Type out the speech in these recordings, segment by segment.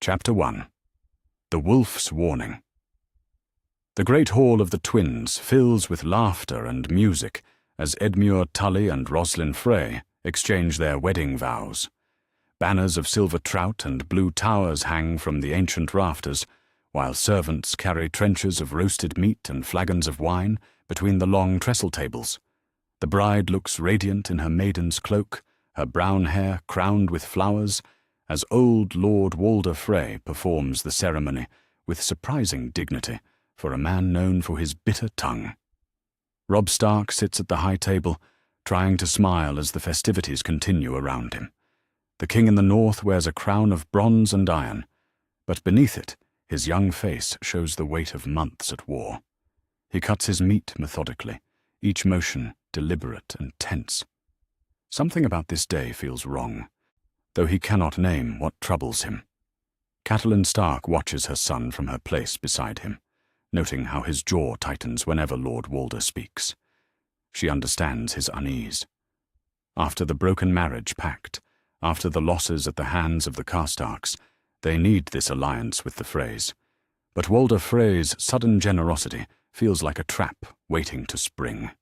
Chapter 1. The Wolf's Warning. The great hall of the twins fills with laughter and music as Edmure Tully and Roslyn Frey exchange their wedding vows. Banners of silver trout and blue towers hang from the ancient rafters, while servants carry trenchers of roasted meat and flagons of wine between the long trestle tables. The bride looks radiant in her maiden's cloak, her brown hair crowned with flowers, as old Lord Walder Frey performs the ceremony with surprising dignity for a man known for his bitter tongue. Robb Stark sits at the high table, trying to smile as the festivities continue around him. The king in the north wears a crown of bronze and iron, but beneath it, his young face shows the weight of months at war. He cuts his meat methodically, each motion deliberate and tense. Something about this day feels wrong, though he cannot name what troubles him. Catelyn Stark watches her son from her place beside him, noting how his jaw tightens whenever Lord Walder speaks. She understands his unease. After the broken marriage pact, after the losses at the hands of the Karstarks, they need this alliance with the Freys. But Walder Frey's sudden generosity feels like a trap waiting to spring.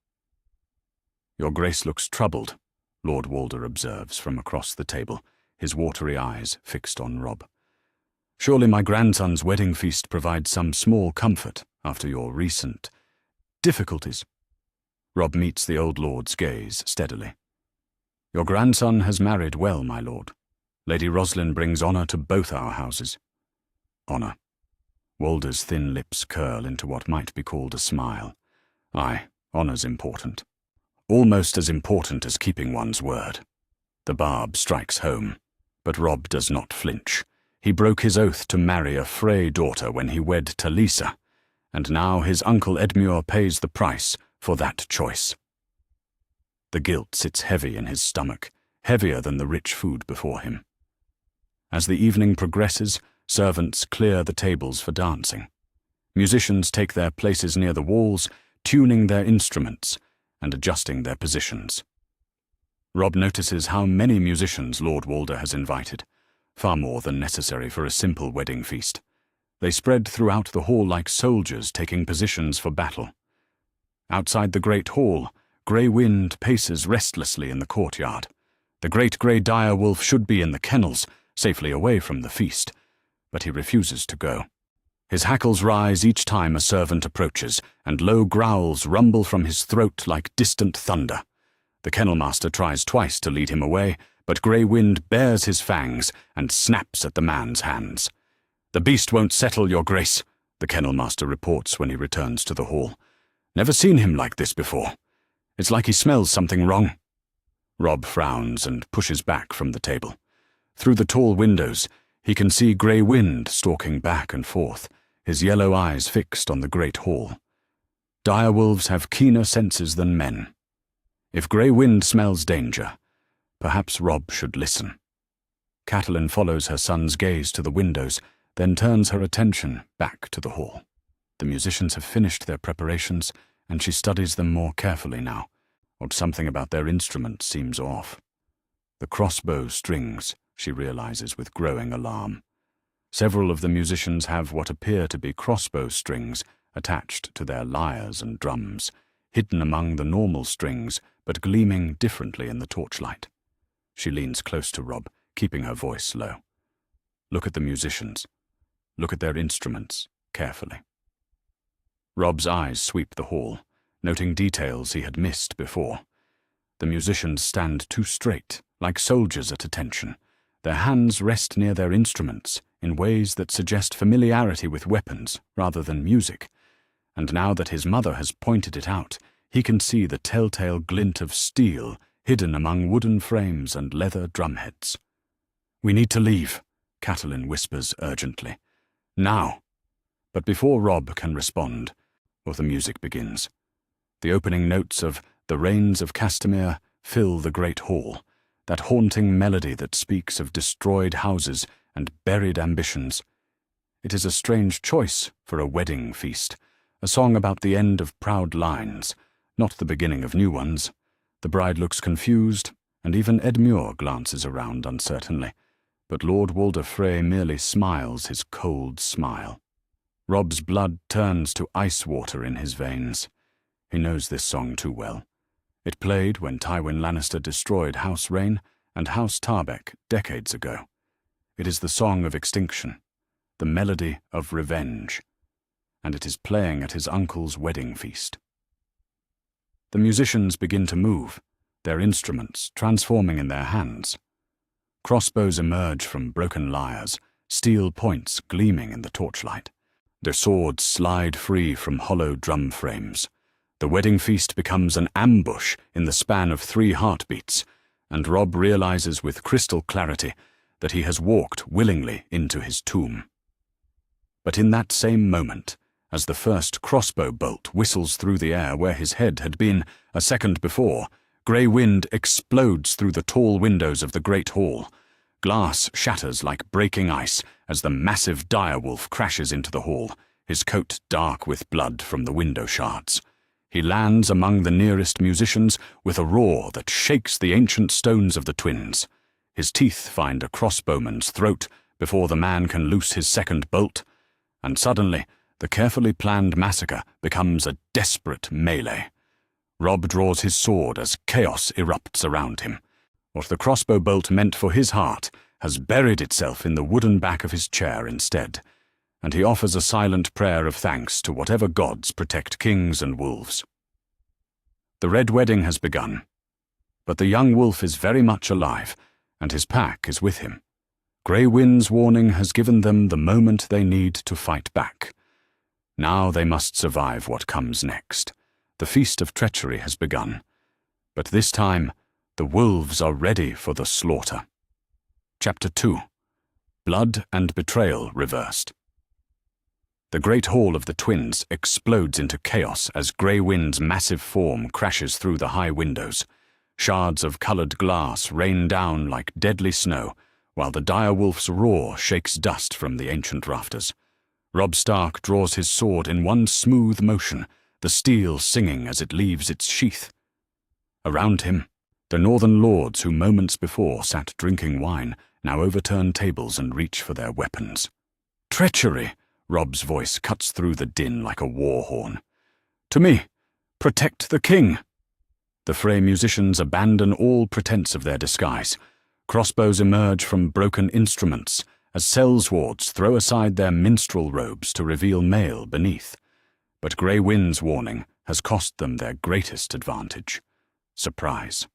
"Your Grace looks troubled," Lord Walder observes from across the table, his watery eyes fixed on Robb. "Surely my grandson's wedding feast provides some small comfort after your recent difficulties." Robb meets the old lord's gaze steadily. "Your grandson has married well, my lord. Lady Roslyn brings honor to both our houses." "Honor." Walder's thin lips curl into what might be called a smile. "Aye, honor's important. Almost as important as keeping one's word." The barb strikes home, but Robb does not flinch. He broke his oath to marry a Frey daughter when he wed Talisa, and now his uncle Edmure pays the price for that choice. The guilt sits heavy in his stomach, heavier than the rich food before him. As the evening progresses, servants clear the tables for dancing. Musicians take their places near the walls, tuning their instruments and adjusting their positions. Robb notices how many musicians Lord Walder has invited, far more than necessary for a simple wedding feast. They spread throughout the hall like soldiers taking positions for battle. Outside the great hall, Grey Wind paces restlessly in the courtyard. The great grey direwolf should be in the kennels, safely away from the feast, but he refuses to go. His hackles rise each time a servant approaches, and low growls rumble from his throat like distant thunder. The kennelmaster tries twice to lead him away, but Grey Wind bares his fangs and snaps at the man's hands. "The beast won't settle, your grace," the kennelmaster reports when he returns to the hall. "Never seen him like this before. It's like he smells something wrong." Robb frowns and pushes back from the table. Through the tall windows, he can see Grey Wind stalking back and forth, his yellow eyes fixed on the great hall. Direwolves have keener senses than men. If Grey Wind smells danger, perhaps Robb should listen. Catelyn follows her son's gaze to the windows, then turns her attention back to the hall. The musicians have finished their preparations, and she studies them more carefully now, or something about their instruments seems off. The crossbow strings, she realizes with growing alarm. Several of the musicians have what appear to be crossbow strings attached to their lyres and drums, hidden among the normal strings, but gleaming differently in the torchlight. She leans close to Robb, keeping her voice low. "Look at the musicians. Look at their instruments carefully." Robb's eyes sweep the hall, noting details he had missed before. The musicians stand too straight, like soldiers at attention. Their hands rest near their instruments in ways that suggest familiarity with weapons rather than music, and now that his mother has pointed it out, he can see the telltale glint of steel hidden among wooden frames and leather drumheads. "We need to leave," Catelyn whispers urgently. "Now." But before Robb can respond, the music begins. The opening notes of "The Rains of Castamere" fill the great hall, that haunting melody that speaks of destroyed houses and buried ambitions. It is a strange choice for a wedding feast, a song about the end of proud lines, not the beginning of new ones. The bride looks confused, and even Edmure glances around uncertainly, but Lord Walder Frey merely smiles his cold smile. Robb's blood turns to ice water in his veins. He knows this song too well. It played when Tywin Lannister destroyed House Reyne and House Tarbeck decades ago. It is the song of extinction, the melody of revenge, and it is playing at his uncle's wedding feast. The musicians begin to move, their instruments transforming in their hands. Crossbows emerge from broken lyres, steel points gleaming in the torchlight. Their swords slide free from hollow drum frames. The wedding feast becomes an ambush in the span of 3 heartbeats, and Robb realizes with crystal clarity that he has walked willingly into his tomb. But in that same moment, as the first crossbow bolt whistles through the air where his head had been a second before, grey wind explodes through the tall windows of the great hall. Glass shatters like breaking ice as the massive direwolf crashes into the hall, his coat dark with blood from the window shards. He lands among the nearest musicians with a roar that shakes the ancient stones of the twins. His teeth find a crossbowman's throat before the man can loose his second bolt, and suddenly the carefully planned massacre becomes a desperate melee. Robb draws his sword as chaos erupts around him. What the crossbow bolt meant for his heart has buried itself in the wooden back of his chair instead, and he offers a silent prayer of thanks to whatever gods protect kings and wolves. The Red Wedding has begun, but the young wolf is very much alive, and his pack is with him. Grey Wind's warning has given them the moment they need to fight back. Now they must survive what comes next. The Feast of Treachery has begun, but this time the wolves are ready for the slaughter. Chapter 2. Blood and Betrayal Reversed. The great hall of the twins explodes into chaos as Grey Wind's massive form crashes through the high windows. Shards of coloured glass rain down like deadly snow, while the direwolf's roar shakes dust from the ancient rafters. Robb Stark draws his sword in one smooth motion, the steel singing as it leaves its sheath. Around him, the northern lords who moments before sat drinking wine now overturn tables and reach for their weapons. Treachery! Robb's voice cuts through the din like a war horn. To me! Protect the king! The Frey musicians abandon all pretense of their disguise. Crossbows emerge from broken instruments as sellswords throw aside their minstrel robes to reveal mail beneath. But Grey Wind's warning has cost them their greatest advantage: surprise.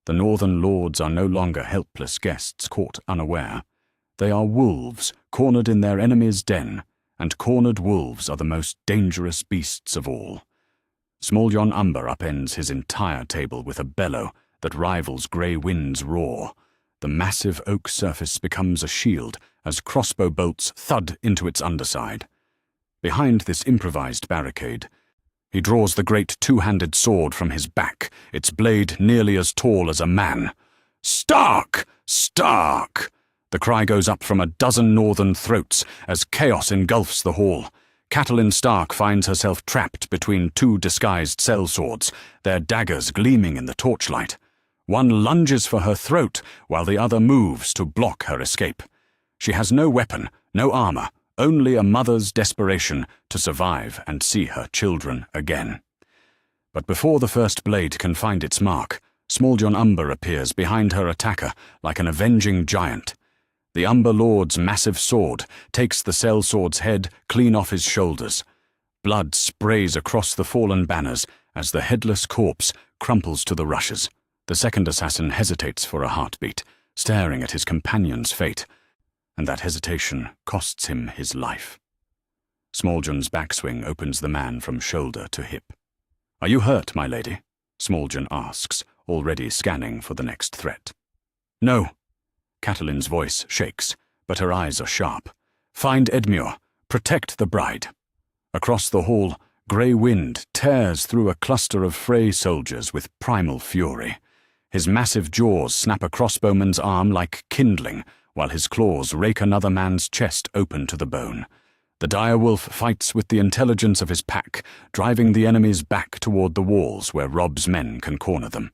The northern lords are no longer helpless guests caught unaware. They are wolves cornered in their enemy's den, and cornered wolves are the most dangerous beasts of all. Small Jon Umber upends his entire table with a bellow that rivals Grey Wind's roar. The massive oak surface becomes a shield as crossbow bolts thud into its underside. Behind this improvised barricade, he draws the great two-handed sword from his back, its blade nearly as tall as a man. Stark! Stark! The cry goes up from a dozen northern throats as chaos engulfs the hall. Catelyn Stark finds herself trapped between 2 disguised sellswords, their daggers gleaming in the torchlight. One lunges for her throat while the other moves to block her escape. She has no weapon, no armor, only a mother's desperation to survive and see her children again. But before the first blade can find its mark, Small Jon Umber appears behind her attacker like an avenging giant. The Umber Lord's massive sword takes the sellsword's head clean off his shoulders. Blood sprays across the fallen banners as the headless corpse crumples to the rushes. The second assassin hesitates for a heartbeat, staring at his companion's fate, and that hesitation costs him his life. Small Jon's backswing opens the man from shoulder to hip. "Are you hurt, my lady?" Small Jon asks, already scanning for the next threat. "No." Catelyn's voice shakes, but her eyes are sharp. "Find Edmure. Protect the bride." Across the hall, Grey Wind tears through a cluster of Frey soldiers with primal fury. His massive jaws snap a crossbowman's arm like kindling, while his claws rake another man's chest open to the bone. The direwolf fights with the intelligence of his pack, driving the enemies back toward the walls where Robb's men can corner them.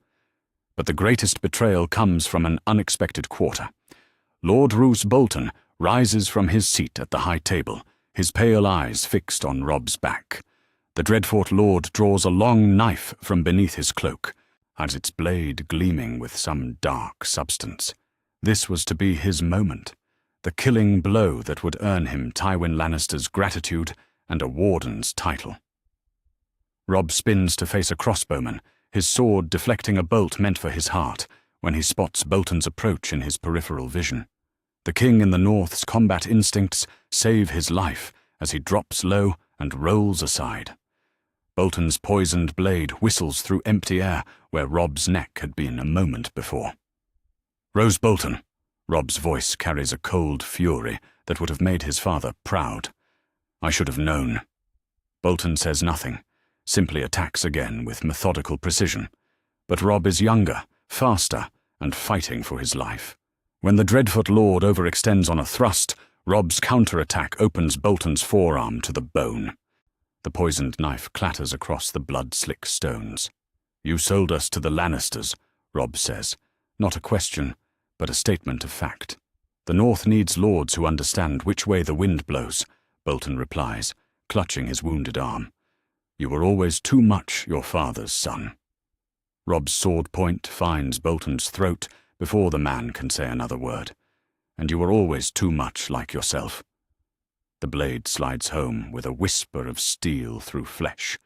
But the greatest betrayal comes from an unexpected quarter. Lord Roose Bolton rises from his seat at the high table, his pale eyes fixed on Robb's back. The Dreadfort Lord draws a long knife from beneath his cloak, as its blade gleaming with some dark substance. This was to be his moment, the killing blow that would earn him Tywin Lannister's gratitude and a warden's title. Robb spins to face a crossbowman, his sword deflecting a bolt meant for his heart, when he spots Bolton's approach in his peripheral vision. The King in the North's combat instincts save his life as he drops low and rolls aside. Bolton's poisoned blade whistles through empty air where Robb's neck had been a moment before. "Roose Bolton," Robb's voice carries a cold fury that would have made his father proud. "I should have known." Bolton says nothing, simply attacks again with methodical precision. But Robb is younger, faster, and fighting for his life. When the Dreadfort Lord overextends on a thrust, Robb's counterattack opens Bolton's forearm to the bone. The poisoned knife clatters across the blood-slick stones. "You sold us to the Lannisters," Robb says. Not a question, but a statement of fact. "The North needs lords who understand which way the wind blows," Bolton replies, clutching his wounded arm. "You were always too much your father's son." Robb's sword point finds Bolton's throat before the man can say another word. "And you were always too much like yourself." The blade slides home with a whisper of steel through flesh.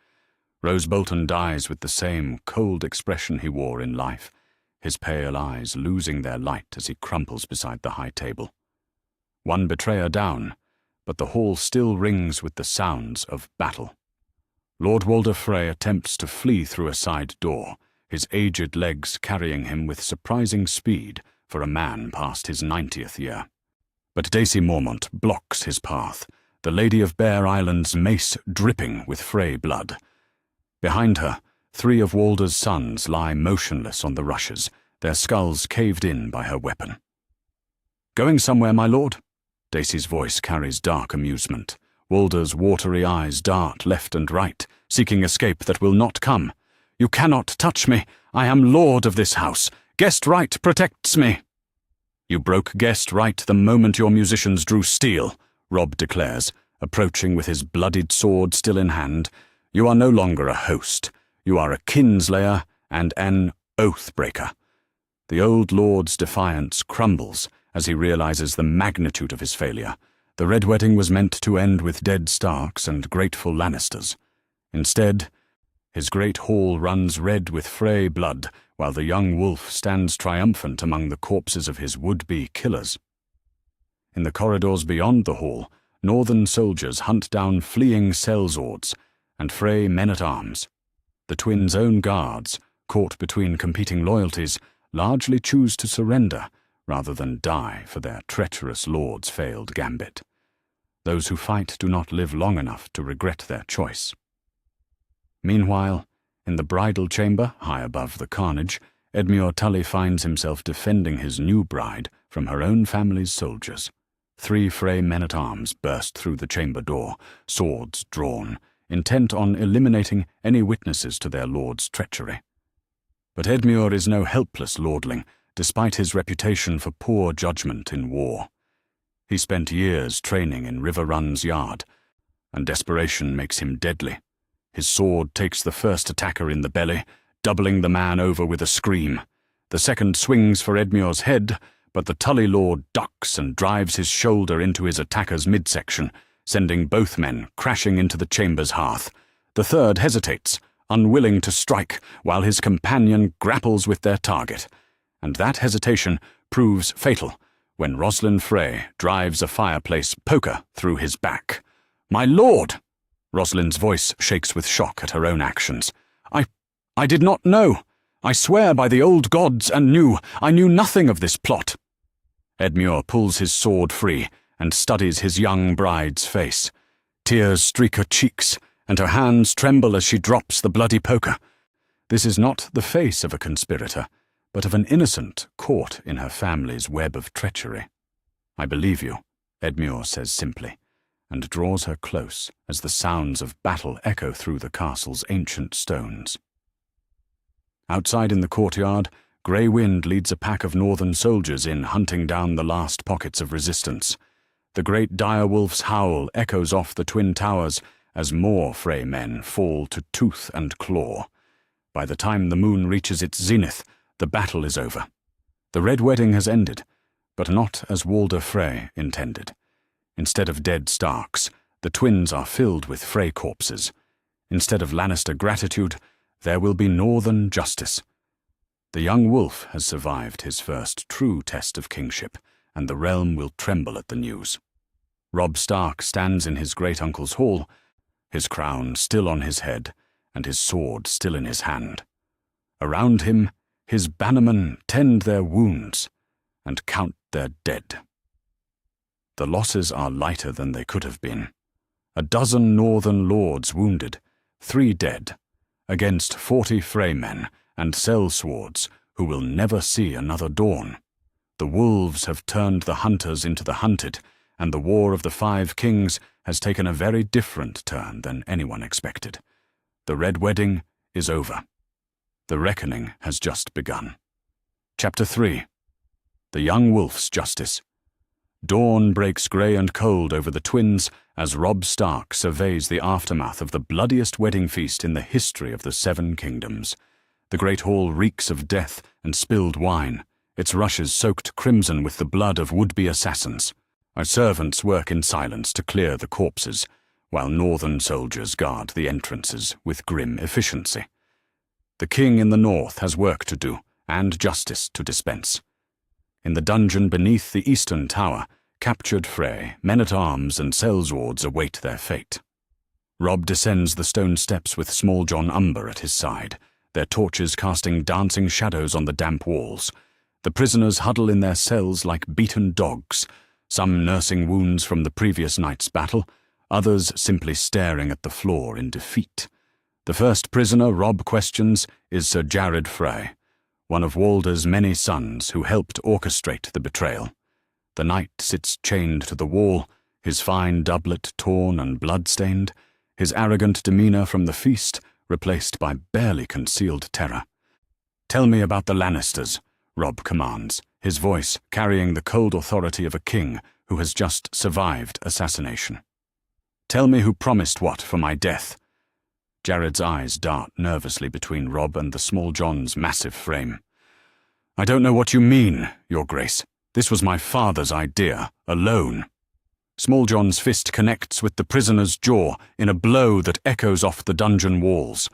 Roose Bolton dies with the same cold expression he wore in life, his pale eyes losing their light as he crumples beside the high table. One betrayer down, but the hall still rings with the sounds of battle. Lord Walder Frey attempts to flee through a side door, his aged legs carrying him with surprising speed for a man past his 90th year. But Daisy Mormont blocks his path, the Lady of Bear Island's mace dripping with Frey blood. Behind her, 3 of Walder's sons lie motionless on the rushes, their skulls caved in by her weapon. "Going somewhere, my lord?" Daisy's voice carries dark amusement. Walder's watery eyes dart left and right, seeking escape that will not come. "You cannot touch me. I am lord of this house. Guest right protects me." "You broke guest right the moment your musicians drew steel," Robb declares, approaching with his bloodied sword still in hand. "You are no longer a host. You are a kinslayer and an oath-breaker." The old lord's defiance crumbles as he realizes the magnitude of his failure. The Red Wedding was meant to end with dead Starks and grateful Lannisters. Instead, his great hall runs red with Frey blood, while the young wolf stands triumphant among the corpses of his would-be killers. In the corridors beyond the hall, northern soldiers hunt down fleeing sellswords and Frey men-at-arms. The twins' own guards, caught between competing loyalties, largely choose to surrender rather than die for their treacherous lord's failed gambit. Those who fight do not live long enough to regret their choice. Meanwhile, in the bridal chamber, high above the carnage, Edmure Tully finds himself defending his new bride from her own family's soldiers. 3 Frey men-at-arms burst through the chamber door, swords drawn, intent on eliminating any witnesses to their lord's treachery. But Edmure is no helpless lordling, despite his reputation for poor judgment in war. He spent years training in River Run's yard, and desperation makes him deadly. His sword takes the first attacker in the belly, doubling the man over with a scream. The second swings for Edmure's head, but the Tully Lord ducks and drives his shoulder into his attacker's midsection, sending both men crashing into the chamber's hearth. The third hesitates, unwilling to strike, while his companion grapples with their target. And that hesitation proves fatal when Roslyn Frey drives a fireplace poker through his back. "My lord!" Roslyn's voice shakes with shock at her own actions. I did not know. I swear by the old gods I knew nothing of this plot." Edmure pulls his sword free and studies his young bride's face. Tears streak her cheeks, and her hands tremble as she drops the bloody poker. This is not the face of a conspirator, but of an innocent caught in her family's web of treachery. "I believe you," Edmure says simply, and draws her close as the sounds of battle echo through the castle's ancient stones. Outside in the courtyard, Grey Wind leads a pack of northern soldiers in, hunting down the last pockets of resistance. The great direwolf's howl echoes off the twin towers as more Frey men fall to tooth and claw. By the time the moon reaches its zenith, the battle is over. The Red Wedding has ended, but not as Walder Frey intended. Instead of dead Starks, the twins are filled with Frey corpses. Instead of Lannister gratitude, there will be Northern justice. The young wolf has survived his first true test of kingship, and the realm will tremble at the news. Robb Stark stands in his great-uncle's hall, his crown still on his head, and his sword still in his hand. Around him, his bannermen tend their wounds and count their dead. The losses are lighter than they could have been. 12 northern lords wounded, 3 dead, against 40 Frey men and sellswords who will never see another dawn. The wolves have turned the hunters into the hunted, and the War of the Five Kings has taken a very different turn than anyone expected. The Red Wedding is over. The reckoning has just begun. Chapter 3. The Young Wolf's Justice. Dawn breaks grey and cold over the twins as Robb Stark surveys the aftermath of the bloodiest wedding feast in the history of the Seven Kingdoms. The great hall reeks of death and spilled wine, its rushes soaked crimson with the blood of would-be assassins. Our servants work in silence to clear the corpses, while northern soldiers guard the entrances with grim efficiency. The king in the north has work to do and justice to dispense. In the dungeon beneath the eastern tower, captured Frey, men-at-arms and sellswords await their fate. Robb descends the stone steps with Small John Umber at his side, their torches casting dancing shadows on the damp walls. The prisoners huddle in their cells like beaten dogs, some nursing wounds from the previous night's battle, others simply staring at the floor in defeat. The first prisoner Robb questions is Sir Jared Frey, one of Walder's many sons who helped orchestrate the betrayal. The knight sits chained to the wall, his fine doublet torn and blood-stained, his arrogant demeanor from the feast replaced by barely concealed terror. "Tell me about the Lannisters," Robb commands, his voice carrying the cold authority of a king who has just survived assassination. "Tell me who promised what for my death." Jared's eyes dart nervously between Robb and the Small John's massive frame. "I don't know what you mean, Your Grace. This was my father's idea, alone." Small John's fist connects with the prisoner's jaw in a blow that echoes off the dungeon walls.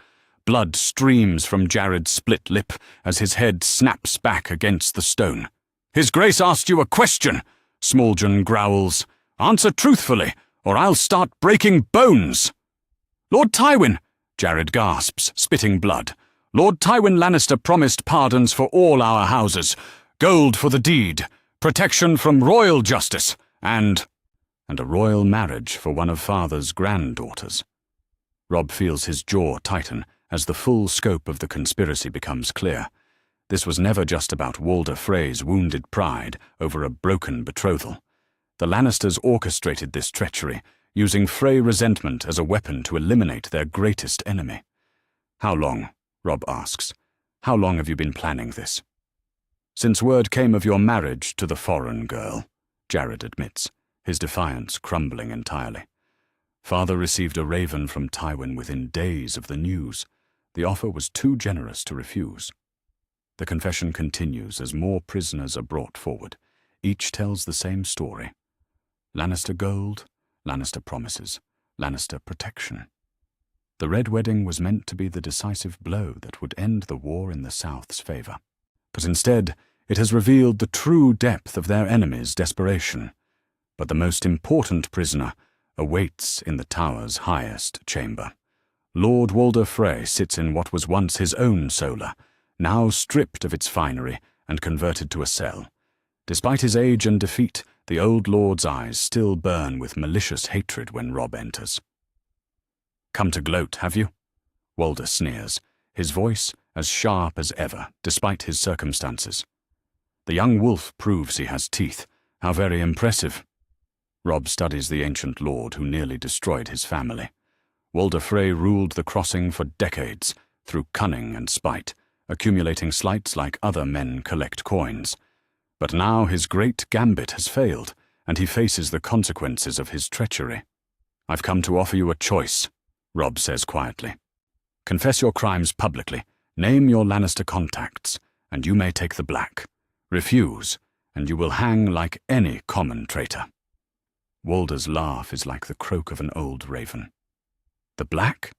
Blood streams from Jared's split lip as his head snaps back against the stone. "His Grace asked you a question," Small John growls. "Answer truthfully, or I'll start breaking bones." "Lord Tywin," Jared gasps, spitting blood. "Lord Tywin Lannister promised pardons for all our houses, gold for the deed, protection from royal justice, and a royal marriage for one of father's granddaughters." Robb feels his jaw tighten as the full scope of the conspiracy becomes clear. This was never just about Walder Frey's wounded pride over a broken betrothal. The Lannisters orchestrated this treachery, using Frey resentment as a weapon to eliminate their greatest enemy. "How long?" Robb asks. "How long have you been planning this?" "Since word came of your marriage to the foreign girl," Jared admits, his defiance crumbling entirely. "Father received a raven from Tywin within days of the news. The offer was too generous to refuse." The confession continues as more prisoners are brought forward. Each tells the same story. Lannister gold, Lannister promises, Lannister protection. The Red Wedding was meant to be the decisive blow that would end the war in the South's favor. But instead, it has revealed the true depth of their enemies' desperation. But the most important prisoner awaits in the tower's highest chamber. Lord Walder Frey sits in what was once his own solar, now stripped of its finery and converted to a cell. Despite his age and defeat, the old lord's eyes still burn with malicious hatred when Robb enters. "Come to gloat, have you?" Walder sneers, his voice as sharp as ever, despite his circumstances. "The young wolf proves he has teeth. How very impressive." Robb studies the ancient lord who nearly destroyed his family. Walder Frey ruled the crossing for decades, through cunning and spite, accumulating slights like other men collect coins. But now his great gambit has failed, and he faces the consequences of his treachery. "I've come to offer you a choice," Robb says quietly. "Confess your crimes publicly, name your Lannister contacts, and you may take the black. Refuse, and you will hang like any common traitor." Walder's laugh is like the croak of an old raven. "The black?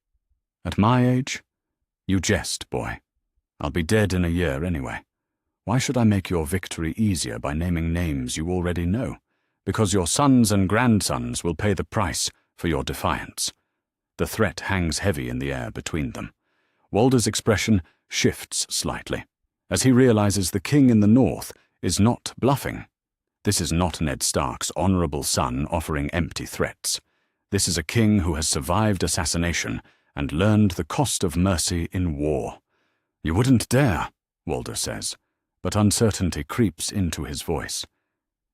At my age? You jest, boy. I'll be dead in a year anyway. Why should I make your victory easier by naming names you already know? Because your sons and grandsons will pay the price for your defiance." The threat hangs heavy in the air between them. Walder's expression shifts slightly, as he realizes the king in the north is not bluffing. This is not Ned Stark's honorable son offering empty threats. This is a king who has survived assassination and learned the cost of mercy in war. "You wouldn't dare," Walder says, but uncertainty creeps into his voice.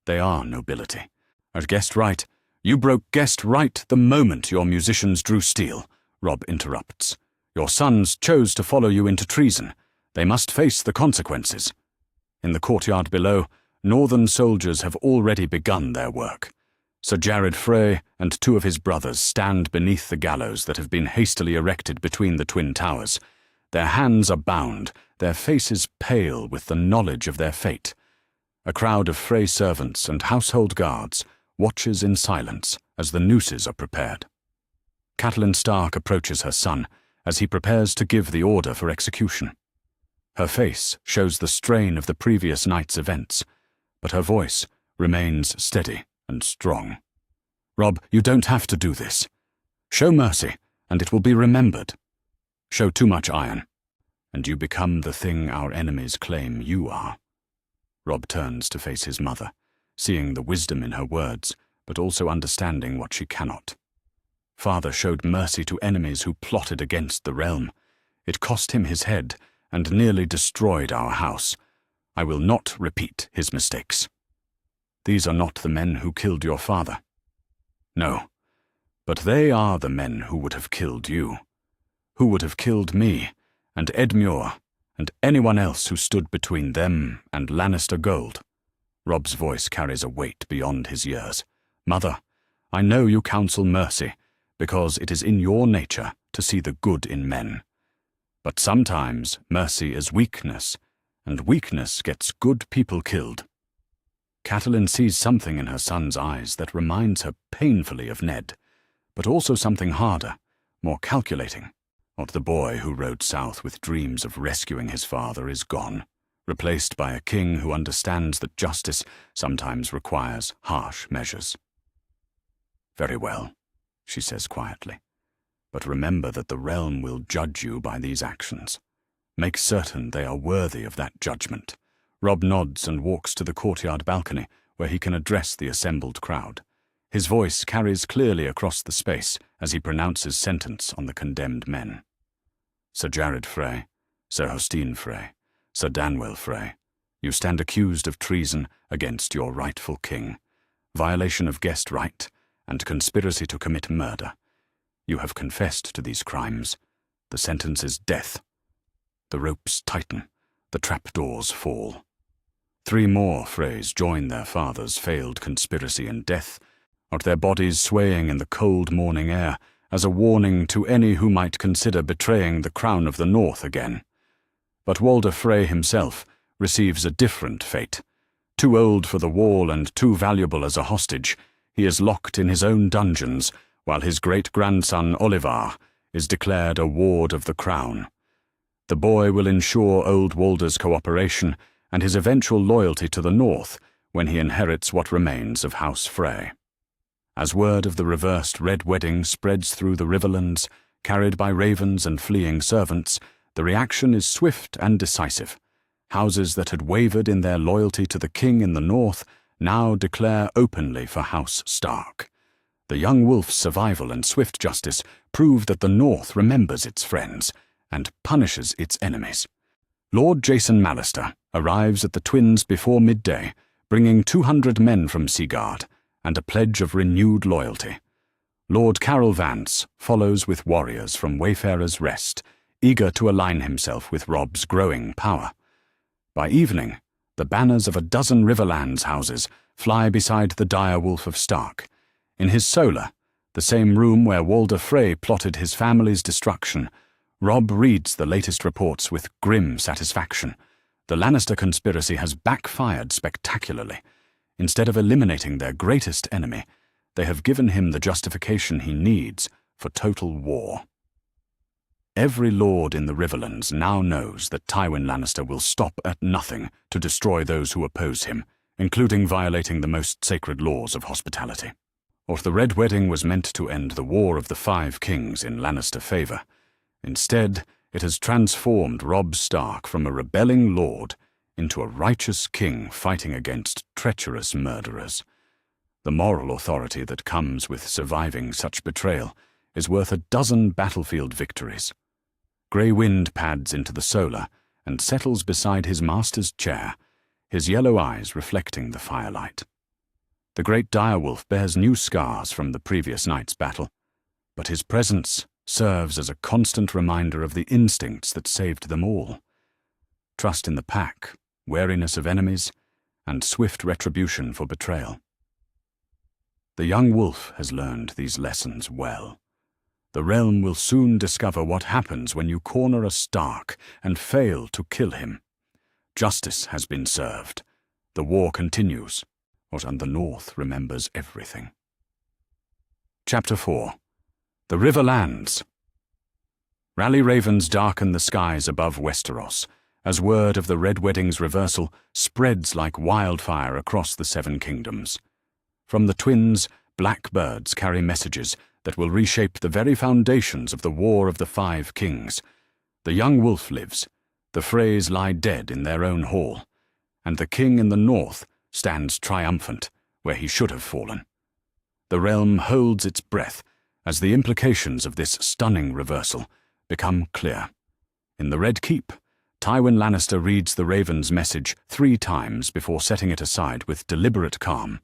"They are nobility. At guessed right, you broke guessed right the moment your musicians drew steel," Robb interrupts. "Your sons chose to follow you into treason. They must face the consequences." In the courtyard below, northern soldiers have already begun their work. Sir Jared Frey and 2 of his brothers stand beneath the gallows that have been hastily erected between the twin towers. Their hands are bound, their faces pale with the knowledge of their fate. A crowd of Frey servants and household guards watches in silence as the nooses are prepared. Catelyn Stark approaches her son as he prepares to give the order for execution. Her face shows the strain of the previous night's events, but her voice remains steady and strong. "Robb, you don't have to do this. Show mercy, and it will be remembered. Show too much iron, and you become the thing our enemies claim you are." Robb turns to face his mother, seeing the wisdom in her words, but also understanding what she cannot. "Father showed mercy to enemies who plotted against the realm. It cost him his head and nearly destroyed our house. I will not repeat his mistakes. These are not the men who killed your father. No, but they are the men who would have killed you, who would have killed me and Edmure and anyone else who stood between them and Lannister gold." Robb's voice carries a weight beyond his years. "Mother, I know you counsel mercy, because it is in your nature to see the good in men. But sometimes mercy is weakness, and weakness gets good people killed." Catelyn sees something in her son's eyes that reminds her painfully of Ned, but also something harder, more calculating. Not the boy who rode south with dreams of rescuing his father is gone, replaced by a king who understands that justice sometimes requires harsh measures. "Very well," she says quietly, "but remember that the realm will judge you by these actions. Make certain they are worthy of that judgment." Robb nods and walks to the courtyard balcony where he can address the assembled crowd. His voice carries clearly across the space as he pronounces sentence on the condemned men. "Sir Jared Frey, Sir Hostine Frey, Sir Danwell Frey, you stand accused of treason against your rightful king, violation of guest right, and conspiracy to commit murder. You have confessed to these crimes. The sentence is death." The ropes tighten, the trapdoors fall. 3 more Freys join their father's failed conspiracy in death, not their bodies swaying in the cold morning air as a warning to any who might consider betraying the crown of the North again. But Walder Frey himself receives a different fate. Too old for the wall and too valuable as a hostage, he is locked in his own dungeons, while his great-grandson Olivar is declared a ward of the crown. The boy will ensure old Walder's cooperation and his eventual loyalty to the North when he inherits what remains of House Frey. As word of the reversed Red Wedding spreads through the Riverlands, carried by ravens and fleeing servants, the reaction is swift and decisive. Houses that had wavered in their loyalty to the king in the North now declare openly for House Stark. The young wolf's survival and swift justice prove that the North remembers its friends and punishes its enemies. Lord Jason Mallister arrives at the Twins before midday, bringing 200 men from Seaguard and a pledge of renewed loyalty. Lord Carol Vance follows with warriors from Wayfarer's Rest, eager to align himself with Robb's growing power. By evening, the banners of a dozen Riverlands houses fly beside the dire Wolf of Stark. In his solar, the same room where Walder Frey plotted his family's destruction, Robb reads the latest reports with grim satisfaction. The Lannister conspiracy has backfired spectacularly. Instead of eliminating their greatest enemy, they have given him the justification he needs for total war. Every lord in the Riverlands now knows that Tywin Lannister will stop at nothing to destroy those who oppose him, including violating the most sacred laws of hospitality. Or the Red Wedding was meant to end the War of the Five Kings in Lannister favor. Instead, it has transformed Robb Stark from a rebelling lord into a righteous king fighting against treacherous murderers. The moral authority that comes with surviving such betrayal is worth a dozen battlefield victories. Grey wind pads into the solar and settles beside his master's chair, his yellow eyes reflecting the firelight. The great direwolf bears new scars from the previous night's battle, but his presence serves as a constant reminder of the instincts that saved them all. Trust in the pack, wariness of enemies, and swift retribution for betrayal. The young wolf has learned these lessons well. The realm will soon discover what happens when you corner a Stark and fail to kill him. Justice has been served. The war continues, and the North remembers everything. Chapter 4. The Riverlands. Rally ravens darken the skies above Westeros, as word of the Red Wedding's reversal spreads like wildfire across the Seven Kingdoms. From the twins, black birds carry messages that will reshape the very foundations of the War of the Five Kings. The young wolf lives, the Freys lie dead in their own hall, and the king in the north stands triumphant where he should have fallen. The realm holds its breath as the implications of this stunning reversal become clear. In the Red Keep, Tywin Lannister reads the Raven's message 3 times before setting it aside with deliberate calm.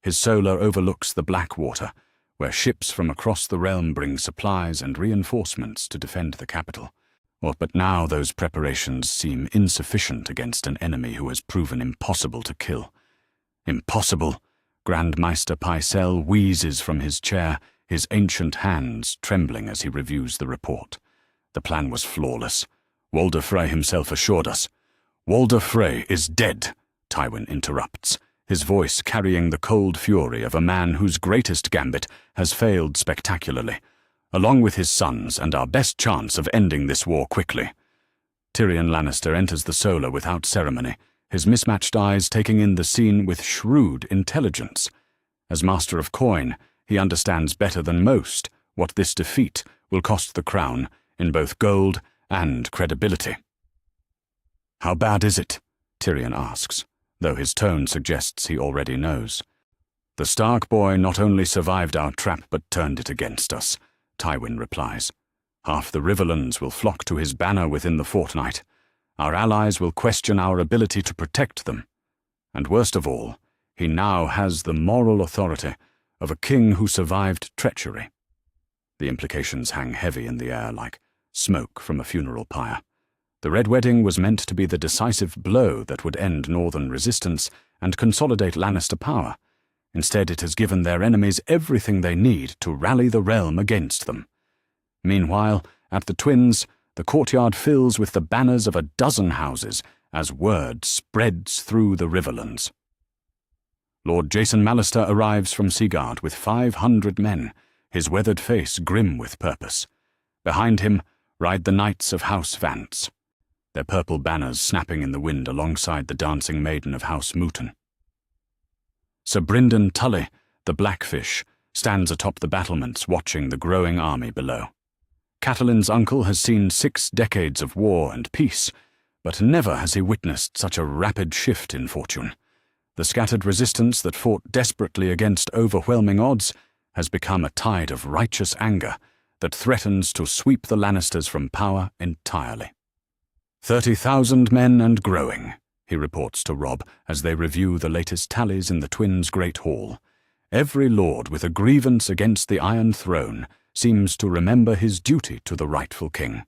His solar overlooks the Blackwater, where ships from across the realm bring supplies and reinforcements to defend the capital. But now those preparations seem insufficient against an enemy who has proven impossible to kill. Impossible! Grand Maester Pycelle wheezes from his chair, his ancient hands trembling as he reviews the report. The plan was flawless. Walder Frey himself assured us. Walder Frey is dead, Tywin interrupts, his voice carrying the cold fury of a man whose greatest gambit has failed spectacularly, along with his sons and our best chance of ending this war quickly. Tyrion Lannister enters the solar without ceremony, his mismatched eyes taking in the scene with shrewd intelligence. As Master of Coin, he understands better than most what this defeat will cost the crown in both gold and credibility. "How bad is it?" Tyrion asks, though his tone suggests he already knows. "The Stark boy not only survived our trap but turned it against us," Tywin replies. "Half the Riverlands will flock to his banner within the fortnight. Our allies will question our ability to protect them. And worst of all, he now has the moral authority of a king who survived treachery." The implications hang heavy in the air like smoke from a funeral pyre. The Red Wedding was meant to be the decisive blow that would end northern resistance and consolidate Lannister power. Instead, it has given their enemies everything they need to rally the realm against them. Meanwhile, at the Twins, the courtyard fills with the banners of a dozen houses as word spreads through the Riverlands. Lord Jason Mallister arrives from Seaguard with 500 men, his weathered face grim with purpose. Behind him ride the Knights of House Vance, their purple banners snapping in the wind alongside the dancing maiden of House Mooten. Sir Brynden Tully, the Blackfish, stands atop the battlements watching the growing army below. Catelyn's uncle has seen 6 decades of war and peace, but never has he witnessed such a rapid shift in fortune. The scattered resistance that fought desperately against overwhelming odds has become a tide of righteous anger that threatens to sweep the Lannisters from power entirely. 30,000 men and growing, he reports to Robb as they review the latest tallies in the Twins' Great Hall. Every lord with a grievance against the Iron Throne seems to remember his duty to the rightful king.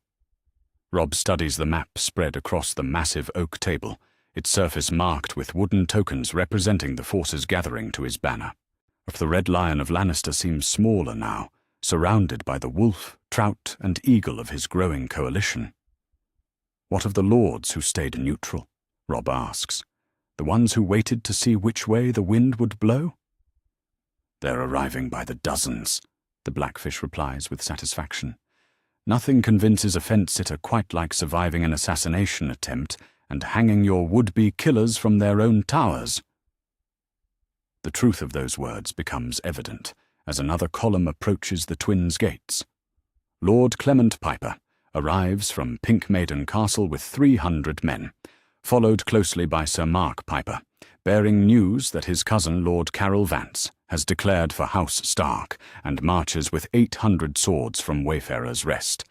Robb studies the map spread across the massive oak table, its surface marked with wooden tokens representing the forces gathering to his banner. But the Red Lion of Lannister seems smaller now, surrounded by the wolf, trout, and eagle of his growing coalition. What of the lords who stayed neutral? Robb asks. The ones who waited to see which way the wind would blow? They're arriving by the dozens, the Blackfish replies with satisfaction. Nothing convinces a fence-sitter quite like surviving an assassination attempt and hanging your would-be killers from their own towers. The truth of those words becomes evident as another column approaches the twins' gates. Lord Clement Piper arrives from Pink Maiden Castle with 300 men, followed closely by Sir Mark Piper, bearing news that his cousin Lord Carol Vance has declared for House Stark and marches with 800 swords from Wayfarer's Rest.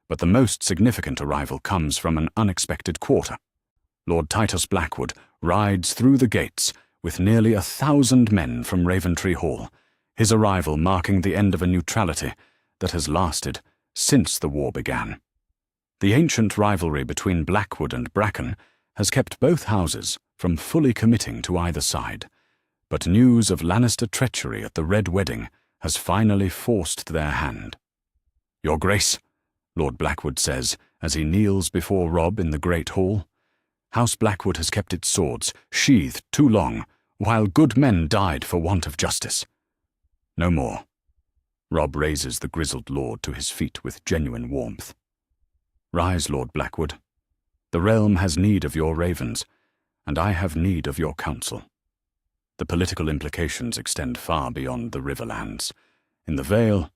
But the most significant arrival comes from an unexpected quarter. Lord Titus Blackwood rides through the gates with nearly 1,000 men from Raventree Hall, his arrival marking the end of a neutrality that has lasted since the war began. The ancient rivalry between Blackwood and Bracken has kept both houses from fully committing to either side, but news of Lannister treachery at the Red Wedding has finally forced their hand. "Your Grace," Lord Blackwood says as he kneels before Robb in the Great Hall, "House Blackwood has kept its swords sheathed too long, while good men died for want of justice. No more." Robb raises the grizzled lord to his feet with genuine warmth. "Rise, Lord Blackwood. The realm has need of your ravens, and I have need of your counsel. The political implications extend far beyond the Riverlands. In the Vale,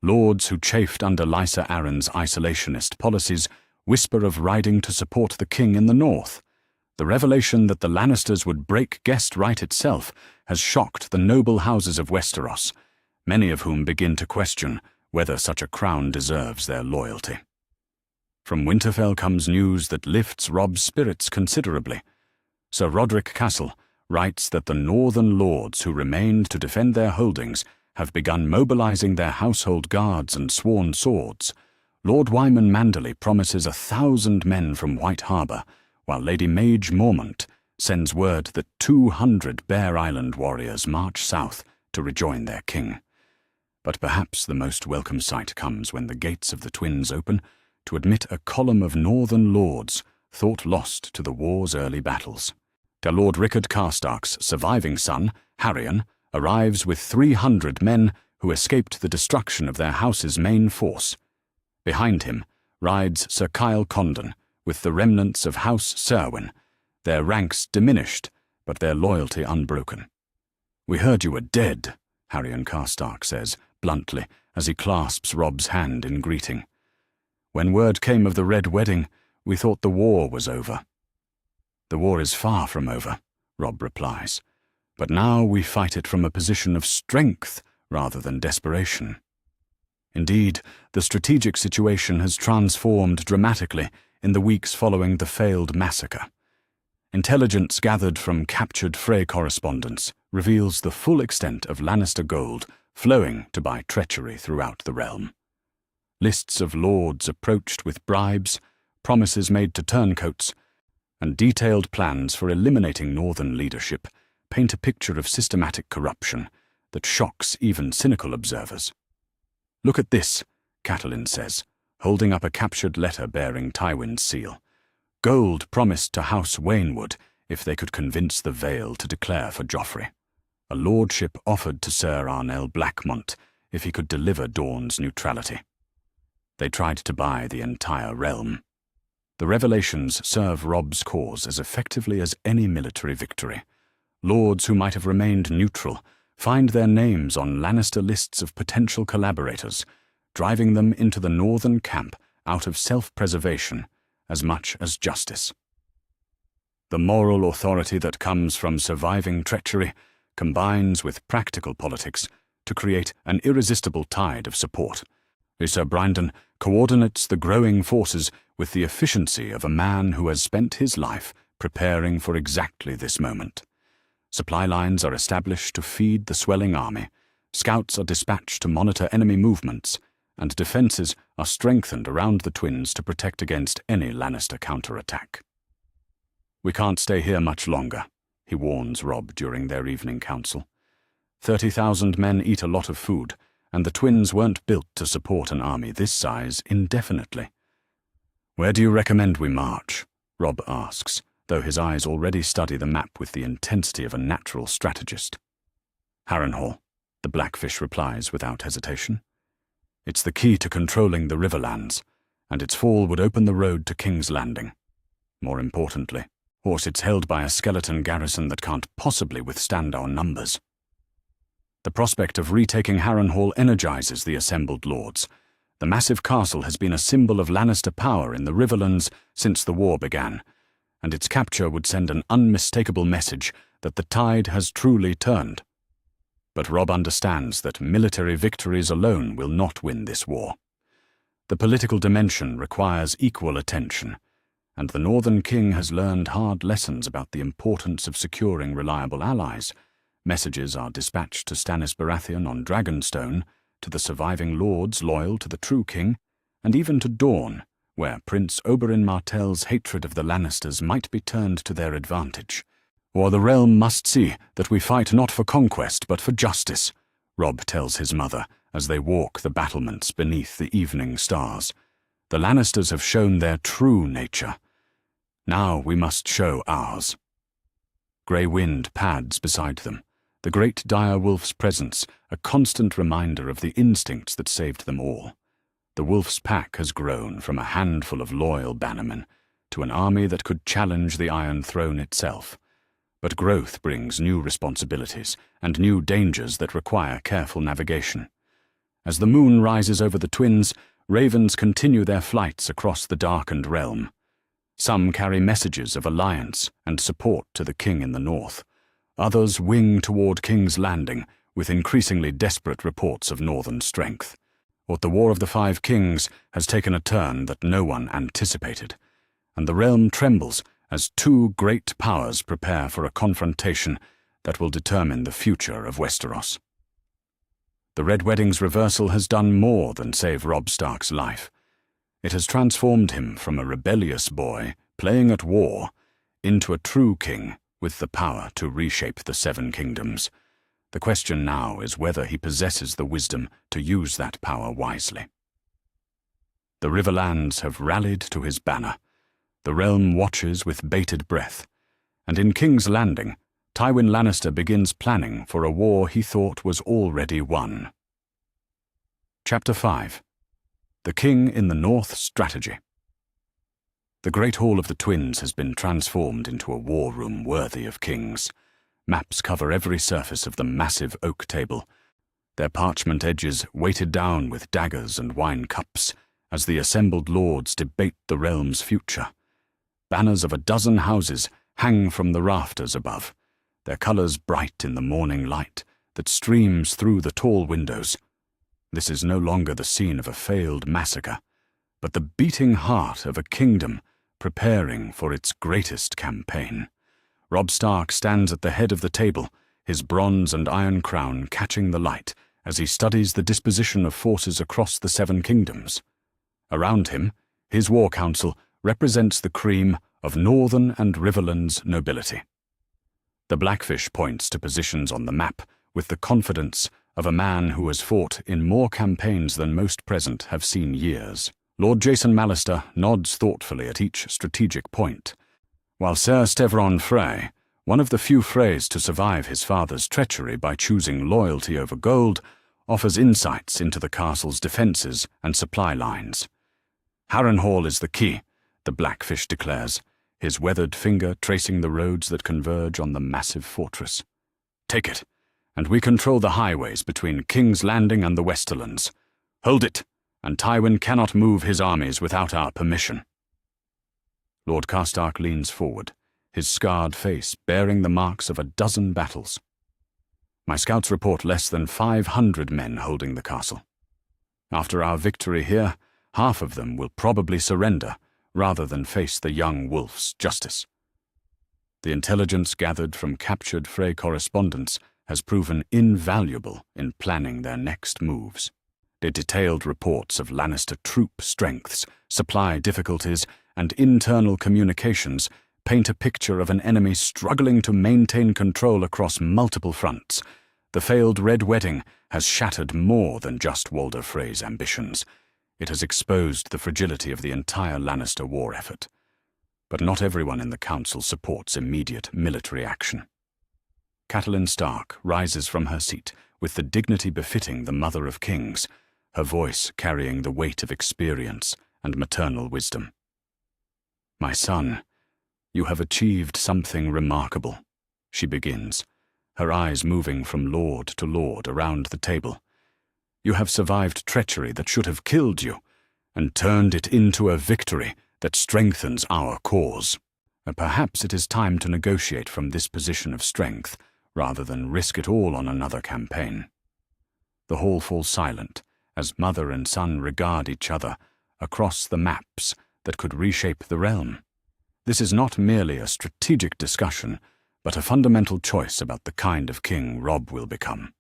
lords who chafed under Lysa Arryn's isolationist policies whisper of riding to support the king in the north. The revelation that the Lannisters would break guest right itself has shocked the noble houses of Westeros, many of whom begin to question whether such a crown deserves their loyalty. From Winterfell comes news that lifts Robb's spirits considerably. Sir Roderick Castle writes that the northern lords who remained to defend their holdings have begun mobilizing their household guards and sworn swords. Lord Wyman Manderley promises 1,000 men from White Harbour, while Lady Mage Mormont sends word that 200 Bear Island warriors march south to rejoin their king. But perhaps the most welcome sight comes when the gates of the twins open to admit a column of northern lords thought lost to the war's early battles. Der Lord Rickard Karstark's surviving son, Harrion, arrives with 300 men who escaped the destruction of their house's main force. Behind him rides Sir Kyle Condon with the remnants of House Serwyn, their ranks diminished but their loyalty unbroken. "We heard you were dead," Harrion Karstark says bluntly as he clasps Robb's hand in greeting. "When word came of the Red Wedding, we thought the war was over." "The war is far from over," Robb replies, "but now we fight it from a position of strength rather than desperation." Indeed, the strategic situation has transformed dramatically in the weeks following the failed massacre. Intelligence gathered from captured Frey correspondence reveals the full extent of Lannister gold flowing to buy treachery throughout the realm. Lists of lords approached with bribes, promises made to turncoats, and detailed plans for eliminating northern leadership paint a picture of systematic corruption that shocks even cynical observers. "Look at this," Catelyn says, holding up a captured letter bearing Tywin's seal. "Gold promised to House Waynwood if they could convince the Vale to declare for Joffrey. A lordship offered to Sir Arnell Blackmont if he could deliver Dorne's neutrality. They tried to buy the entire realm." The revelations serve Robb's cause as effectively as any military victory. Lords who might have remained neutral find their names on Lannister lists of potential collaborators, driving them into the northern camp out of self-preservation as much as justice. The moral authority that comes from surviving treachery combines with practical politics to create an irresistible tide of support. Sir Brandon coordinates the growing forces with the efficiency of a man who has spent his life preparing for exactly this moment. Supply lines are established to feed the swelling army, scouts are dispatched to monitor enemy movements, and defences are strengthened around the twins to protect against any Lannister counterattack. "We can't stay here much longer," he warns Robb during their evening council. 30,000 men eat a lot of food, and the twins weren't built to support an army this size indefinitely. "Where do you recommend we march?" Robb asks, though his eyes already study the map with the intensity of a natural strategist. "Harrenhal," the Blackfish replies without hesitation. "It's the key to controlling the Riverlands, and its fall would open the road to King's Landing. More importantly, of course, it's held by a skeleton garrison that can't possibly withstand our numbers." The prospect of retaking Harrenhal energizes the assembled lords. The massive castle has been a symbol of Lannister power in the Riverlands since the war began, and its capture would send an unmistakable message that the tide has truly turned. But Robb understands that military victories alone will not win this war. The political dimension requires equal attention, and the Northern King has learned hard lessons about the importance of securing reliable allies. Messages are dispatched to Stannis Baratheon on Dragonstone, to the surviving lords loyal to the true king, and even to Dorne, where Prince Oberyn Martell's hatred of the Lannisters might be turned to their advantage. "Or the realm must see that we fight not for conquest but for justice," Robb tells his mother as they walk the battlements beneath the evening stars. "The Lannisters have shown their true nature. Now we must show ours." Grey wind pads beside them, the great dire wolf's presence a constant reminder of the instincts that saved them all. The wolf's pack has grown from a handful of loyal bannermen to an army that could challenge the Iron Throne itself. But growth brings new responsibilities and new dangers that require careful navigation. As the moon rises over the twins, ravens continue their flights across the darkened realm. Some carry messages of alliance and support to the king in the north. Others wing toward King's Landing with increasingly desperate reports of northern strength. What the War of the Five Kings has taken a turn that no one anticipated, and the realm trembles as two great powers prepare for a confrontation that will determine the future of Westeros. The Red Wedding's reversal has done more than save Robb Stark's life. It has transformed him from a rebellious boy playing at war into a true king with the power to reshape the Seven Kingdoms. The question now is whether he possesses the wisdom to use that power wisely. The Riverlands have rallied to his banner. The realm watches with bated breath, and in King's Landing, Tywin Lannister begins planning for a war he thought was already won. Chapter 5. The King in the North Strategy. The Great Hall of the Twins has been transformed into a war room worthy of kings. Maps cover every surface of the massive oak table, their parchment edges weighted down with daggers and wine cups as the assembled lords debate the realm's future. Banners of a dozen houses hang from the rafters above, their colours bright in the morning light that streams through the tall windows. This is no longer the scene of a failed massacre, but the beating heart of a kingdom preparing for its greatest campaign. Robb Stark stands at the head of the table, his bronze and iron crown catching the light as he studies the disposition of forces across the Seven Kingdoms. Around him, his war council represents the cream of Northern and Riverlands nobility. The Blackfish points to positions on the map with the confidence of a man who has fought in more campaigns than most present have seen years. Lord Jason Mallister nods thoughtfully at each strategic point, while Ser Stevron Frey, one of the few Freys to survive his father's treachery by choosing loyalty over gold, offers insights into the castle's defences and supply lines. "Harrenhal is the key," the Blackfish declares, his weathered finger tracing the roads that converge on the massive fortress. "Take it, and we control the highways between King's Landing and the Westerlands. Hold it, and Tywin cannot move his armies without our permission." Lord Karstark leans forward, his scarred face bearing the marks of a dozen battles. "My scouts report less than 500 men holding the castle. After our victory here, half of them will probably surrender rather than face the young wolf's justice." The intelligence gathered from captured Frey correspondents has proven invaluable in planning their next moves. The detailed reports of Lannister troop strengths, supply difficulties, and internal communications paint a picture of an enemy struggling to maintain control across multiple fronts. The failed Red Wedding has shattered more than just Walder Frey's ambitions. It has exposed the fragility of the entire Lannister war effort. But not everyone in the council supports immediate military action. Catelyn Stark rises from her seat with the dignity befitting the Mother of Kings, her voice carrying the weight of experience and maternal wisdom. "My son, you have achieved something remarkable," she begins, her eyes moving from lord to lord around the table. "You have survived treachery that should have killed you, and turned it into a victory that strengthens our cause. Perhaps it is time to negotiate from this position of strength, rather than risk it all on another campaign." The hall falls silent as mother and son regard each other across the maps that could reshape the realm. This is not merely a strategic discussion, but a fundamental choice about the kind of king Robb will become.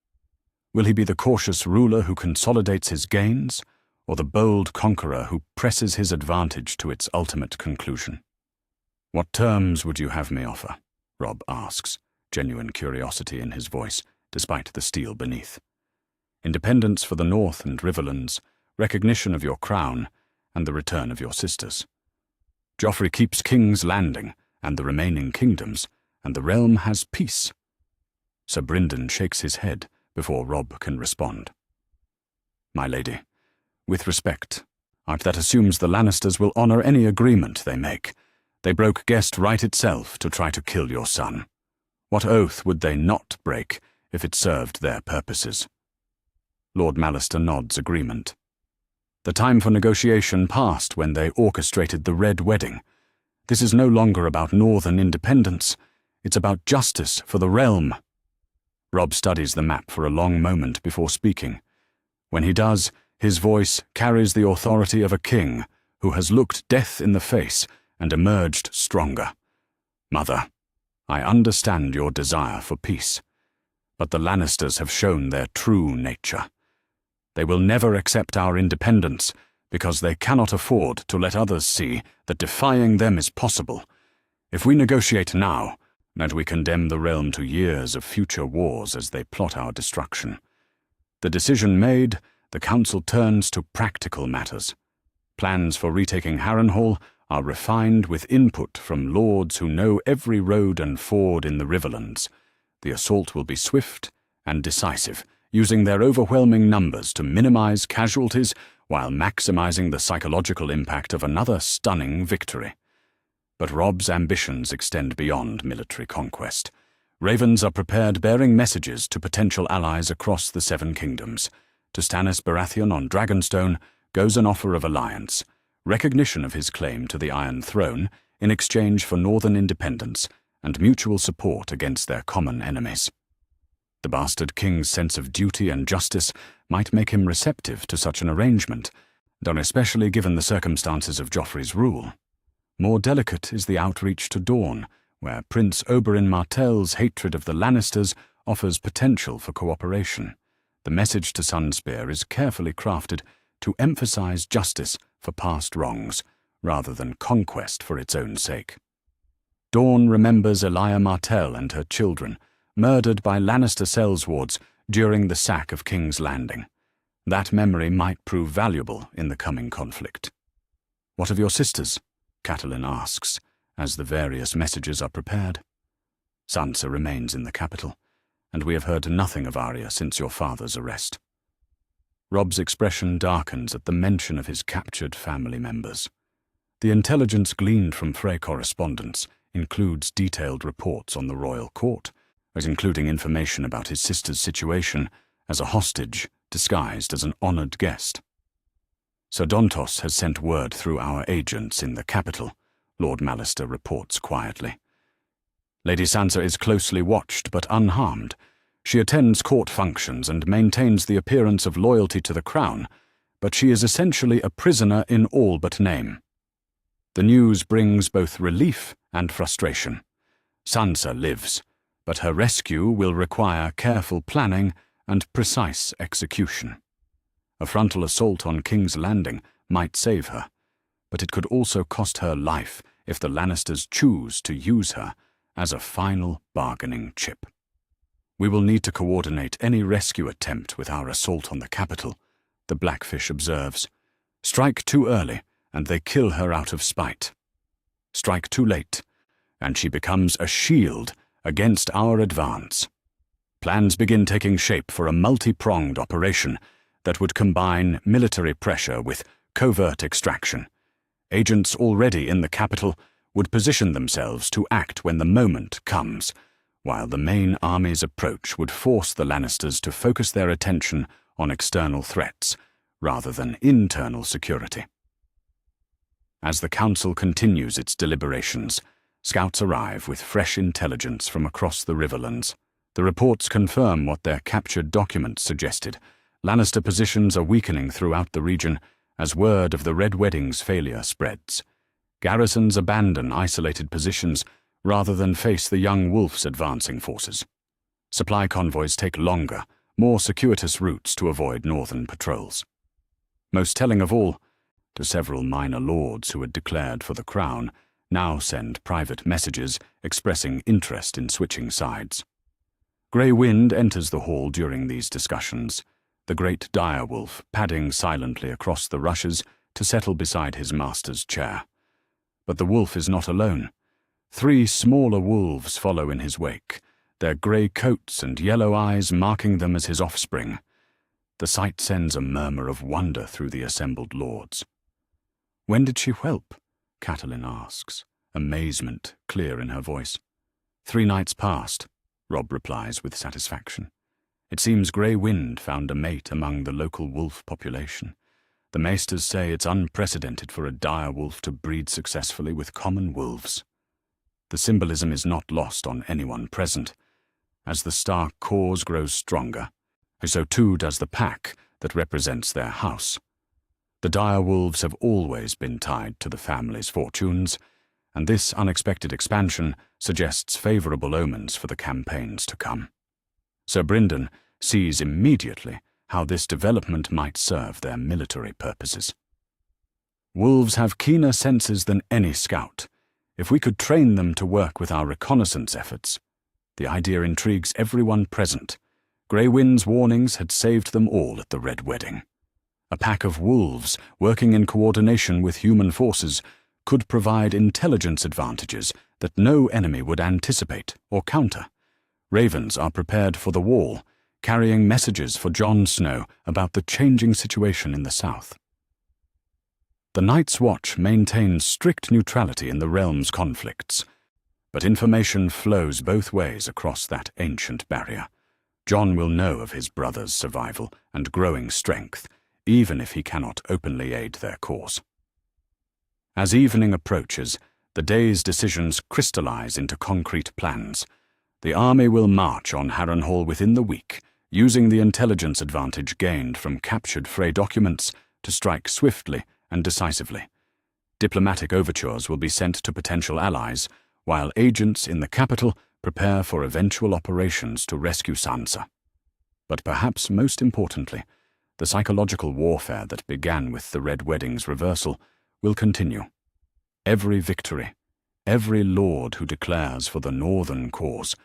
Will he be the cautious ruler who consolidates his gains, or the bold conqueror who presses his advantage to its ultimate conclusion? "What terms would you have me offer?" Robb asks, genuine curiosity in his voice, despite the steel beneath. "Independence for the North and Riverlands, recognition of your crown, and the return of your sisters. Joffrey keeps King's Landing and the remaining kingdoms, and the realm has peace." Sir Brynden shakes his head before Robb can respond. "My lady, with respect, that assumes the Lannisters will honor any agreement they make. They broke Guest Right itself to try to kill your son. What oath would they not break if it served their purposes?" Lord Mallister nods agreement. "The time for negotiation passed when they orchestrated the Red Wedding. This is no longer about northern independence. It's about justice for the realm." Robb studies the map for a long moment before speaking. When he does, his voice carries the authority of a king who has looked death in the face and emerged stronger. "Mother, I understand your desire for peace, but the Lannisters have shown their true nature. They will never accept our independence because they cannot afford to let others see that defying them is possible. If we negotiate now, and we condemn the realm to years of future wars as they plot our destruction. The decision made, the council turns to practical matters. Plans for retaking Harrenhal are refined with input from lords who know every road and ford in the Riverlands. The assault will be swift and decisive, using their overwhelming numbers to minimize casualties while maximizing the psychological impact of another stunning victory. But Robb's ambitions extend beyond military conquest. Ravens are prepared bearing messages to potential allies across the Seven Kingdoms. To Stannis Baratheon on Dragonstone goes an offer of alliance, recognition of his claim to the Iron Throne in exchange for northern independence and mutual support against their common enemies. The bastard king's sense of duty and justice might make him receptive to such an arrangement, though especially given the circumstances of Joffrey's rule. More delicate is the outreach to Dorne, where Prince Oberyn Martell's hatred of the Lannisters offers potential for cooperation. The message to Sunspear is carefully crafted to emphasize justice for past wrongs, rather than conquest for its own sake. Dorne remembers Elia Martell and her children, murdered by Lannister Sellswards during the sack of King's Landing. That memory might prove valuable in the coming conflict. "What of your sisters?" Catelyn asks, as the various messages are prepared. "Sansa remains in the capital, and we have heard nothing of Arya since your father's arrest." Robb's expression darkens at the mention of his captured family members. The intelligence gleaned from Frey correspondence includes detailed reports on the royal court, as including information about his sister's situation as a hostage disguised as an honored guest. "Sir Dontos has sent word through our agents in the capital," Lord Mallister reports quietly. "Lady Sansa is closely watched but unharmed. She attends court functions and maintains the appearance of loyalty to the crown, but she is essentially a prisoner in all but name." The news brings both relief and frustration. Sansa lives, but her rescue will require careful planning and precise execution. A frontal assault on King's Landing might save her, but it could also cost her life if the Lannisters choose to use her as a final bargaining chip. We will need to coordinate any rescue attempt with our assault on the capital, the Blackfish observes. Strike too early, and they kill her out of spite. Strike too late, and she becomes a shield against our advance. Plans begin taking shape for a multi-pronged operation that would combine military pressure with covert extraction. Agents already in the capital would position themselves to act when the moment comes, while the main army's approach would force the Lannisters to focus their attention on external threats rather than internal security. As the council continues its deliberations, scouts arrive with fresh intelligence from across the Riverlands. The reports confirm what their captured documents suggested. Lannister positions are weakening throughout the region as word of the Red Wedding's failure spreads. Garrisons abandon isolated positions rather than face the young Wolf's advancing forces. Supply convoys take longer, more circuitous routes to avoid northern patrols. Most telling of all, to several minor lords who had declared for the crown now send private messages expressing interest in switching sides. Grey Wind enters the hall during these discussions, the great direwolf padding silently across the rushes to settle beside his master's chair. But the wolf is not alone. 3 smaller wolves follow in his wake, their grey coats and yellow eyes marking them as his offspring. The sight sends a murmur of wonder through the assembled lords. "When did she whelp?" Catelyn asks, amazement clear in her voice. 3 nights past, Robb replies with satisfaction. It seems Grey Wind found a mate among the local wolf population. The maesters say it's unprecedented for a direwolf to breed successfully with common wolves. The symbolism is not lost on anyone present. As the stark cause grows stronger, so too does the pack that represents their house. The direwolves have always been tied to the family's fortunes, and this unexpected expansion suggests favorable omens for the campaigns to come. Sir Brynden sees immediately how this development might serve their military purposes. Wolves have keener senses than any scout. If we could train them to work with our reconnaissance efforts, the idea intrigues everyone present. Grey Wind's warnings had saved them all at the Red Wedding. A pack of wolves working in coordination with human forces could provide intelligence advantages that no enemy would anticipate or counter. Ravens are prepared for the wall, carrying messages for Jon Snow about the changing situation in the south. The Night's Watch maintains strict neutrality in the realm's conflicts, but information flows both ways across that ancient barrier. Jon will know of his brother's survival and growing strength, even if he cannot openly aid their cause. As evening approaches, the day's decisions crystallize into concrete plans. The army will march on Harrenhal within the week, using the intelligence advantage gained from captured Frey documents to strike swiftly and decisively. Diplomatic overtures will be sent to potential allies, while agents in the capital prepare for eventual operations to rescue Sansa. But perhaps most importantly, the psychological warfare that began with the Red Wedding's reversal will continue. Every victory, every lord who declares for the northern cause,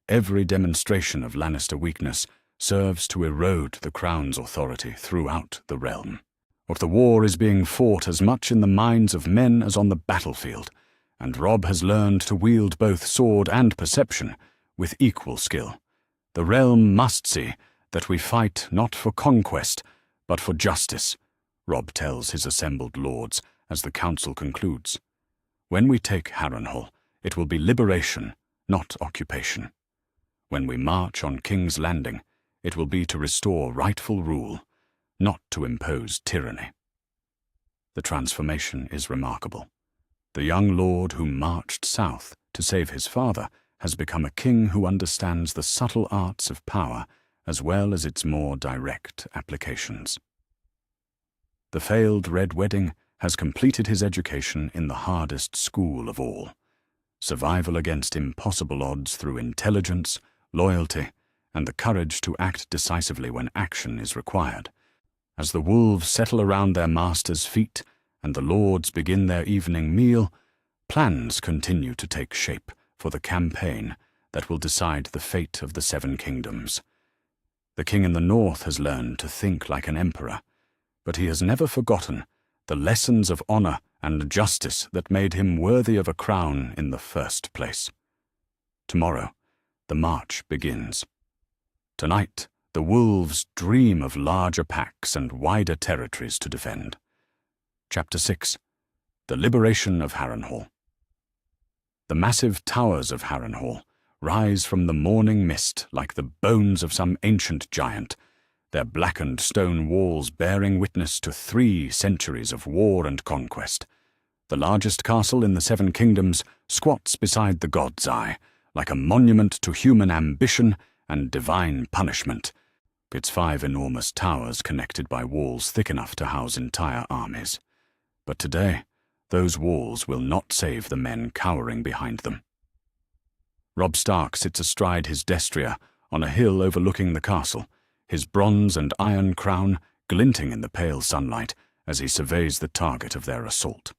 every demonstration of Lannister weakness serves to erode the crown's authority throughout the realm. But the war is being fought as much in the minds of men as on the battlefield, and Robb has learned to wield both sword and perception with equal skill. The realm must see that we fight not for conquest, but for justice, Robb tells his assembled lords as the council concludes. When we take Harrenhal, it will be liberation, not occupation. When we march on King's Landing, it will be to restore rightful rule, not to impose tyranny. The transformation is remarkable. The young lord who marched south to save his father has become a king who understands the subtle arts of power as well as its more direct applications. The failed Red Wedding has completed his education in the hardest school of all, survival against impossible odds through intelligence, loyalty, and the courage to act decisively when action is required. As the wolves settle around their masters' feet and the lords begin their evening meal, plans continue to take shape for the campaign that will decide the fate of the Seven Kingdoms. The king in the north has learned to think like an emperor, but he has never forgotten the lessons of honor and justice that made him worthy of a crown in the first place. Tomorrow, the march begins. Tonight, the wolves dream of larger packs and wider territories to defend. Chapter 6. The Liberation of Harrenhal. The massive towers of Harrenhal rise from the morning mist like the bones of some ancient giant, their blackened stone walls bearing witness to 3 centuries of war and conquest. The largest castle in the Seven Kingdoms squats beside the God's Eye, like a monument to human ambition and divine punishment, its 5 enormous towers connected by walls thick enough to house entire armies. But today, those walls will not save the men cowering behind them. Robb Stark sits astride his destrier on a hill overlooking the castle, his bronze and iron crown glinting in the pale sunlight as he surveys the target of their assault.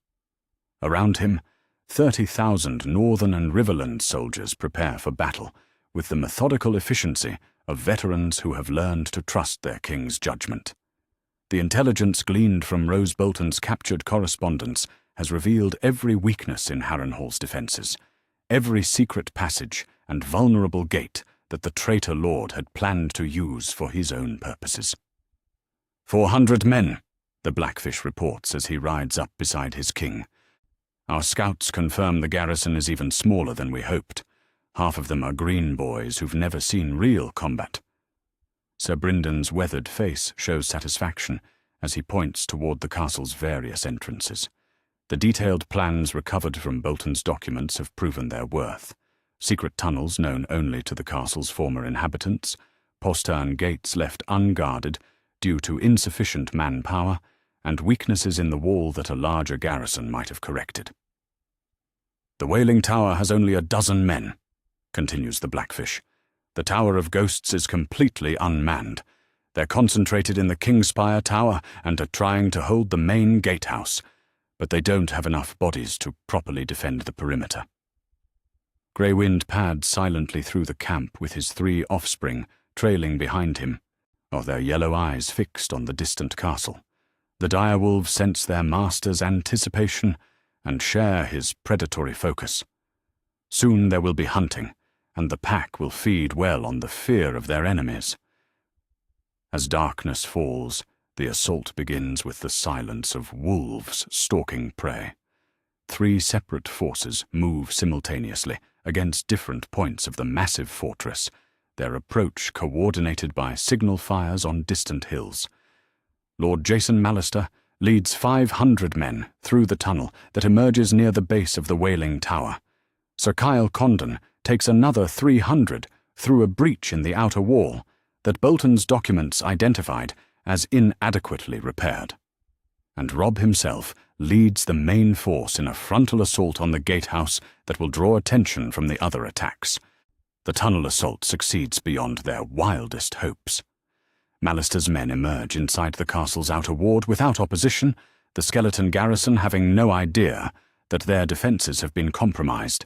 Around him, 30,000 northern and riverland soldiers prepare for battle, with the methodical efficiency of veterans who have learned to trust their king's judgment. The intelligence gleaned from Rose Bolton's captured correspondence has revealed every weakness in Harrenhal's defenses, every secret passage and vulnerable gate that the traitor lord had planned to use for his own purposes. 400 men, the Blackfish reports as he rides up beside his king. Our scouts confirm the garrison is even smaller than we hoped. Half of them are green boys who've never seen real combat. Sir Bryndon's weathered face shows satisfaction as he points toward the castle's various entrances. The detailed plans recovered from Bolton's documents have proven their worth. Secret tunnels known only to the castle's former inhabitants, postern gates left unguarded due to insufficient manpower, and weaknesses in the wall that a larger garrison might have corrected. The Wailing Tower has only a dozen men, continues the Blackfish. The Tower of Ghosts is completely unmanned. They're concentrated in the Kingspire Tower and are trying to hold the main gatehouse, but they don't have enough bodies to properly defend the perimeter. Grey Wind pads silently through the camp with his 3 offspring trailing behind him, their yellow eyes fixed on the distant castle. The direwolves sense their master's anticipation and share his predatory focus. Soon there will be hunting, and the pack will feed well on the fear of their enemies. As darkness falls, the assault begins with the silence of wolves stalking prey. 3 separate forces move simultaneously against different points of the massive fortress, their approach coordinated by signal fires on distant hills. Lord Jason Mallister leads 500 men through the tunnel that emerges near the base of the Wailing Tower. Sir Kyle Condon takes another 300 through a breach in the outer wall that Bolton's documents identified as inadequately repaired. And Robb himself leads the main force in a frontal assault on the gatehouse that will draw attention from the other attacks. The tunnel assault succeeds beyond their wildest hopes. Mallister's men emerge inside the castle's outer ward without opposition, the skeleton garrison having no idea that their defenses have been compromised.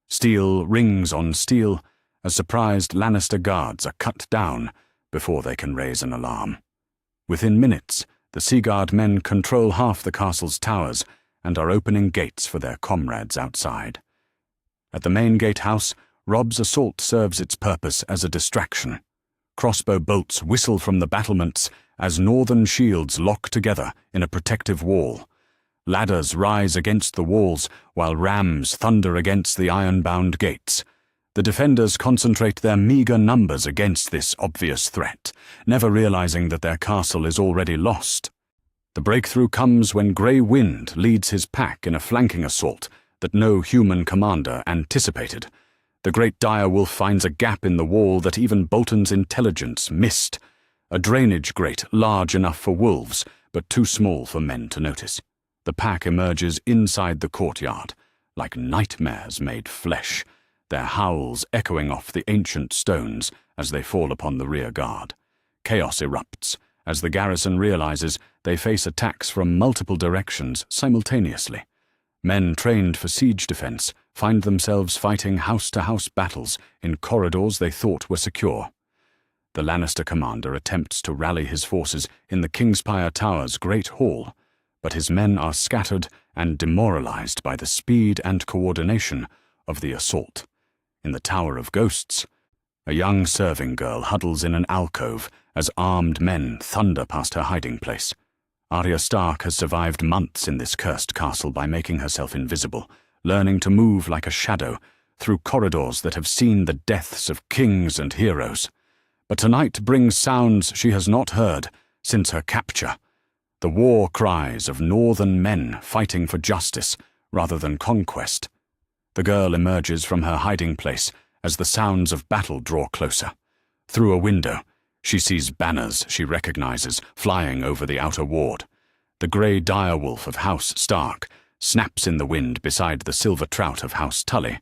Steel rings on steel as surprised Lannister guards are cut down before they can raise an alarm. Within minutes, the Seaguard men control half the castle's towers and are opening gates for their comrades outside. At the main gatehouse, Robb's assault serves its purpose as a distraction. Crossbow bolts whistle from the battlements as northern shields lock together in a protective wall. Ladders rise against the walls while rams thunder against the iron-bound gates. The defenders concentrate their meager numbers against this obvious threat, never realizing that their castle is already lost. The breakthrough comes when Grey Wind leads his pack in a flanking assault that no human commander anticipated. The great direwolf finds a gap in the wall that even Bolton's intelligence missed, a drainage grate large enough for wolves, but too small for men to notice. The pack emerges inside the courtyard, like nightmares made flesh, their howls echoing off the ancient stones as they fall upon the rear guard. Chaos erupts, as the garrison realizes they face attacks from multiple directions simultaneously. Men trained for siege defense find themselves fighting house-to-house battles in corridors they thought were secure. The Lannister commander attempts to rally his forces in the Kingspire Tower's Great Hall, but his men are scattered and demoralized by the speed and coordination of the assault. In the Tower of Ghosts, a young serving girl huddles in an alcove as armed men thunder past her hiding place. Arya Stark has survived months in this cursed castle by making herself invisible, learning to move like a shadow through corridors that have seen the deaths of kings and heroes. But tonight brings sounds she has not heard since her capture, the war cries of northern men fighting for justice rather than conquest. The girl emerges from her hiding place as the sounds of battle draw closer. Through a window, she sees banners she recognizes flying over the outer ward. The grey direwolf of House Stark snaps in the wind beside the silver trout of House Tully,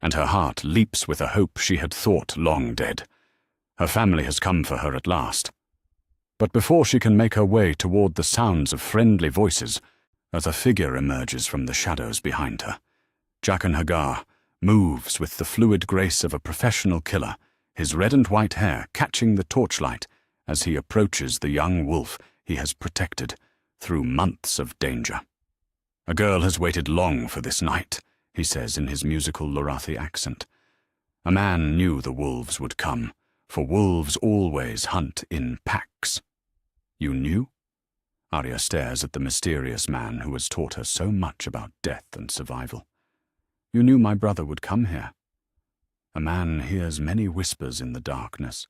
and her heart leaps with a hope she had thought long dead. Her family has come for her at last. But before she can make her way toward the sounds of friendly voices, as a figure emerges from the shadows behind her. Jaqen H'ghar moves with the fluid grace of a professional killer, his red and white hair catching the torchlight as he approaches the young wolf he has protected through months of danger. "A girl has waited long for this night," he says in his musical Lorathi accent. A man knew the wolves would come, for wolves always hunt in packs. "You knew?" Arya stares at the mysterious man who has taught her so much about death and survival. "You knew my brother would come here." A man hears many whispers in the darkness.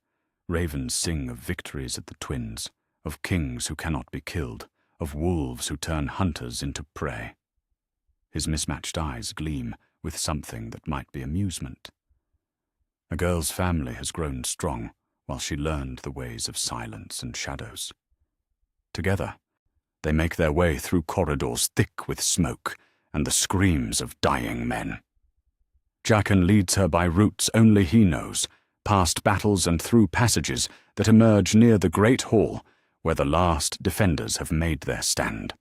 Ravens sing of victories at the Twins, of kings who cannot be killed, of wolves who turn hunters into prey. His mismatched eyes gleam with something that might be amusement. A girl's family has grown strong while she learned the ways of silence and shadows. Together, they make their way through corridors thick with smoke and the screams of dying men. Jaqen leads her by routes only he knows, past battles and through passages that emerge near the Great Hall, where the last defenders have made their stand.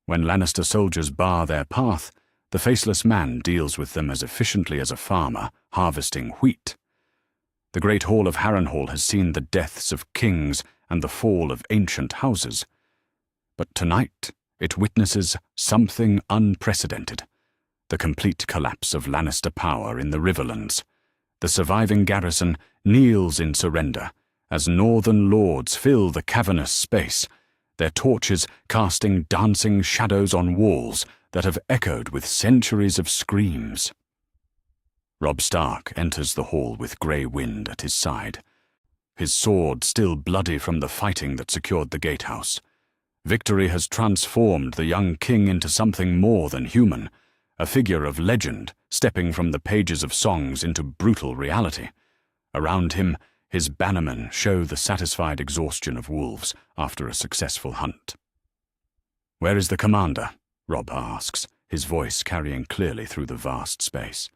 When Lannister soldiers bar their path, the faceless man deals with them as efficiently as a farmer harvesting wheat. The Great Hall of Harrenhal has seen the deaths of kings and the fall of ancient houses. But tonight it witnesses something unprecedented: the complete collapse of Lannister power in the Riverlands. The surviving garrison kneels in surrender as northern lords fill the cavernous space, their torches casting dancing shadows on walls that have echoed with centuries of screams. Robb Stark enters the hall with grey wind at his side, his sword still bloody from the fighting that secured the gatehouse. Victory has transformed the young king into something more than human, a figure of legend stepping from the pages of songs into brutal reality. Around him, his bannermen show the satisfied exhaustion of wolves after a successful hunt. "Where is the commander?" Robb asks, his voice carrying clearly through the vast space.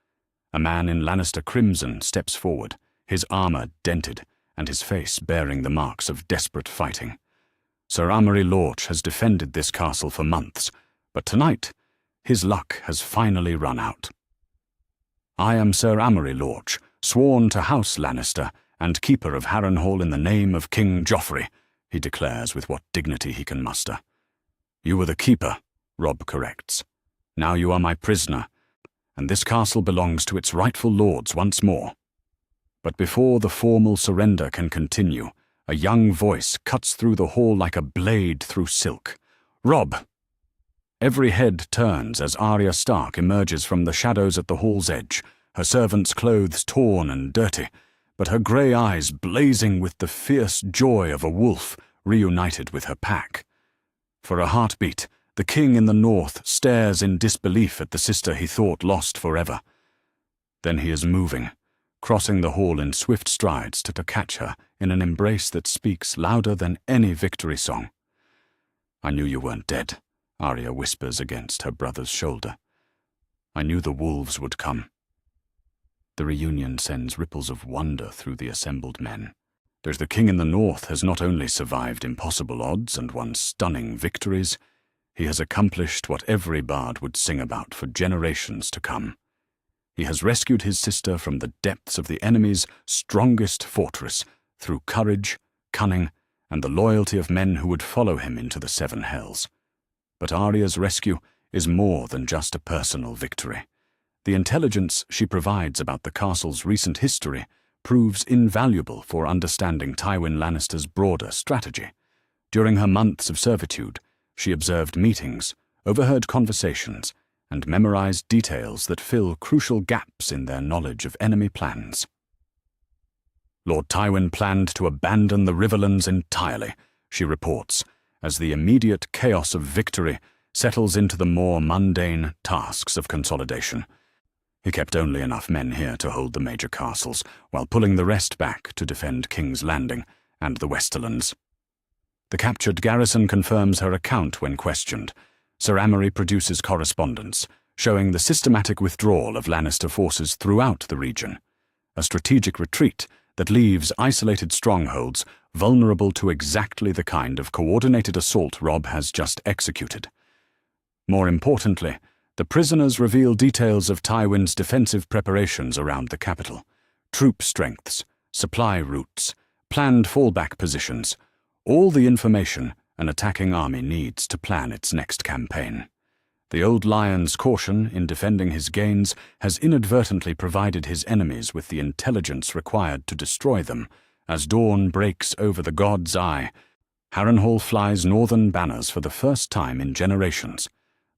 A man in Lannister crimson steps forward, his armor dented and his face bearing the marks of desperate fighting. Sir Amory Lorch has defended this castle for months, but tonight his luck has finally run out. "I am Sir Amory Lorch, sworn to House Lannister and keeper of Harrenhal in the name of King Joffrey," he declares with what dignity he can muster. "You were the keeper," Robb corrects. "Now you are my prisoner, and this castle belongs to its rightful lords once more." But before the formal surrender can continue, a young voice cuts through the hall like a blade through silk. "Robb!" Every head turns as Arya Stark emerges from the shadows at the hall's edge, her servants' clothes torn and dirty, but her grey eyes blazing with the fierce joy of a wolf reunited with her pack. For a heartbeat, the king in the north stares in disbelief at the sister he thought lost forever. Then he is moving, crossing the hall in swift strides to catch her in an embrace that speaks louder than any victory song. "I knew you weren't dead," Arya whispers against her brother's shoulder. "I knew the wolves would come." The reunion sends ripples of wonder through the assembled men. The king in the north has not only survived impossible odds and won stunning victories, he has accomplished what every bard would sing about for generations to come. He has rescued his sister from the depths of the enemy's strongest fortress through courage, cunning, and the loyalty of men who would follow him into the seven hells. But Arya's rescue is more than just a personal victory. The intelligence she provides about the castle's recent history proves invaluable for understanding Tywin Lannister's broader strategy. During her months of servitude, she observed meetings, overheard conversations, and memorized details that fill crucial gaps in their knowledge of enemy plans. Lord Tywin planned to abandon the Riverlands entirely, she reports, as the immediate chaos of victory settles into the more mundane tasks of consolidation. He kept only enough men here to hold the major castles, while pulling the rest back to defend King's Landing and the Westerlands. The captured garrison confirms her account when questioned. Sir Amory produces correspondence, showing the systematic withdrawal of Lannister forces throughout the region, a strategic retreat that leaves isolated strongholds vulnerable to exactly the kind of coordinated assault Robb has just executed. More importantly, the prisoners reveal details of Tywin's defensive preparations around the capital, troop strengths, supply routes, planned fallback positions, all the information an attacking army needs to plan its next campaign. The old lion's caution in defending his gains has inadvertently provided his enemies with the intelligence required to destroy them. As dawn breaks over the god's eye, Harrenhal flies northern banners for the first time in generations.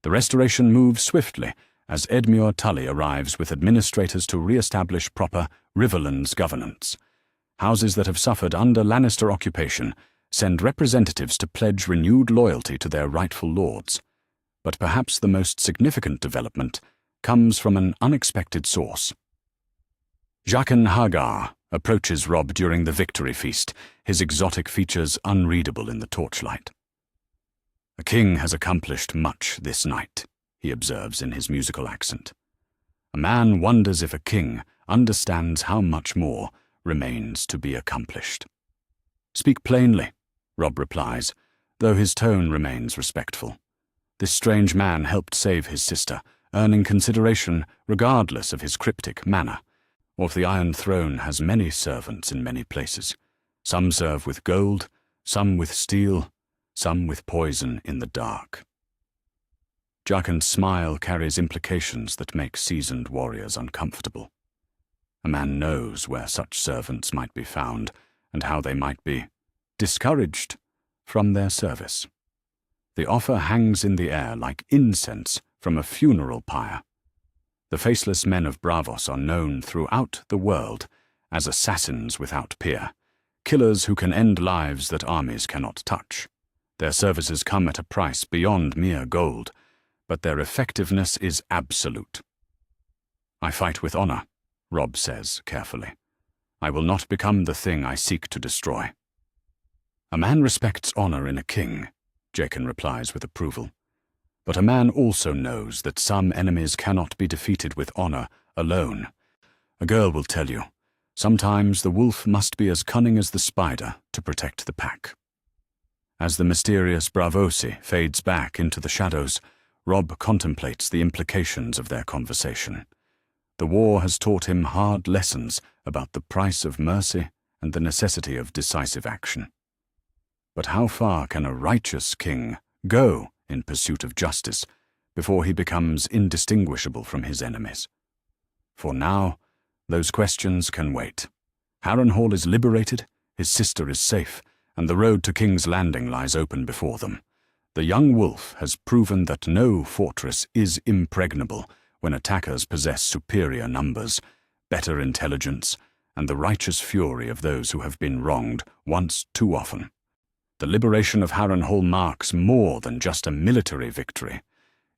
The restoration moves swiftly as Edmure Tully arrives with administrators to re-establish proper Riverlands governance. Houses that have suffered under Lannister occupation send representatives to pledge renewed loyalty to their rightful lords. But perhaps the most significant development comes from an unexpected source. Jaqen H'ghar approaches Robb during the victory feast, his exotic features unreadable in the torchlight. "A king has accomplished much this night," he observes in his musical accent. A man wonders if a king understands how much more remains to be accomplished. "Speak plainly," Robb replies, though his tone remains respectful. This strange man helped save his sister, earning consideration regardless of his cryptic manner. Of the Iron Throne has many servants in many places. Some serve with gold, some with steel, some with poison in the dark. Jaqen's smile carries implications that make seasoned warriors uncomfortable. A man knows where such servants might be found and how they might be discouraged from their service. The offer hangs in the air like incense from a funeral pyre. The faceless men of Braavos are known throughout the world as assassins without peer, killers who can end lives that armies cannot touch. Their services come at a price beyond mere gold, but their effectiveness is absolute. "I fight with honor," Robb says carefully. "I will not become the thing I seek to destroy." "A man respects honor in a king," Jaqen replies with approval. "But a man also knows that some enemies cannot be defeated with honor alone. A girl will tell you, sometimes the wolf must be as cunning as the spider to protect the pack." As the mysterious Braavosi fades back into the shadows, Robb contemplates the implications of their conversation. The war has taught him hard lessons about the price of mercy and the necessity of decisive action. But how far can a righteous king go in pursuit of justice before he becomes indistinguishable from his enemies? For now, those questions can wait. Harrenhal is liberated, his sister is safe, and the road to King's Landing lies open before them. The young wolf has proven that no fortress is impregnable when attackers possess superior numbers, better intelligence, and the righteous fury of those who have been wronged once too often. The liberation of Harrenhal marks more than just a military victory.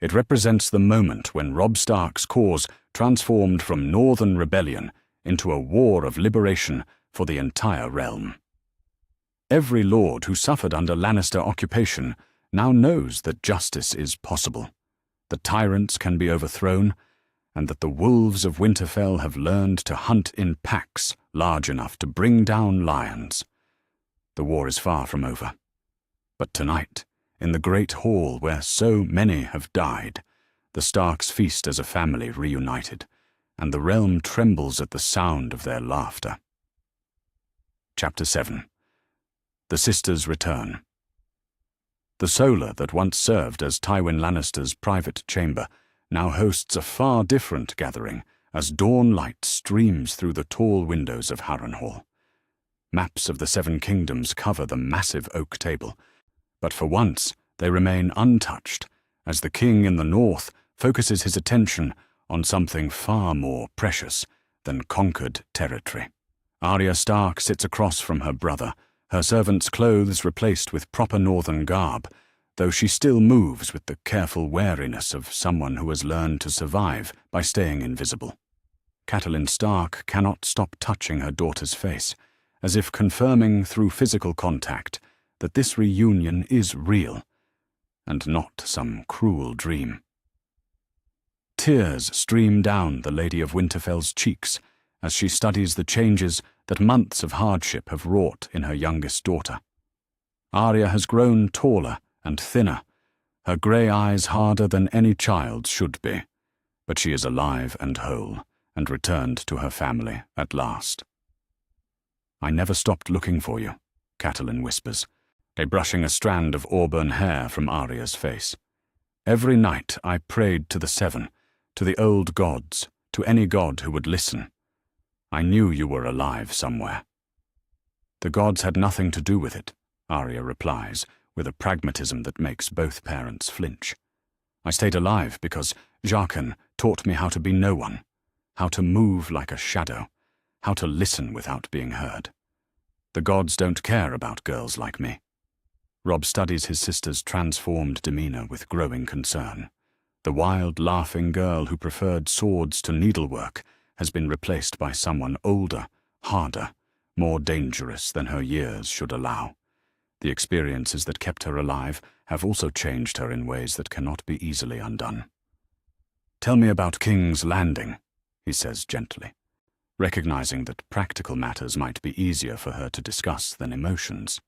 It represents the moment when Robb Stark's cause transformed from northern rebellion into a war of liberation for the entire realm. Every lord who suffered under Lannister occupation now knows that justice is possible, that tyrants can be overthrown, and that the wolves of Winterfell have learned to hunt in packs large enough to bring down lions. The war is far from over. But tonight, in the great hall where so many have died, the Starks feast as a family reunited, and the realm trembles at the sound of their laughter. Chapter 7. The Sisters Return. The solar that once served as Tywin Lannister's private chamber now hosts a far different gathering as dawn light streams through the tall windows of Harrenhal. Maps of the Seven Kingdoms cover the massive oak table, but for once they remain untouched as the king in the north focuses his attention on something far more precious than conquered territory. Arya Stark sits across from her brother, her servant's clothes replaced with proper northern garb, though she still moves with the careful wariness of someone who has learned to survive by staying invisible. Catelyn Stark cannot stop touching her daughter's face, as if confirming through physical contact that this reunion is real, and not some cruel dream. Tears stream down the Lady of Winterfell's cheeks as she studies the changes that months of hardship have wrought in her youngest daughter. Arya has grown taller and thinner, her grey eyes harder than any child's should be, but she is alive and whole, and returned to her family at last. "I never stopped looking for you," Catelyn whispers, brushing a strand of auburn hair from Arya's face. "Every night I prayed to the Seven, to the old gods, to any god who would listen. I knew you were alive somewhere." "The gods had nothing to do with it," Arya replies, with a pragmatism that makes both parents flinch. "I stayed alive because Jaqen taught me how to be no one, how to move like a shadow, how to listen without being heard. The gods don't care about girls like me." Robb studies his sister's transformed demeanor with growing concern. The wild, laughing girl who preferred swords to needlework has been replaced by someone older, harder, more dangerous than her years should allow. The experiences that kept her alive have also changed her in ways that cannot be easily undone. "Tell me about King's Landing," he says gently, recognizing that practical matters might be easier for her to discuss than emotions.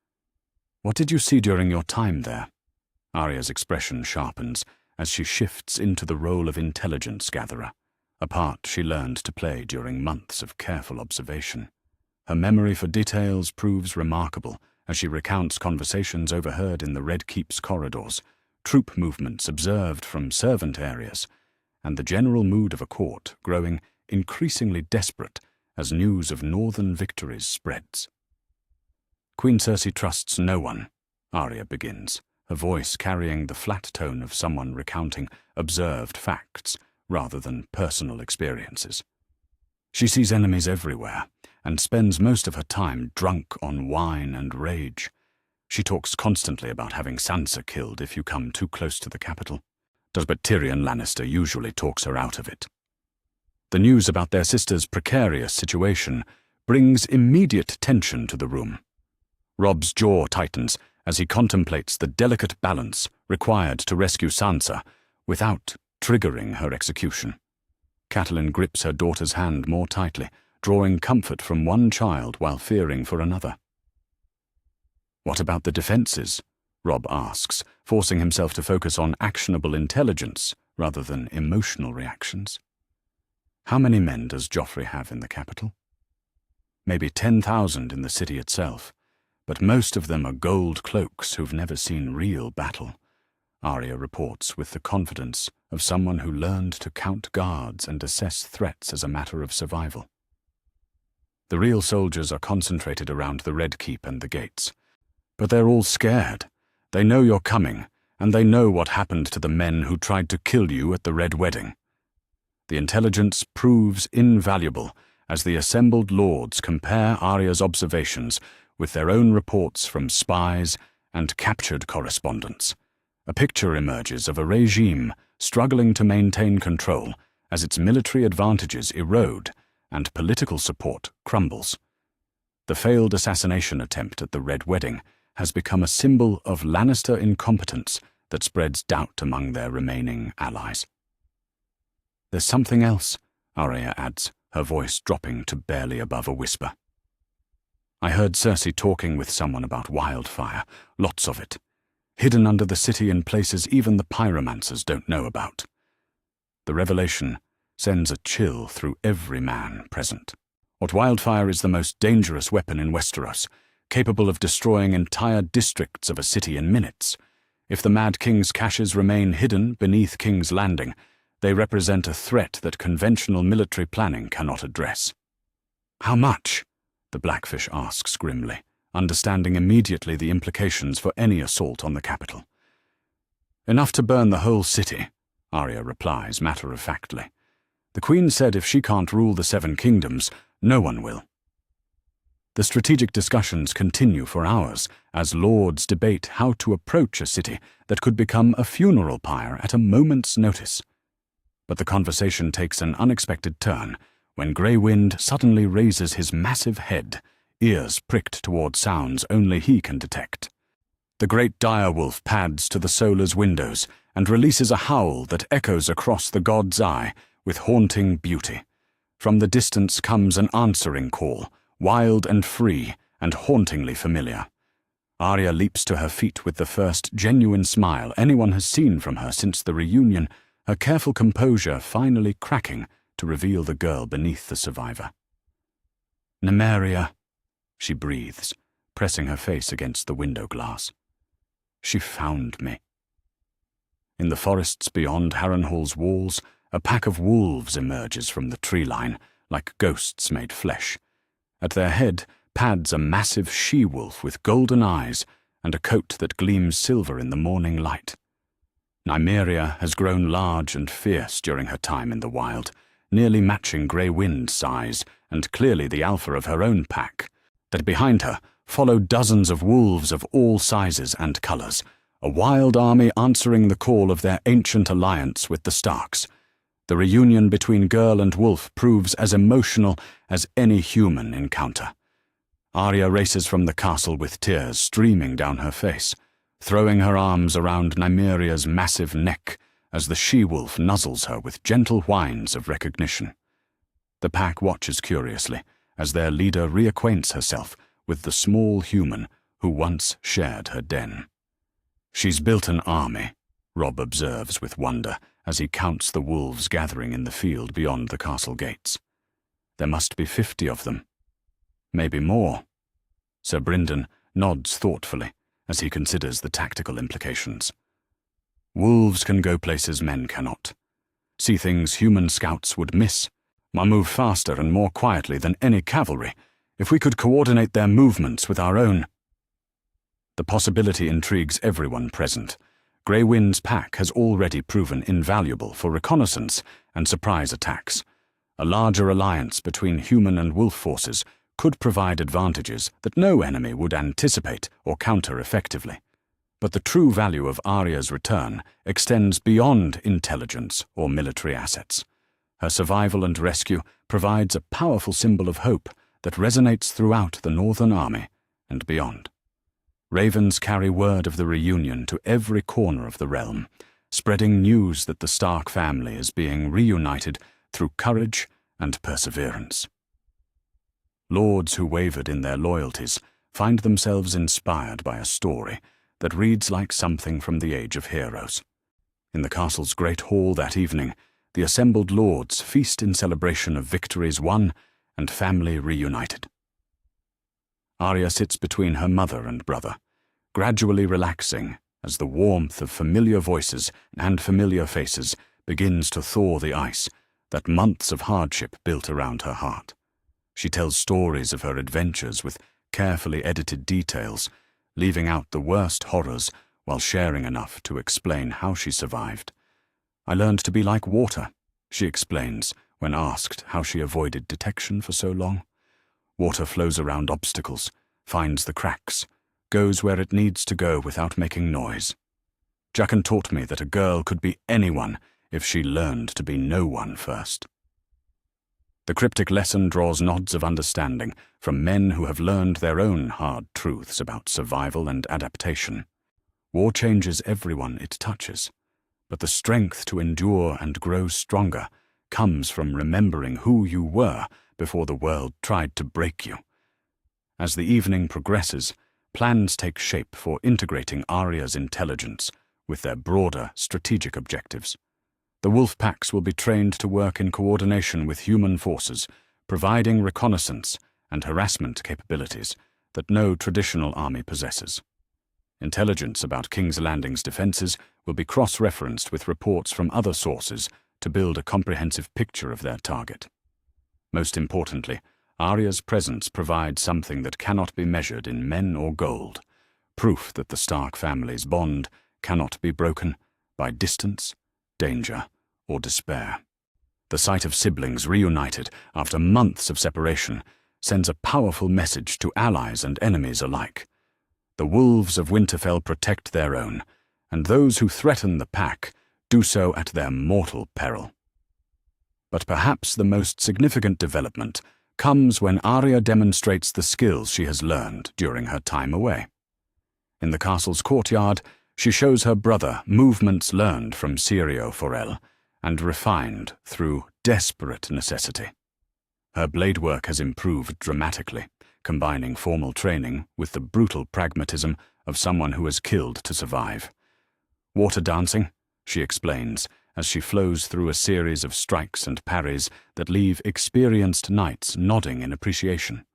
"What did you see during your time there?" Arya's expression sharpens as she shifts into the role of intelligence gatherer, a part she learned to play during months of careful observation. Her memory for details proves remarkable as she recounts conversations overheard in the Red Keep's corridors, troop movements observed from servant areas, and the general mood of a court growing increasingly desperate as news of northern victories spreads. "Queen Cersei trusts no one," Arya begins, her voice carrying the flat tone of someone recounting observed facts rather than personal experiences. "She sees enemies everywhere and spends most of her time drunk on wine and rage. She talks constantly about having Sansa killed if you come too close to the capital. But Tyrion Lannister usually talks her out of it." The news about their sister's precarious situation brings immediate tension to the room. Robb's jaw tightens as he contemplates the delicate balance required to rescue Sansa without triggering her execution. Catelyn grips her daughter's hand more tightly, drawing comfort from one child while fearing for another. "What about the defenses?" Robb asks, forcing himself to focus on actionable intelligence rather than emotional reactions. "How many men does Joffrey have in the capital?" "Maybe 10,000 in the city itself, but most of them are gold cloaks who've never seen real battle," Arya reports with the confidence of someone who learned to count guards and assess threats as a matter of survival. "The real soldiers are concentrated around the Red Keep and the gates. But they're all scared. They know you're coming, and they know what happened to the men who tried to kill you at the Red Wedding. The intelligence proves invaluable as the assembled lords compare Arya's observations with their own reports from spies and captured correspondents. A picture emerges of a regime struggling to maintain control as its military advantages erode and political support crumbles. The failed assassination attempt at the Red Wedding has become a symbol of Lannister incompetence that spreads doubt among their remaining allies. "There's something else," Arya adds, her voice dropping to barely above a whisper. I heard Cersei talking with someone about wildfire, lots of it, hidden under the city in places even the pyromancers don't know about. The revelation sends a chill through every man present. What wildfire is the most dangerous weapon in Westeros, capable of destroying entire districts of a city in minutes. If the Mad King's caches remain hidden beneath King's Landing, they represent a threat that conventional military planning cannot address. "How much?" the Blackfish asks grimly, understanding immediately the implications for any assault on the capital. "Enough to burn the whole city," Arya replies matter-of-factly. "The Queen said if she can't rule the Seven Kingdoms, no one will." The strategic discussions continue for hours as lords debate how to approach a city that could become a funeral pyre at a moment's notice. But the conversation takes an unexpected turn when Grey Wind suddenly raises his massive head, ears pricked toward sounds only he can detect. The great direwolf pads to the Solar's windows and releases a howl that echoes across the god's eye with haunting beauty. From the distance comes an answering call, wild and free and hauntingly familiar. Arya leaps to her feet with the first genuine smile anyone has seen from her since the reunion, her careful composure finally cracking to reveal the girl beneath the survivor. "Nymeria," she breathes, pressing her face against the window glass. "She found me." In the forests beyond Harrenhal's walls, a pack of wolves emerges from the tree line, like ghosts made flesh. At their head pads a massive she-wolf with golden eyes and a coat that gleams silver in the morning light. Nymeria has grown large and fierce during her time in the wild, nearly matching Grey Wind's size and clearly the alpha of her own pack. That behind her follow dozens of wolves of all sizes and colors, a wild army answering the call of their ancient alliance with the Starks. The reunion between girl and wolf proves as emotional as any human encounter. Arya races from the castle with tears streaming down her face, throwing her arms around Nymeria's massive neck as the she-wolf nuzzles her with gentle whines of recognition. The pack watches curiously as their leader reacquaints herself with the small human who once shared her den. "She's built an army," Robb observes with wonder as he counts the wolves gathering in the field beyond the castle gates. "There must be 50 of them. Maybe more." Sir Brynden nods thoughtfully as he considers the tactical implications. "Wolves can go places men cannot. See things human scouts would miss. Move faster and more quietly than any cavalry. If we could coordinate their movements with our own." The possibility intrigues everyone present. Grey Wind's pack has already proven invaluable for reconnaissance and surprise attacks. A larger alliance between human and wolf forces could provide advantages that no enemy would anticipate or counter effectively. But the true value of Arya's return extends beyond intelligence or military assets. Her survival and rescue provides a powerful symbol of hope that resonates throughout the Northern Army and beyond. Ravens carry word of the reunion to every corner of the realm, spreading news that the Stark family is being reunited through courage and perseverance. Lords who wavered in their loyalties find themselves inspired by a story that reads like something from the Age of Heroes. In the castle's great hall that evening, the assembled lords feast in celebration of victories won and family reunited. Arya sits between her mother and brother, gradually relaxing as the warmth of familiar voices and familiar faces begins to thaw the ice that months of hardship built around her heart. She tells stories of her adventures with carefully edited details, leaving out the worst horrors while sharing enough to explain how she survived. "I learned to be like water," she explains when asked how she avoided detection for so long. "Water flows around obstacles, finds the cracks, goes where it needs to go without making noise. Jaqen taught me that a girl could be anyone if she learned to be no one first." The cryptic lesson draws nods of understanding from men who have learned their own hard truths about survival and adaptation. War changes everyone it touches, but the strength to endure and grow stronger comes from remembering who you were before the world tried to break you. As the evening progresses, plans take shape for integrating Arya's intelligence with their broader strategic objectives. The wolf packs will be trained to work in coordination with human forces, providing reconnaissance and harassment capabilities that no traditional army possesses. Intelligence about King's Landing's defenses will be cross-referenced with reports from other sources to build a comprehensive picture of their target. Most importantly, Arya's presence provides something that cannot be measured in men or gold, proof that the Stark family's bond cannot be broken by distance, danger, or despair. The sight of siblings reunited after months of separation sends a powerful message to allies and enemies alike. The wolves of Winterfell protect their own, and those who threaten the pack do so at their mortal peril. But perhaps the most significant development comes when Arya demonstrates the skills she has learned during her time away. In the castle's courtyard, she shows her brother movements learned from Syrio Forel and refined through desperate necessity. Her blade work has improved dramatically, combining formal training with the brutal pragmatism of someone who has killed to survive. Water dancing, she explains, as she flows through a series of strikes and parries that leave experienced knights nodding in appreciation.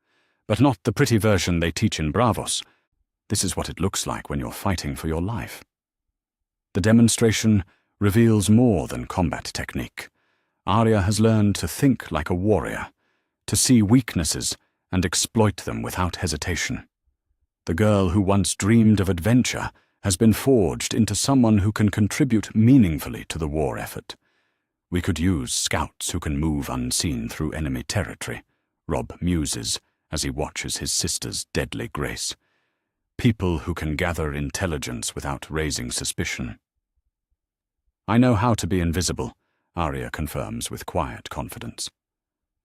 But not the pretty version they teach in Bravos. This is what it looks like when you're fighting for your life. The demonstration reveals more than combat technique. Arya has learned to think like a warrior, to see weaknesses and exploit them without hesitation. The girl who once dreamed of adventure has been forged into someone who can contribute meaningfully to the war effort. We could use scouts who can move unseen through enemy territory, Robb muses as he watches his sister's deadly grace. People who can gather intelligence without raising suspicion. I know how to be invisible, Arya confirms with quiet confidence.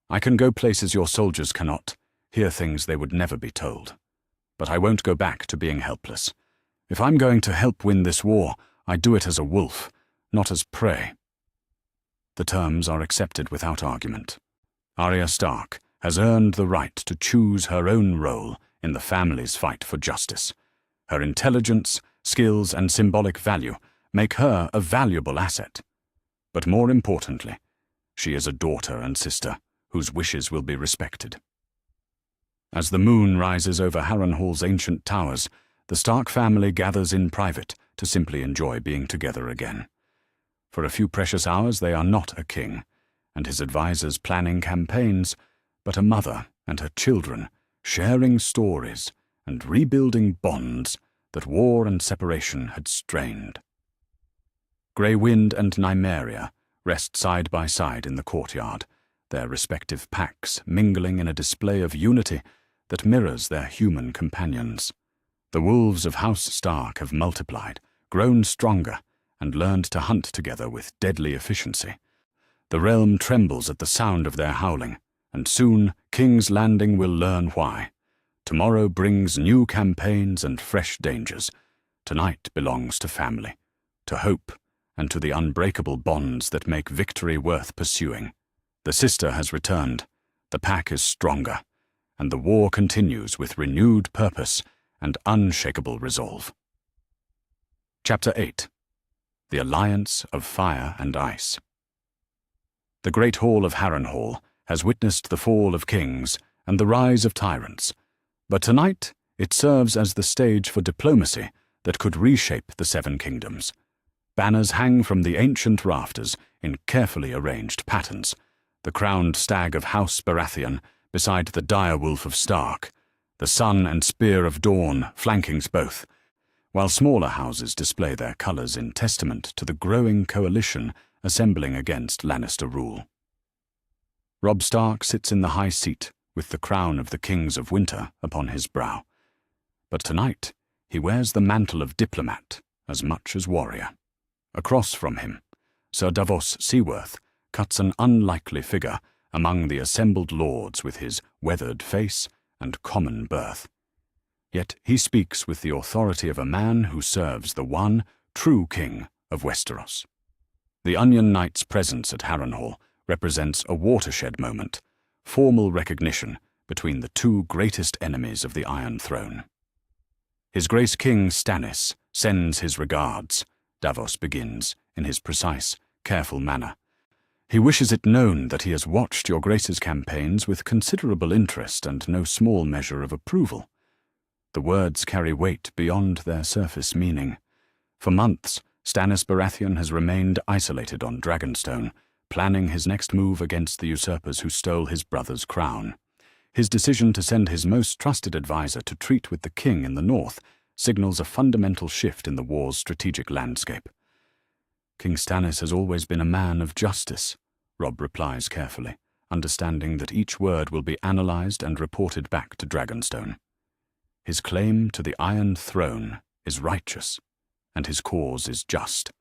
I can go places your soldiers cannot, hear things they would never be told. But I won't go back to being helpless. If I'm going to help win this war, I do it as a wolf, not as prey. The terms are accepted without argument. Arya Stark has earned the right to choose her own role in the family's fight for justice. Her intelligence, skills, and symbolic value make her a valuable asset. But more importantly, she is a daughter and sister whose wishes will be respected. As the moon rises over Harrenhal's ancient towers, the Stark family gathers in private to simply enjoy being together again. For a few precious hours they are not a king, and his advisors planning campaigns, but a mother and her children sharing stories and rebuilding bonds that war and separation had strained. Grey Wind and Nymeria rest side by side in the courtyard, their respective packs mingling in a display of unity that mirrors their human companions. The wolves of House Stark have multiplied, grown stronger, and learned to hunt together with deadly efficiency. The realm trembles at the sound of their howling, and soon King's Landing will learn why. Tomorrow brings new campaigns and fresh dangers. Tonight belongs to family, to hope, and to the unbreakable bonds that make victory worth pursuing. The sister has returned, the pack is stronger, and the war continues with renewed purpose and unshakable resolve. Chapter 8. The Alliance of Fire and Ice. The great hall of Harrenhal has witnessed the fall of kings and the rise of tyrants, but tonight it serves as the stage for diplomacy that could reshape the Seven Kingdoms. Banners hang from the ancient rafters in carefully arranged patterns, the crowned stag of House Baratheon beside the direwolf of Stark, the sun and spear of Dawn flanking both, while smaller houses display their colours in testament to the growing coalition assembling against Lannister rule. Robb Stark sits in the high seat with the crown of the Kings of Winter upon his brow. But tonight he wears the mantle of diplomat as much as warrior. Across from him, Sir Davos Seaworth cuts an unlikely figure among the assembled lords with his weathered face and common birth. Yet he speaks with the authority of a man who serves the one true king of Westeros. The Onion Knight's presence at Harrenhal represents a watershed moment, formal recognition between the two greatest enemies of the Iron Throne. His Grace King Stannis sends his regards, Davos begins, in his precise, careful manner. He wishes it known that he has watched your Grace's campaigns with considerable interest and no small measure of approval. The words carry weight beyond their surface meaning. For months, Stannis Baratheon has remained isolated on Dragonstone, planning his next move against the usurpers who stole his brother's crown. His decision to send his most trusted advisor to treat with the king in the north signals a fundamental shift in the war's strategic landscape. King Stannis has always been a man of justice, Robb replies carefully, understanding that each word will be analyzed and reported back to Dragonstone. His claim to the Iron Throne is righteous, and his cause is just.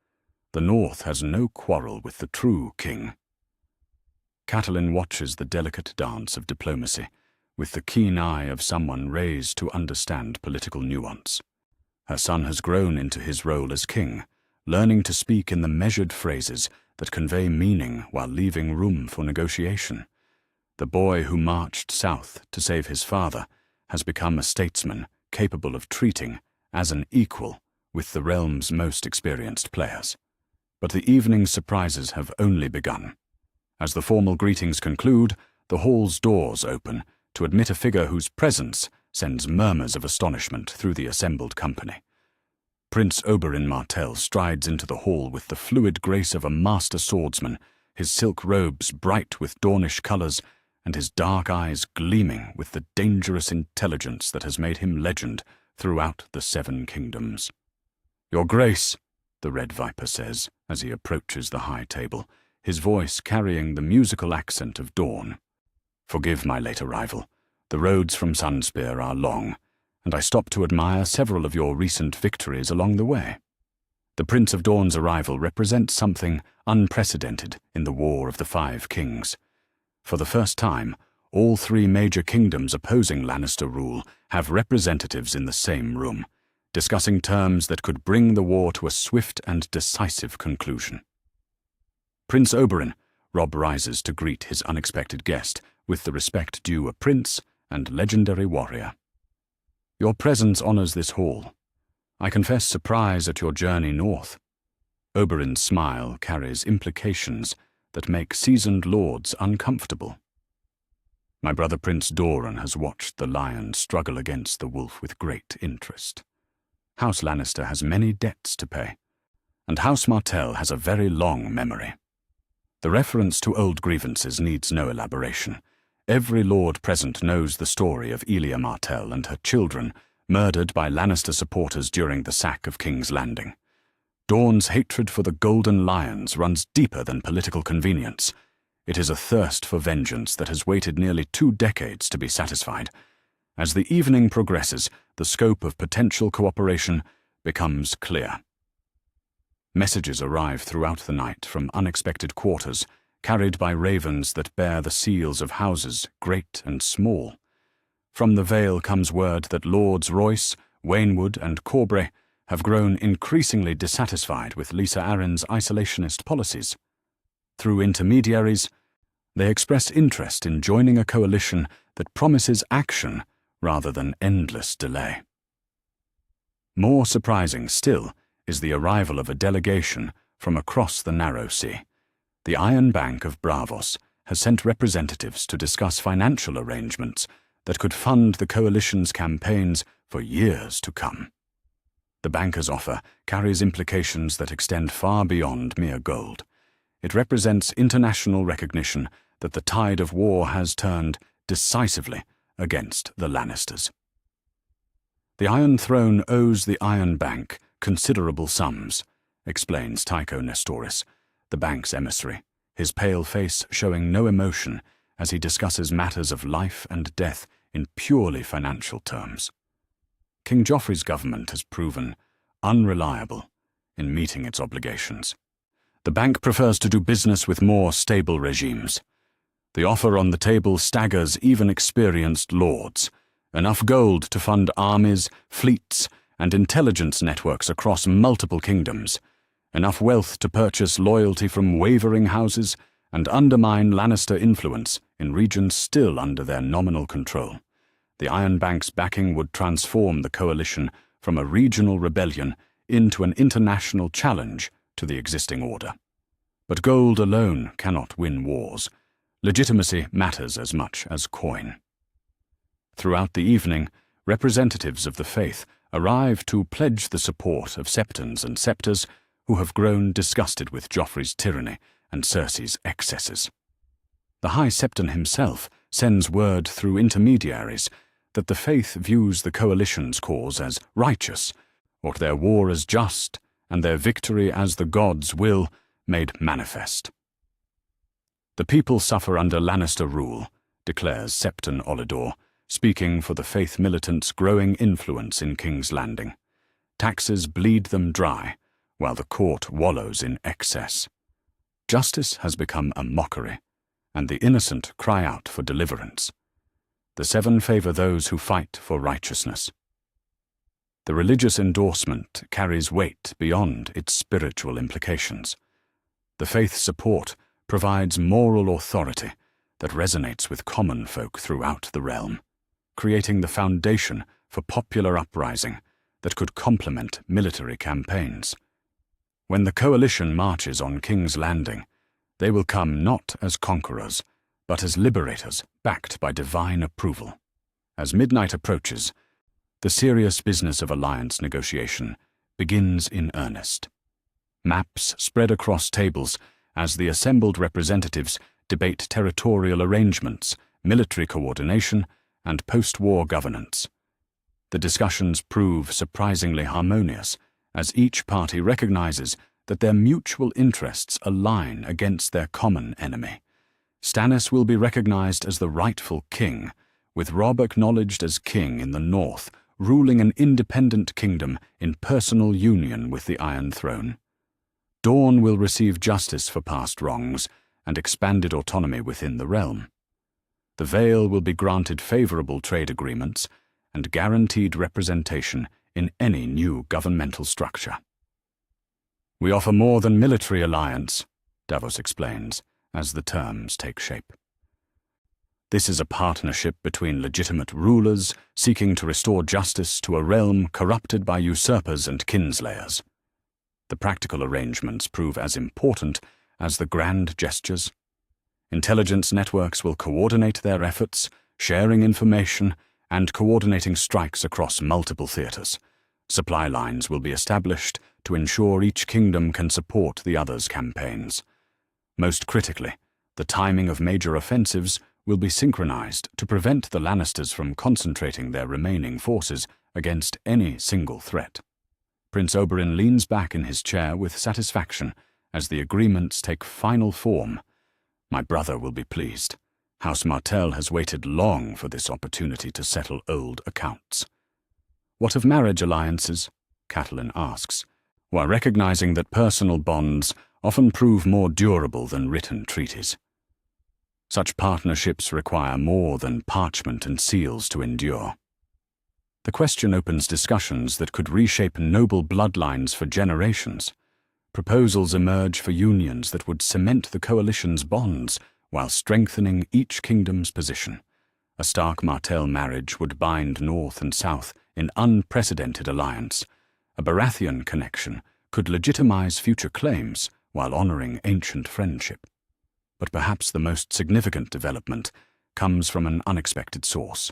The North has no quarrel with the true king. Catelyn watches the delicate dance of diplomacy, with the keen eye of someone raised to understand political nuance. Her son has grown into his role as king, learning to speak in the measured phrases that convey meaning while leaving room for negotiation. The boy who marched south to save his father has become a statesman capable of treating, as an equal, with the realm's most experienced players. But the evening's surprises have only begun. As the formal greetings conclude, the hall's doors open to admit a figure whose presence sends murmurs of astonishment through the assembled company. Prince Oberyn Martell strides into the hall with the fluid grace of a master swordsman, his silk robes bright with Dornish colours, and his dark eyes gleaming with the dangerous intelligence that has made him legend throughout the Seven Kingdoms. "Your Grace," the Red Viper says as he approaches the high table, his voice carrying the musical accent of dawn. "Forgive my late arrival. The roads from Sunspear are long, and I stopped to admire several of your recent victories along the way." The Prince of Dawn's arrival represents something unprecedented in the War of the Five Kings. For the first time, all three major kingdoms opposing Lannister rule have representatives in the same room, discussing terms that could bring the war to a swift and decisive conclusion. "Prince Oberyn," Robb rises to greet his unexpected guest with the respect due a prince and legendary warrior. "Your presence honors this hall. I confess surprise at your journey north." Oberyn's smile carries implications that make seasoned lords uncomfortable. "My brother Prince Doran has watched the lion struggle against the wolf with great interest. House Lannister has many debts to pay, and House Martell has a very long memory." The reference to old grievances needs no elaboration. Every lord present knows the story of Elia Martell and her children murdered by Lannister supporters during the sack of King's Landing. Dorne's hatred for the Golden Lions runs deeper than political convenience. It is a thirst for vengeance that has waited nearly 2 decades to be satisfied. As the evening progresses, the scope of potential cooperation becomes clear. Messages arrive throughout the night from unexpected quarters, carried by ravens that bear the seals of houses, great and small. From the Vale comes word that Lords Royce, Waynwood, and Corbray have grown increasingly dissatisfied with Lisa Arryn's isolationist policies. Through intermediaries, they express interest in joining a coalition that promises action rather than endless delay. More surprising still is the arrival of a delegation from across the Narrow Sea. The Iron Bank of Braavos has sent representatives to discuss financial arrangements that could fund the coalition's campaigns for years to come. The banker's offer carries implications that extend far beyond mere gold. It represents international recognition that the tide of war has turned decisively against the Lannisters. "The Iron Throne owes the Iron Bank considerable sums," explains Tycho Nestoris, the bank's emissary, his pale face showing no emotion as he discusses matters of life and death in purely financial terms. King Joffrey's government has proven unreliable in meeting its obligations. The bank prefers to do business with more stable regimes. The offer on the table staggers even experienced lords, enough gold to fund armies, fleets, and intelligence networks across multiple kingdoms, enough wealth to purchase loyalty from wavering houses and undermine Lannister influence in regions still under their nominal control. The Iron Bank's backing would transform the coalition from a regional rebellion into an international challenge to the existing order. But gold alone cannot win wars. Legitimacy matters as much as coin. Throughout the evening, representatives of the faith arrive to pledge the support of septons and septors who have grown disgusted with Joffrey's tyranny and Cersei's excesses. The High Septon himself sends word through intermediaries that the faith views the coalition's cause as righteous, or their war as just, and their victory as the gods' will made manifest. The people suffer under Lannister rule, declares Septon Olidor, speaking for the faith militants' growing influence in King's Landing. Taxes bleed them dry, while the court wallows in excess. Justice has become a mockery, and the innocent cry out for deliverance. The Seven favor those who fight for righteousness. The religious endorsement carries weight beyond its spiritual implications. The faith's support provides moral authority that resonates with common folk throughout the realm, creating the foundation for popular uprising that could complement military campaigns. When the coalition marches on King's Landing, they will come not as conquerors, but as liberators backed by divine approval. As midnight approaches, the serious business of alliance negotiation begins in earnest. Maps spread across tables as the assembled representatives debate territorial arrangements, military coordination, and post-war governance. The discussions prove surprisingly harmonious, as each party recognizes that their mutual interests align against their common enemy. Stannis will be recognized as the rightful king, with Robb acknowledged as king in the north, ruling an independent kingdom in personal union with the Iron Throne. Dorne will receive justice for past wrongs and expanded autonomy within the realm. The Vale will be granted favorable trade agreements and guaranteed representation in any new governmental structure. We offer more than military alliance, Davos explains, as the terms take shape. This is a partnership between legitimate rulers seeking to restore justice to a realm corrupted by usurpers and kinslayers. The practical arrangements prove as important as the grand gestures. Intelligence networks will coordinate their efforts, sharing information and coordinating strikes across multiple theaters. Supply lines will be established to ensure each kingdom can support the other's campaigns. Most critically, the timing of major offensives will be synchronized to prevent the Lannisters from concentrating their remaining forces against any single threat. Prince Oberyn leans back in his chair with satisfaction as the agreements take final form. My brother will be pleased. House Martell has waited long for this opportunity to settle old accounts. What of marriage alliances? Catelyn asks, while recognizing that personal bonds often prove more durable than written treaties. Such partnerships require more than parchment and seals to endure. The question opens discussions that could reshape noble bloodlines for generations. Proposals emerge for unions that would cement the coalition's bonds while strengthening each kingdom's position. A Stark-Martell marriage would bind North and South in unprecedented alliance. A Baratheon connection could legitimize future claims while honoring ancient friendship. But perhaps the most significant development comes from an unexpected source.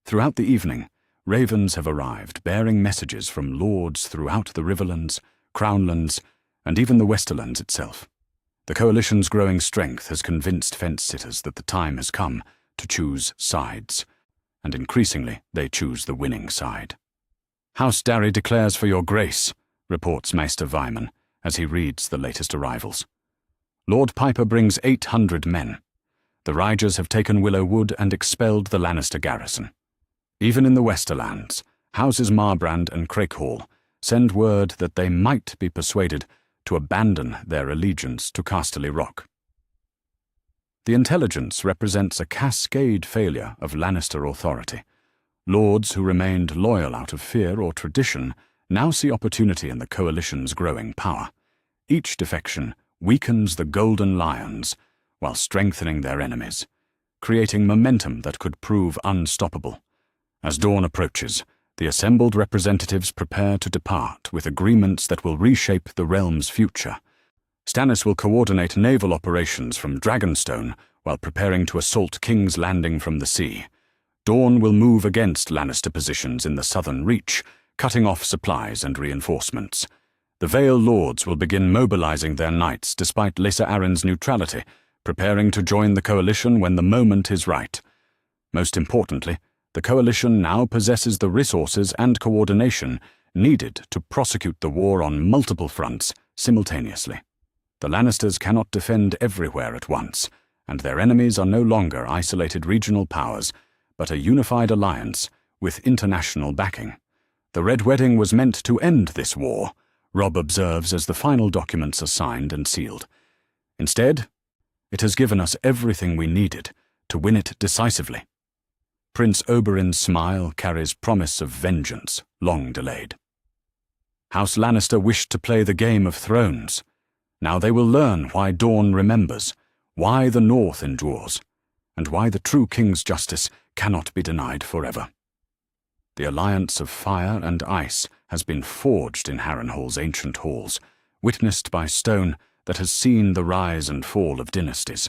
Throughout the evening, ravens have arrived bearing messages from lords throughout the Riverlands, Crownlands, and even the Westerlands itself. The coalition's growing strength has convinced fence-sitters that the time has come to choose sides, and increasingly they choose the winning side. House Darry declares for your grace, reports Maester Vyman as he reads the latest arrivals. Lord Piper brings 800 men. The Rygers have taken Willow Wood and expelled the Lannister garrison. Even in the Westerlands, Houses Marbrand and Crakehall send word that they might be persuaded to abandon their allegiance to Casterly Rock. The intelligence represents a cascade failure of Lannister authority. Lords who remained loyal out of fear or tradition now see opportunity in the coalition's growing power. Each defection weakens the Golden Lions while strengthening their enemies, creating momentum that could prove unstoppable. As dawn approaches, the assembled representatives prepare to depart with agreements that will reshape the realm's future. Stannis will coordinate naval operations from Dragonstone while preparing to assault King's Landing from the sea. Dawn will move against Lannister positions in the southern reach, cutting off supplies and reinforcements. The Vale Lords will begin mobilizing their knights despite Lysa Arryn's neutrality, preparing to join the coalition when the moment is right. Most importantly, the coalition now possesses the resources and coordination needed to prosecute the war on multiple fronts simultaneously. The Lannisters cannot defend everywhere at once, and their enemies are no longer isolated regional powers, but a unified alliance with international backing. The Red Wedding was meant to end this war, Robb observes as the final documents are signed and sealed. Instead, it has given us everything we needed to win it decisively. Prince Oberyn's smile carries promise of vengeance, long delayed. House Lannister wished to play the Game of Thrones. Now they will learn why Dawn remembers, why the North endures, and why the true King's justice cannot be denied forever. The alliance of fire and ice has been forged in Harrenhal's ancient halls, witnessed by stone that has seen the rise and fall of dynasties.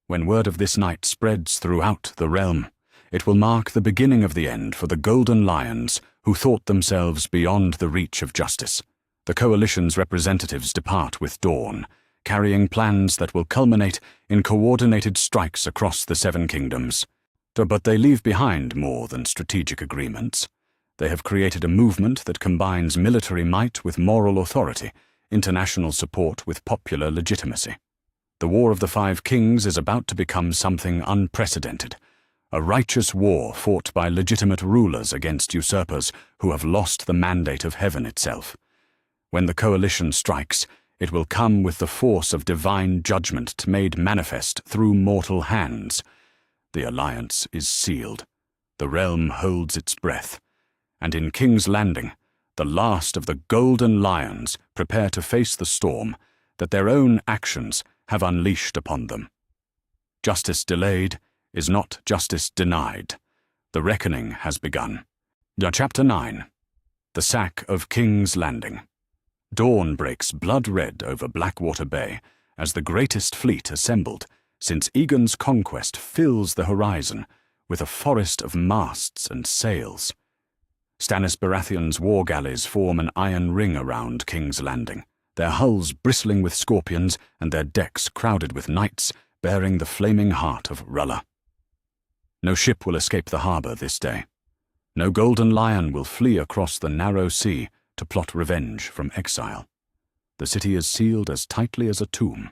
When word of this night spreads throughout the realm, it will mark the beginning of the end for the Golden Lions who thought themselves beyond the reach of justice. The coalition's representatives depart with dawn, carrying plans that will culminate in coordinated strikes across the Seven Kingdoms. But they leave behind more than strategic agreements. They have created a movement that combines military might with moral authority, international support with popular legitimacy. The War of the Five Kings is about to become something unprecedented, a righteous war fought by legitimate rulers against usurpers who have lost the mandate of heaven itself. When the coalition strikes, it will come with the force of divine judgment made manifest through mortal hands. The alliance is sealed. The realm holds its breath. And in King's Landing, the last of the Golden Lions prepare to face the storm that their own actions have unleashed upon them. Justice delayed is not justice denied. The reckoning has begun. Chapter 9. The Sack of King's Landing. Dawn breaks blood-red over Blackwater Bay as the greatest fleet assembled since Aegon's conquest fills the horizon with a forest of masts and sails. Stannis Baratheon's war galleys form an iron ring around King's Landing, their hulls bristling with scorpions and their decks crowded with knights bearing the flaming heart of R'hllor. No ship will escape the harbour this day. No Golden Lion will flee across the narrow sea to plot revenge from exile. The city is sealed as tightly as a tomb.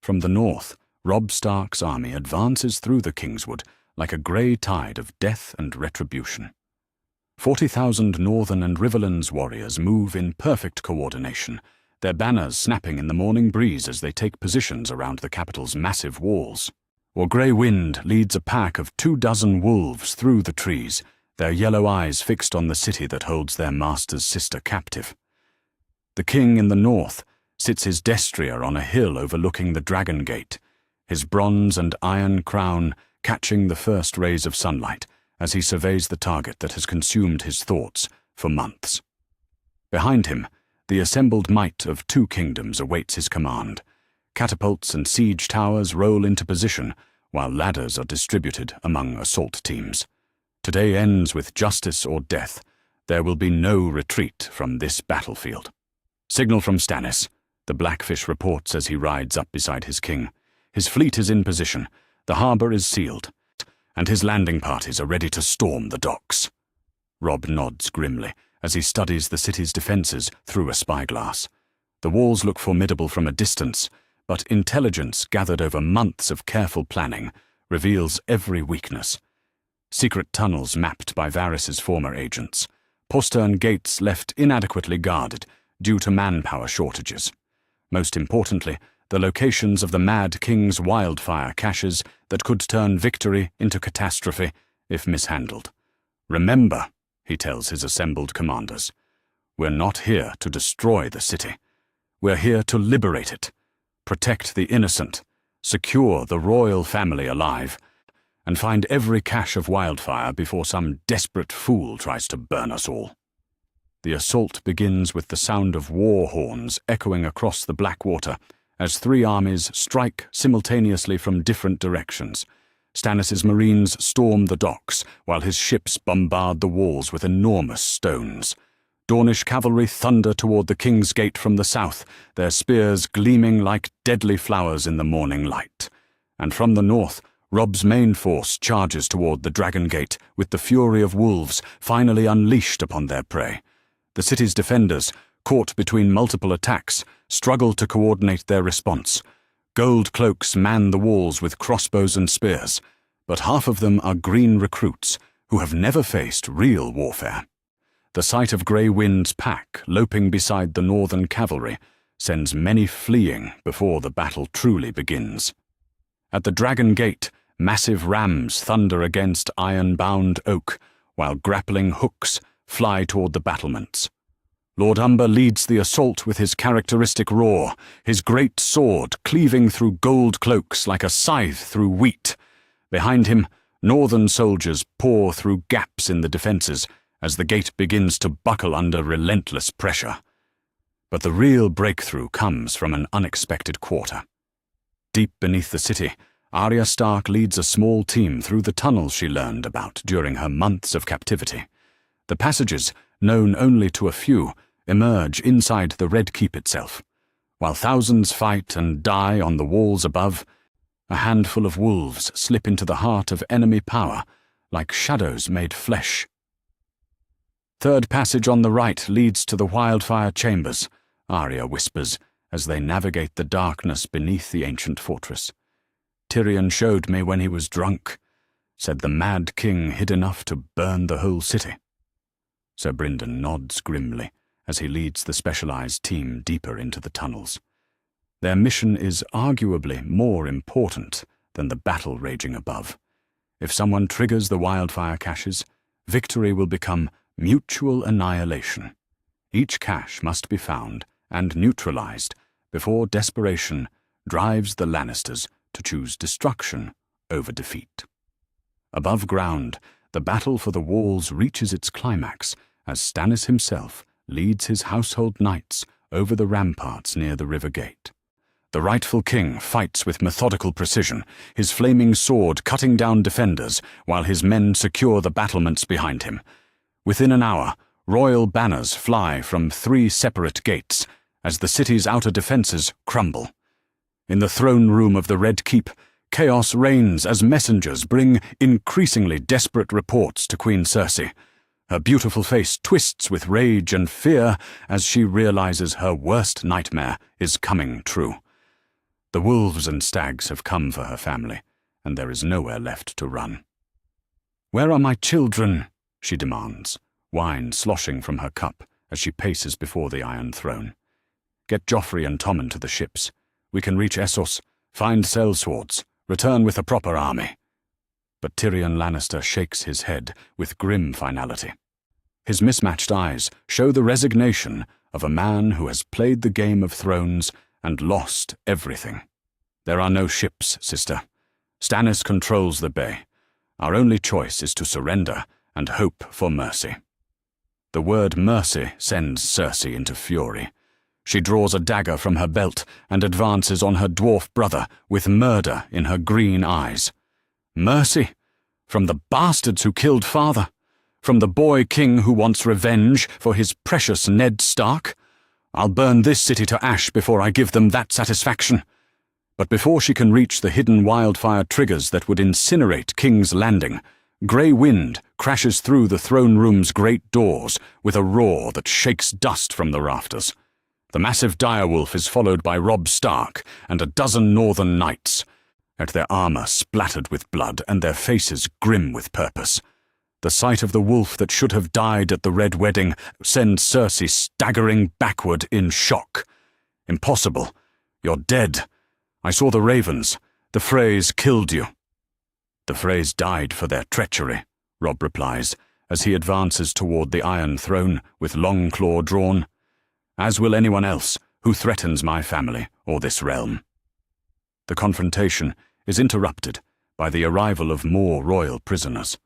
From the north, Robb Stark's army advances through the Kingswood like a grey tide of death and retribution. 40,000 Northern and Riverlands warriors move in perfect coordination, their banners snapping in the morning breeze as they take positions around the capital's massive walls. Or Grey Wind leads a pack of 24 wolves through the trees, their yellow eyes fixed on the city that holds their master's sister captive. The king in the north sits his destrier on a hill overlooking the Dragon Gate, his bronze and iron crown catching the first rays of sunlight as he surveys the target that has consumed his thoughts for months. Behind him, the assembled might of 2 kingdoms awaits his command. Catapults and siege towers roll into position, while ladders are distributed among assault teams. Today ends with justice or death. There will be no retreat from this battlefield. Signal from Stannis, the Blackfish reports as he rides up beside his king. His fleet is in position, the harbour is sealed, and his landing parties are ready to storm the docks. Robb nods grimly as he studies the city's defences through a spyglass. The walls look formidable from a distance, but intelligence gathered over months of careful planning reveals every weakness. Secret tunnels mapped by Varys's former agents, postern gates left inadequately guarded due to manpower shortages. Most importantly, the locations of the Mad King's wildfire caches that could turn victory into catastrophe if mishandled. Remember, he tells his assembled commanders, we're not here to destroy the city. We're here to liberate it, protect the innocent, secure the royal family alive, and find every cache of wildfire before some desperate fool tries to burn us all. The assault begins with the sound of war horns echoing across the Blackwater as three armies strike simultaneously from different directions. Stannis' marines storm the docks, while his ships bombard the walls with enormous stones. Dornish cavalry thunder toward the King's Gate from the south, their spears gleaming like deadly flowers in the morning light. And from the north, Robb's main force charges toward the Dragon Gate with the fury of wolves finally unleashed upon their prey. The city's defenders, caught between multiple attacks, struggle to coordinate their response. Gold cloaks man the walls with crossbows and spears, but half of them are green recruits who have never faced real warfare. The sight of Grey Wind's pack loping beside the northern cavalry sends many fleeing before the battle truly begins. At the Dragon Gate, massive rams thunder against iron-bound oak, while grappling hooks fly toward the battlements. Lord Umber leads the assault with his characteristic roar, his great sword cleaving through gold cloaks like a scythe through wheat. Behind him, northern soldiers pour through gaps in the defences as the gate begins to buckle under relentless pressure. But the real breakthrough comes from an unexpected quarter. Deep beneath the city, Arya Stark leads a small team through the tunnels she learned about during her months of captivity. The passages, known only to a few, emerge inside the Red Keep itself. While thousands fight and die on the walls above, a handful of wolves slip into the heart of enemy power, like shadows made flesh. Third passage on the right leads to the wildfire chambers, Arya whispers, as they navigate the darkness beneath the ancient fortress. Tyrion showed me when he was drunk, said the Mad King hid enough to burn the whole city. Sir Brynden nods grimly as he leads the specialized team deeper into the tunnels. Their mission is arguably more important than the battle raging above. If someone triggers the wildfire caches, victory will become mutual annihilation. Each cache must be found and neutralized before desperation drives the Lannisters to choose destruction over defeat. Above ground, the battle for the walls reaches its climax as Stannis himself leads his household knights over the ramparts near the river gate. The rightful king fights with methodical precision, his flaming sword cutting down defenders while his men secure the battlements behind him. Within an hour, royal banners fly from 3 separate gates as the city's outer defences crumble. In the throne room of the Red Keep, chaos reigns as messengers bring increasingly desperate reports to Queen Cersei. Her beautiful face twists with rage and fear as she realizes her worst nightmare is coming true. The wolves and stags have come for her family, and there is nowhere left to run. "Where are my children?" she demands, wine sloshing from her cup as she paces before the Iron Throne. "Get Joffrey and Tommen to the ships. We can reach Essos, find sellswords, return with a proper army." But Tyrion Lannister shakes his head with grim finality. His mismatched eyes show the resignation of a man who has played the Game of Thrones and lost everything. "There are no ships, sister. Stannis controls the bay. Our only choice is to surrender and hope for mercy." The word mercy sends Cersei into fury. She draws a dagger from her belt and advances on her dwarf brother with murder in her green eyes. Mercy? From the bastards who killed father? From the boy king who wants revenge for his precious Ned Stark? I'll burn this city to ash before I give them that satisfaction. But before she can reach the hidden wildfire triggers that would incinerate King's Landing, Grey Wind crashes through the throne room's great doors with a roar that shakes dust from the rafters. The massive direwolf is followed by Robb Stark and a dozen northern knights, at their armor splattered with blood and their faces grim with purpose. The sight of the wolf that should have died at the Red Wedding sends Cersei staggering backward in shock. "Impossible. You're dead. I saw the ravens. The Freys killed you." "The Freys died for their treachery," Robb replies, as he advances toward the Iron Throne with long claw drawn. "As will anyone else Who threatens my family or this realm? The confrontation is interrupted by the arrival of more royal prisoners.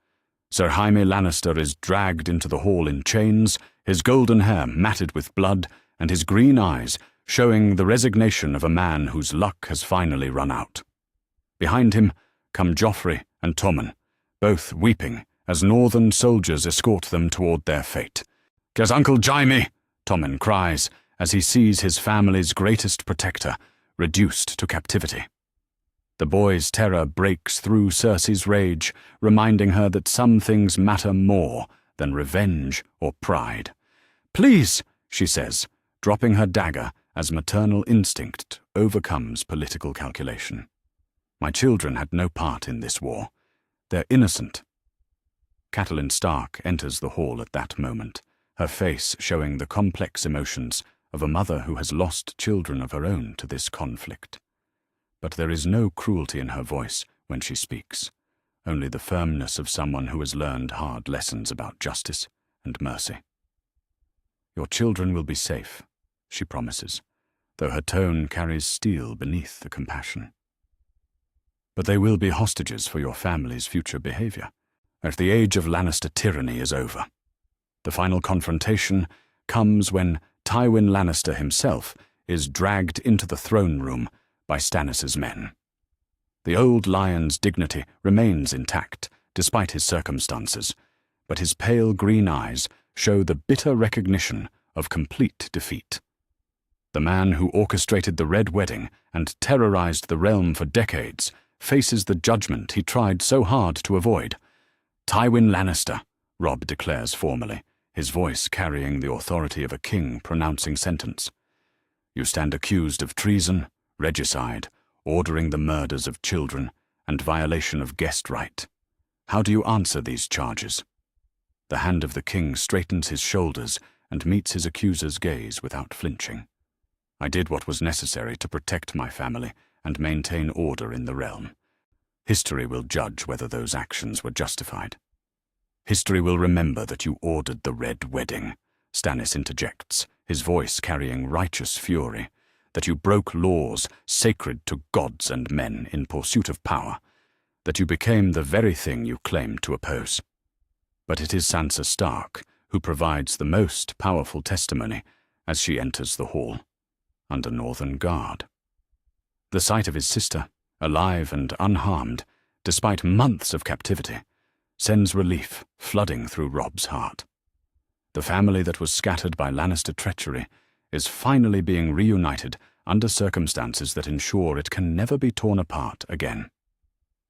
Sir Jaime Lannister is dragged into the hall in chains, his golden hair matted with blood, and his green eyes showing the resignation of a man whose luck has finally run out. Behind him come Joffrey and Tommen, both weeping as northern soldiers escort them toward their fate. "'Cause Uncle Jaime!" Tommen cries as he sees his family's greatest protector reduced to captivity. The boy's terror breaks through Cersei's rage, reminding her that some things matter more than revenge or pride. "Please," she says, dropping her dagger as maternal instinct overcomes political calculation. "My children had no part in this war. They're innocent." Catelyn Stark enters the hall at that moment, her face showing the complex emotions of a mother who has lost children of her own to this conflict. But there is no cruelty in her voice when she speaks, only the firmness of someone who has learned hard lessons about justice and mercy. "Your children will be safe," she promises, though her tone carries steel beneath the compassion. "But they will be hostages for your family's future behavior, as the age of Lannister tyranny is over." The final confrontation comes when Tywin Lannister himself is dragged into the throne room by Stannis' men. The old lion's dignity remains intact, despite his circumstances, but his pale green eyes show the bitter recognition of complete defeat. The man who orchestrated the Red Wedding and terrorized the realm for decades faces the judgment he tried so hard to avoid. "Tywin Lannister," Robb declares formally, his voice carrying the authority of a king pronouncing sentence. "You stand accused of treason, regicide, ordering the murders of children, and violation of guest right. How do you answer these charges?" The hand of the king straightens his shoulders and meets his accuser's gaze without flinching. "I did what was necessary to protect my family and maintain order in the realm. History will judge whether those actions were justified." "History will remember that you ordered the Red Wedding," Stannis interjects, his voice carrying righteous fury, "that you broke laws sacred to gods and men in pursuit of power, that you became the very thing you claimed to oppose." But it is Sansa Stark who provides the most powerful testimony as she enters the hall, under Northern Guard. The sight of his sister, alive and unharmed, despite months of captivity, sends relief flooding through Robb's heart. The family that was scattered by Lannister treachery is finally being reunited under circumstances that ensure it can never be torn apart again.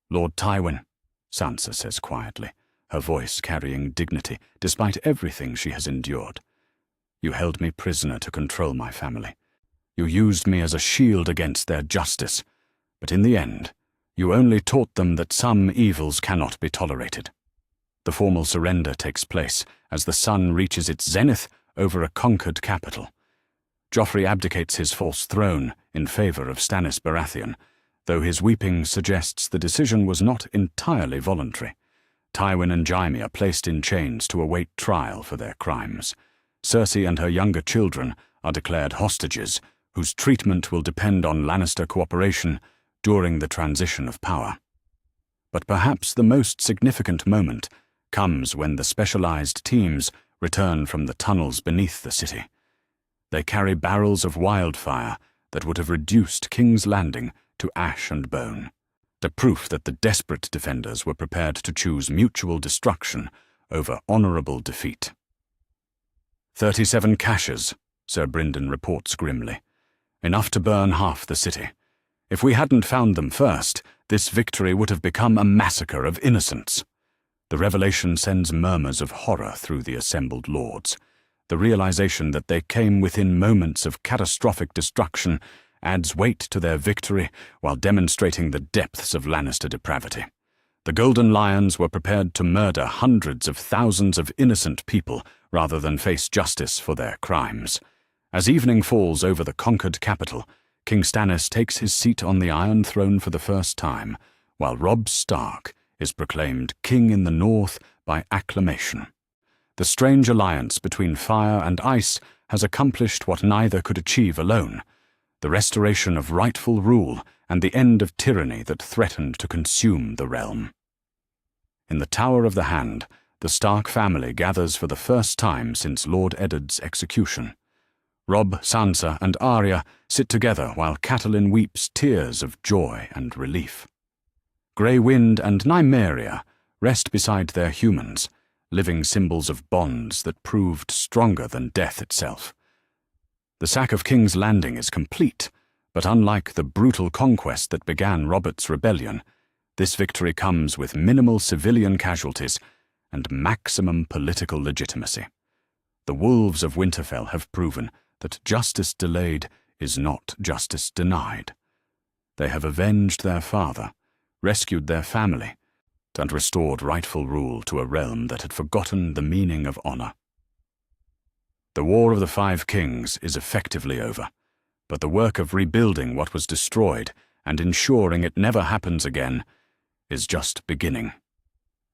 "Lord Tywin," Sansa says quietly, her voice carrying dignity despite everything she has endured. "You held me prisoner to control my family. You used me as a shield against their justice, but in the end, you only taught them that some evils cannot be tolerated." The formal surrender takes place as the sun reaches its zenith over a conquered capital. Joffrey abdicates his false throne in favor of Stannis Baratheon, though his weeping suggests the decision was not entirely voluntary. Tywin and Jaime are placed in chains to await trial for their crimes. Cersei and her younger children are declared hostages, whose treatment will depend on Lannister cooperation during the transition of power. But perhaps the most significant moment comes when the specialized teams return from the tunnels beneath the city. They carry barrels of wildfire that would have reduced King's Landing to ash and bone, the proof that the desperate defenders were prepared to choose mutual destruction over honorable defeat. 37 caches, Sir Brynden reports grimly. Enough to burn half the city. If we hadn't found them first, this victory would have become a massacre of innocents. The revelation sends murmurs of horror through the assembled lords. The realization that they came within moments of catastrophic destruction adds weight to their victory while demonstrating the depths of Lannister depravity. The Golden Lions were prepared to murder hundreds of thousands of innocent people rather than face justice for their crimes. As evening falls over the conquered capital, King Stannis takes his seat on the Iron Throne for the first time, while Robb Stark is proclaimed King in the North by acclamation. The strange alliance between fire and ice has accomplished what neither could achieve alone: the restoration of rightful rule and the end of tyranny that threatened to consume the realm. In the Tower of the Hand, the Stark family gathers for the first time since Lord Eddard's execution. Robb, Sansa, and Arya sit together while Catelyn weeps tears of joy and relief. Grey Wind and Nymeria rest beside their humans, living symbols of bonds that proved stronger than death itself. The sack of King's Landing is complete, but unlike the brutal conquest that began Robert's rebellion, this victory comes with minimal civilian casualties and maximum political legitimacy. The wolves of Winterfell have proven that justice delayed is not justice denied. They have avenged their father, rescued their family, and restored rightful rule to a realm that had forgotten the meaning of honor. The War of the Five Kings is effectively over, but the work of rebuilding what was destroyed and ensuring it never happens again is just beginning.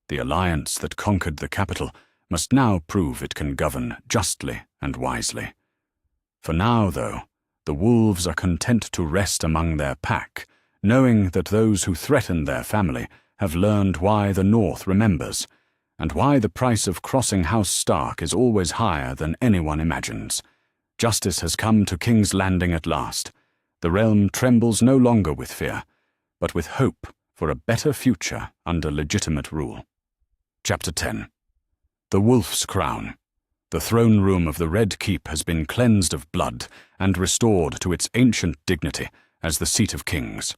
The alliance that conquered the capital must now prove it can govern justly and wisely. For now, though, the wolves are content to rest among their pack, knowing that those who threaten their family have learned why the North remembers, and why the price of crossing House Stark is always higher than anyone imagines. Justice has come to King's Landing at last. The realm trembles no longer with fear, but with hope for a better future under legitimate rule. Chapter 10. The Wolf's Crown. The throne room of the Red Keep has been cleansed of blood and restored to its ancient dignity as the seat of kings.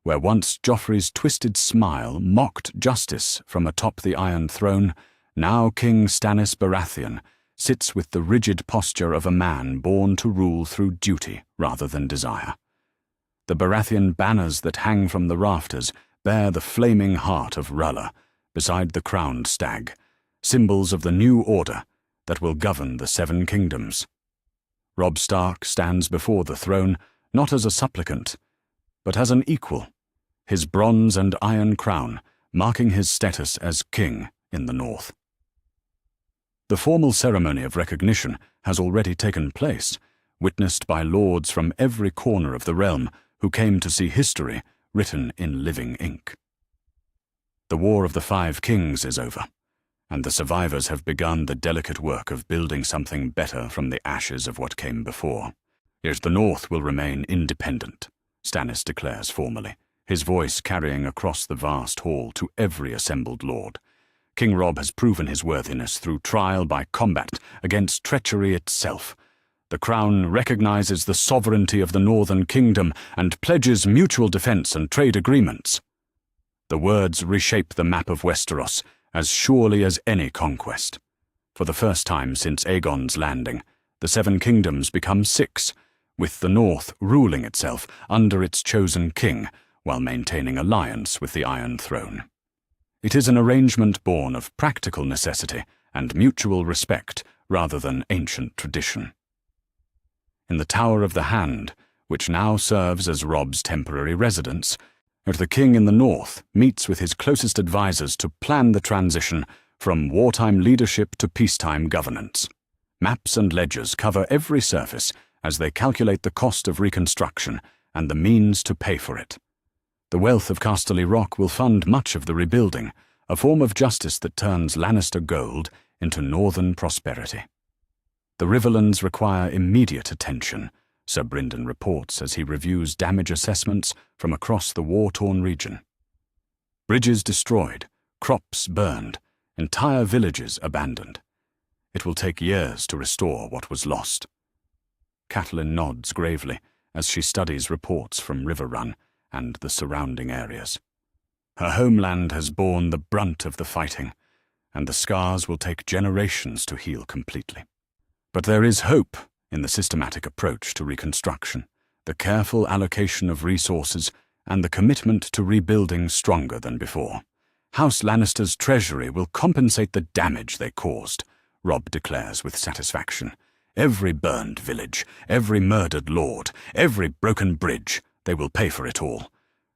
Where once Joffrey's twisted smile mocked justice from atop the Iron Throne, now King Stannis Baratheon sits with the rigid posture of a man born to rule through duty rather than desire. The Baratheon banners that hang from the rafters bear the flaming heart of R'hllor beside the crowned stag, symbols of the new order that will govern the Seven Kingdoms. Robb Stark stands before the throne not as a supplicant, but as an equal, his bronze and iron crown marking his status as king in the North. The formal ceremony of recognition has already taken place, witnessed by lords from every corner of the realm who came to see history written in living ink. The War of the Five Kings is over, and the survivors have begun the delicate work of building something better from the ashes of what came before. Yet the North will remain independent, Stannis declares formally, his voice carrying across the vast hall to every assembled lord. King Robb has proven his worthiness through trial by combat against treachery itself. The Crown recognizes the sovereignty of the Northern Kingdom and pledges mutual defense and trade agreements. The words reshape the map of Westeros as surely as any conquest. For the first time since Aegon's landing, the Seven Kingdoms become six, with the North ruling itself under its chosen king while maintaining alliance with the Iron Throne. It is an arrangement born of practical necessity and mutual respect rather than ancient tradition. In the Tower of the Hand, which now serves as Robb's temporary residence, the king in the North meets with his closest advisors to plan the transition from wartime leadership to peacetime governance. Maps and ledgers cover every surface as they calculate the cost of reconstruction and the means to pay for it. The wealth of Casterly Rock will fund much of the rebuilding, a form of justice that turns Lannister gold into northern prosperity. The Riverlands require immediate attention, Sir Brynden reports as he reviews damage assessments from across the war-torn region. Bridges destroyed, crops burned, entire villages abandoned. It will take years to restore what was lost. Catelyn nods gravely as she studies reports from Riverrun and the surrounding areas. Her homeland has borne the brunt of the fighting, and the scars will take generations to heal completely. But there is hope in the systematic approach to reconstruction, the careful allocation of resources, and the commitment to rebuilding stronger than before. House Lannister's treasury will compensate the damage they caused, Robb declares with satisfaction. Every burned village, every murdered lord, every broken bridge, they will pay for it all.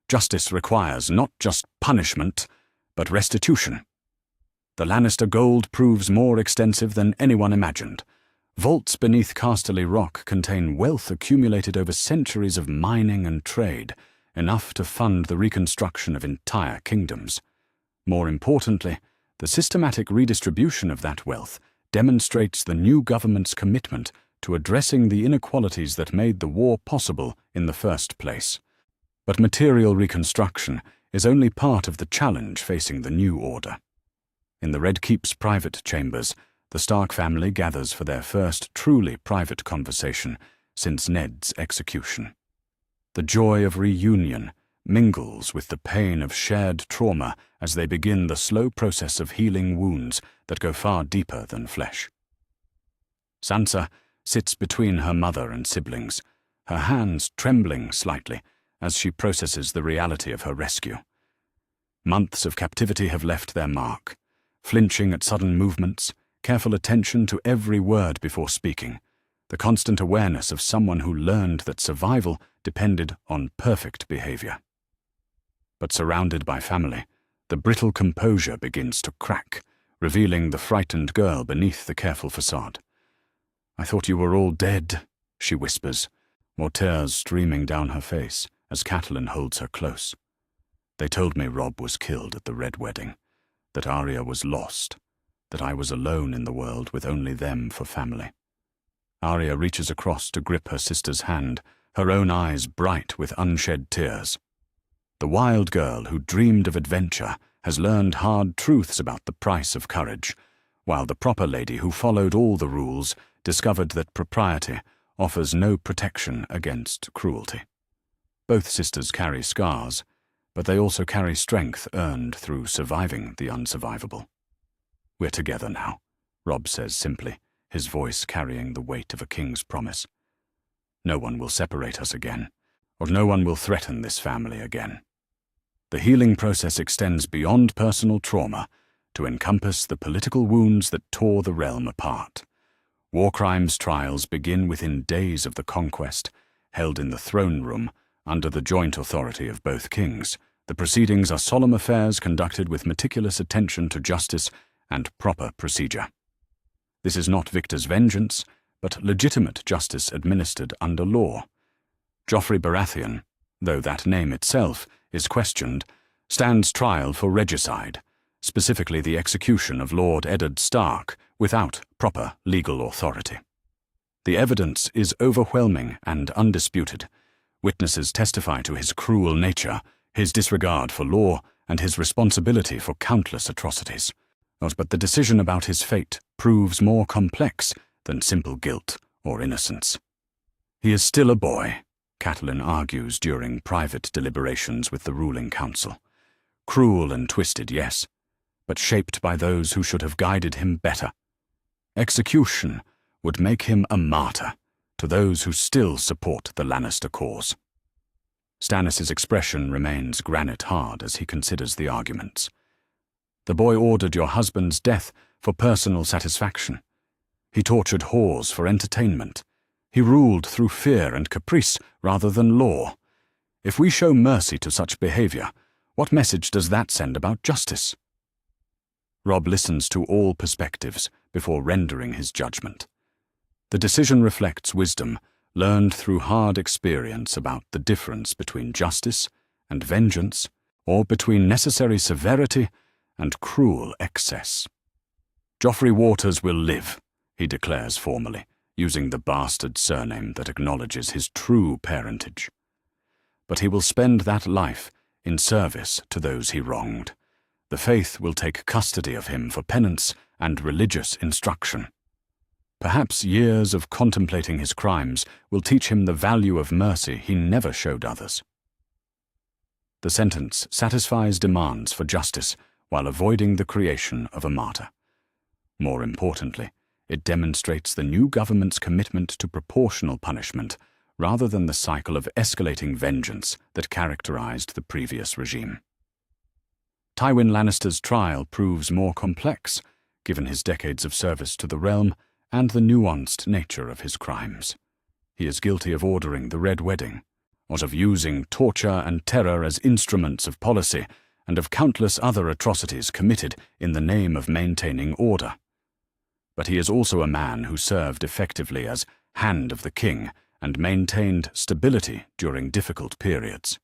Justice requires not just punishment, but restitution. The Lannister gold proves more extensive than anyone imagined. Vaults beneath Casterly Rock contain wealth accumulated over centuries of mining and trade, enough to fund the reconstruction of entire kingdoms. More importantly, the systematic redistribution of that wealth demonstrates the new government's commitment to addressing the inequalities that made the war possible in the first place. But material reconstruction is only part of the challenge facing the new order. In the Red Keep's private chambers, the Stark family gathers for their first truly private conversation since Ned's execution. The joy of reunion mingles with the pain of shared trauma as they begin the slow process of healing wounds that go far deeper than flesh. Sansa sits between her mother and siblings, her hands trembling slightly as she processes the reality of her rescue. Months of captivity have left their mark, flinching at sudden movements, careful attention to every word before speaking, the constant awareness of someone who learned that survival depended on perfect behavior. But surrounded by family, the brittle composure begins to crack, revealing the frightened girl beneath the careful facade. "I thought you were all dead," she whispers, more tears streaming down her face as Catelyn holds her close. "They told me Robb was killed at the Red Wedding, that Arya was lost, that I was alone in the world with only them for family." Arya reaches across to grip her sister's hand, her own eyes bright with unshed tears. The wild girl who dreamed of adventure has learned hard truths about the price of courage, while the proper lady who followed all the rules discovered that propriety offers no protection against cruelty. Both sisters carry scars, but they also carry strength earned through surviving the unsurvivable. "We're together now," Robb says simply, his voice carrying the weight of a king's promise. "No one will separate us again, or no one will threaten this family again." The healing process extends beyond personal trauma to encompass the political wounds that tore the realm apart. War crimes trials begin within days of the conquest, held in the throne room under the joint authority of both kings. The proceedings are solemn affairs conducted with meticulous attention to justice and proper procedure. This is not victor's vengeance, but legitimate justice administered under law. Joffrey Baratheon, though that name itself is questioned, stands trial for regicide, specifically the execution of Lord Eddard Stark without proper legal authority. The evidence is overwhelming and undisputed. Witnesses testify to his cruel nature, his disregard for law, and his responsibility for countless atrocities. But the decision about his fate proves more complex than simple guilt or innocence. "He is still a boy," Catelyn argues during private deliberations with the ruling council. "Cruel and twisted, yes, but shaped by those who should have guided him better. Execution would make him a martyr to those who still support the Lannister cause." Stannis' expression remains granite hard as he considers the arguments. "The boy ordered your husband's death for personal satisfaction. He tortured whores for entertainment. He ruled through fear and caprice rather than law. If we show mercy to such behavior, what message does that send about justice?" Robb listens to all perspectives before rendering his judgment. The decision reflects wisdom learned through hard experience about the difference between justice and vengeance, or between necessary severity and cruel excess. "Joffrey Waters will live," he declares formally, using the bastard surname that acknowledges his true parentage. "But he will spend that life in service to those he wronged. The faith will take custody of him for penance and religious instruction. Perhaps years of contemplating his crimes will teach him the value of mercy he never showed others." The sentence satisfies demands for justice while avoiding the creation of a martyr. More importantly, it demonstrates the new government's commitment to proportional punishment rather than the cycle of escalating vengeance that characterized the previous regime. Tywin Lannister's trial proves more complex, given his decades of service to the realm and the nuanced nature of his crimes. He is guilty of ordering the Red Wedding, or of using torture and terror as instruments of policy, and of countless other atrocities committed in the name of maintaining order. but he is also a man who served effectively as Hand of the King and maintained stability during difficult periods.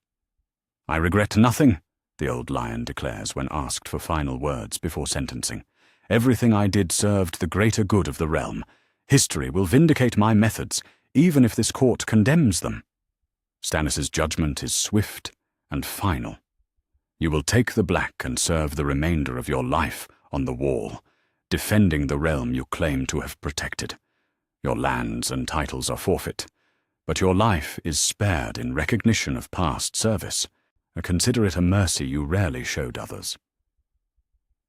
"I regret nothing," the old lion declares when asked for final words before sentencing. "Everything I did served the greater good of the realm. History will vindicate my methods, even if this court condemns them." Stannis's judgment is swift and final. "You will take the black and serve the remainder of your life on the wall, defending the realm you claim to have protected. Your lands and titles are forfeit, but your life is spared in recognition of past service. Consider it a mercy you rarely showed others."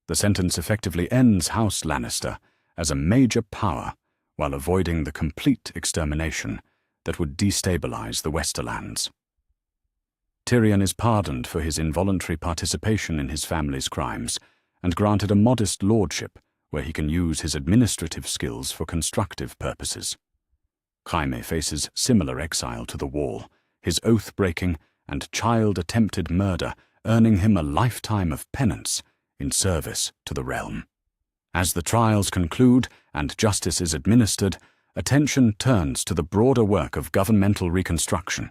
The sentence effectively ends House Lannister as a major power while avoiding the complete extermination that would destabilize the Westerlands. Tyrion is pardoned for his involuntary participation in his family's crimes and granted a modest lordship where he can use his administrative skills for constructive purposes. Jaime faces similar exile to the Wall, his oath-breaking and child-attempted murder earning him a lifetime of penance in service to the realm. As the trials conclude and justice is administered, attention turns to the broader work of governmental reconstruction.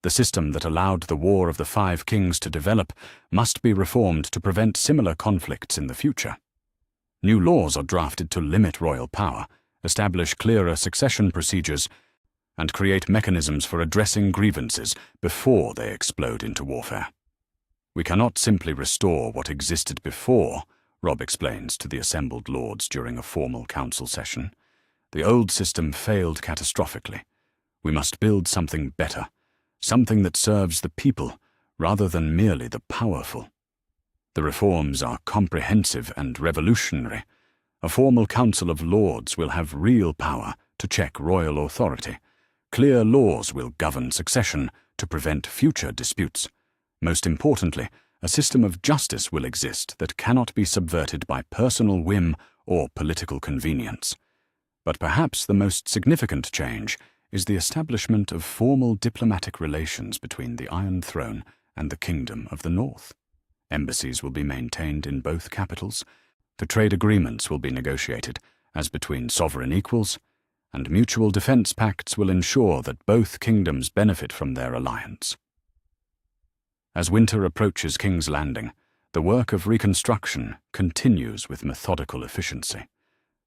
The system that allowed the War of the Five Kings to develop must be reformed to prevent similar conflicts in the future. New laws are drafted to limit royal power, establish clearer succession procedures, and create mechanisms for addressing grievances before they explode into warfare. "We cannot simply restore what existed before," Robb explains to the assembled lords during a formal council session. "The old system failed catastrophically. We must build something better, something that serves the people rather than merely the powerful. The reforms are comprehensive and revolutionary. A formal council of lords will have real power to check royal authority. Clear laws will govern succession to prevent future disputes. Most importantly, a system of justice will exist that cannot be subverted by personal whim or political convenience. But perhaps the most significant change is the establishment of formal diplomatic relations between the Iron Throne and the Kingdom of the North. Embassies will be maintained in both capitals. The trade agreements will be negotiated as between sovereign equals, and mutual defense pacts will ensure that both kingdoms benefit from their alliance." As winter approaches King's Landing, the work of reconstruction continues with methodical efficiency.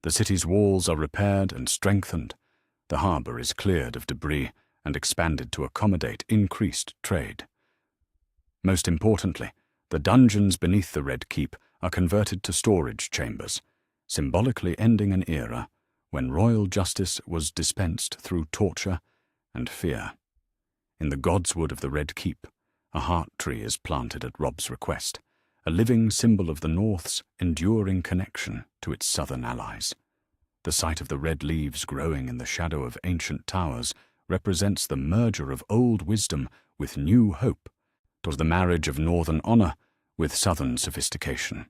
The city's walls are repaired and strengthened. The harbour is cleared of debris and expanded to accommodate increased trade. Most importantly, the dungeons beneath the Red Keep are converted to storage chambers, symbolically ending an era when royal justice was dispensed through torture and fear. In the godswood of the Red Keep, a heart tree is planted at Robb's request, a living symbol of the North's enduring connection to its southern allies. The sight of the red leaves growing in the shadow of ancient towers represents the merger of old wisdom with new hope, toward the marriage of northern honor with southern sophistication.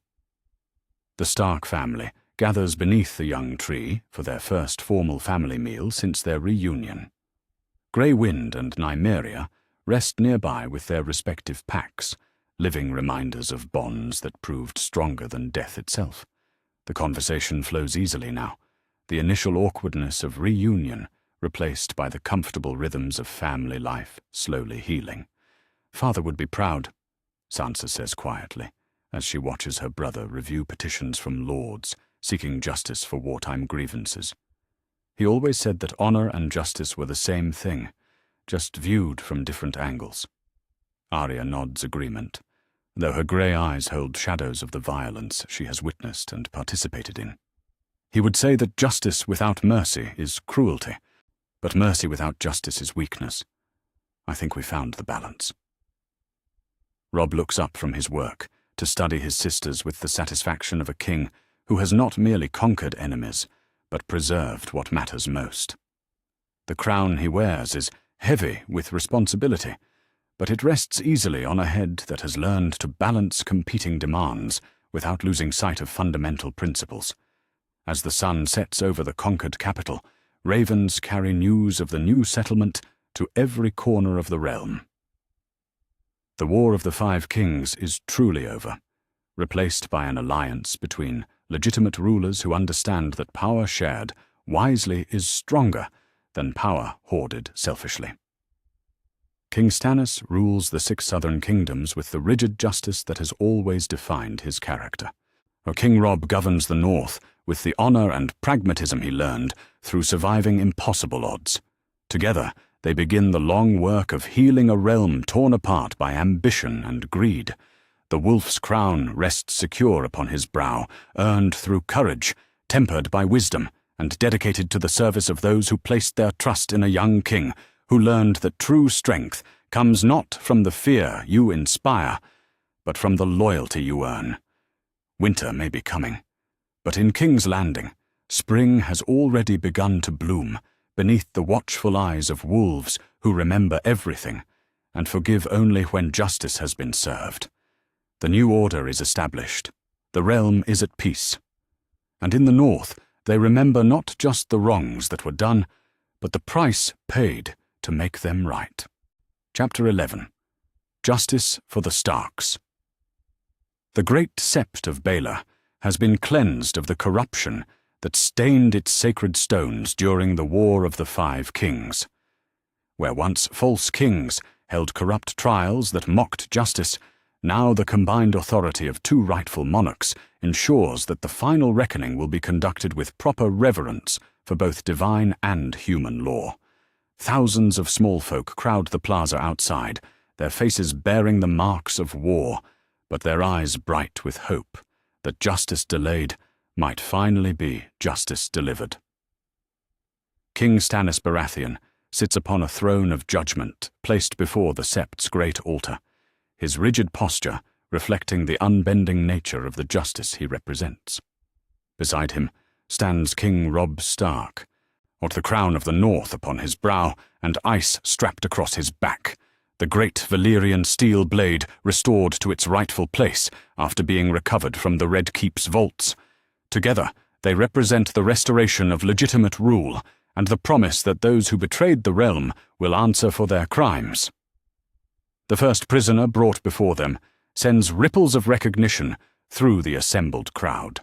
The Stark family gathers beneath the young tree for their first formal family meal since their reunion. Grey Wind and Nymeria rest nearby with their respective packs, living reminders of bonds that proved stronger than death itself. The conversation flows easily now, the initial awkwardness of reunion replaced by the comfortable rhythms of family life slowly healing. "Father would be proud," Sansa says quietly, as she watches her brother review petitions from lords seeking justice for wartime grievances. "He always said that honor and justice were the same thing, just viewed from different angles." Arya nods agreement, though her grey eyes hold shadows of the violence she has witnessed and participated in. "He would say that justice without mercy is cruelty, but mercy without justice is weakness. I think we found the balance." Robb looks up from his work to study his sisters with the satisfaction of a king who has not merely conquered enemies, but preserved what matters most. The crown he wears is heavy with responsibility, but it rests easily on a head that has learned to balance competing demands without losing sight of fundamental principles. As the sun sets over the conquered capital, ravens carry news of the new settlement to every corner of the realm. The War of the Five Kings is truly over, replaced by an alliance between legitimate rulers who understand that power shared wisely is stronger than power hoarded selfishly. King Stannis rules the 6 southern kingdoms with the rigid justice that has always defined his character. King Robb governs the north with the honor and pragmatism he learned through surviving impossible odds. Together, they begin the long work of healing a realm torn apart by ambition and greed. The wolf's crown rests secure upon his brow, earned through courage, tempered by wisdom, and dedicated to the service of those who placed their trust in a young king who learned that true strength comes not from the fear you inspire, but from the loyalty you earn. Winter may be coming, but in King's Landing, spring has already begun to bloom beneath the watchful eyes of wolves who remember everything and forgive only when justice has been served. The new order is established. The realm is at peace. And in the north, they remember not just the wrongs that were done, but the price paid to make them right. Chapter 11. Justice for the Starks. The great sept of Baelor has been cleansed of the corruption that stained its sacred stones during the War of the 5 Kings. Where once false kings held corrupt trials that mocked justice, now the combined authority of 2 rightful monarchs ensures that the final reckoning will be conducted with proper reverence for both divine and human law. Thousands of small folk crowd the plaza outside, their faces bearing the marks of war, but their eyes bright with hope that justice delayed might finally be justice delivered. King Stannis Baratheon sits upon a throne of judgment placed before the sept's great altar, his rigid posture reflecting the unbending nature of the justice he represents. Beside him stands King Robb Stark, with the crown of the north upon his brow and ice strapped across his back, the great Valyrian steel blade restored to its rightful place after being recovered from the Red Keep's vaults. Together, they represent the restoration of legitimate rule and the promise that those who betrayed the realm will answer for their crimes. The first prisoner brought before them sends ripples of recognition through the assembled crowd.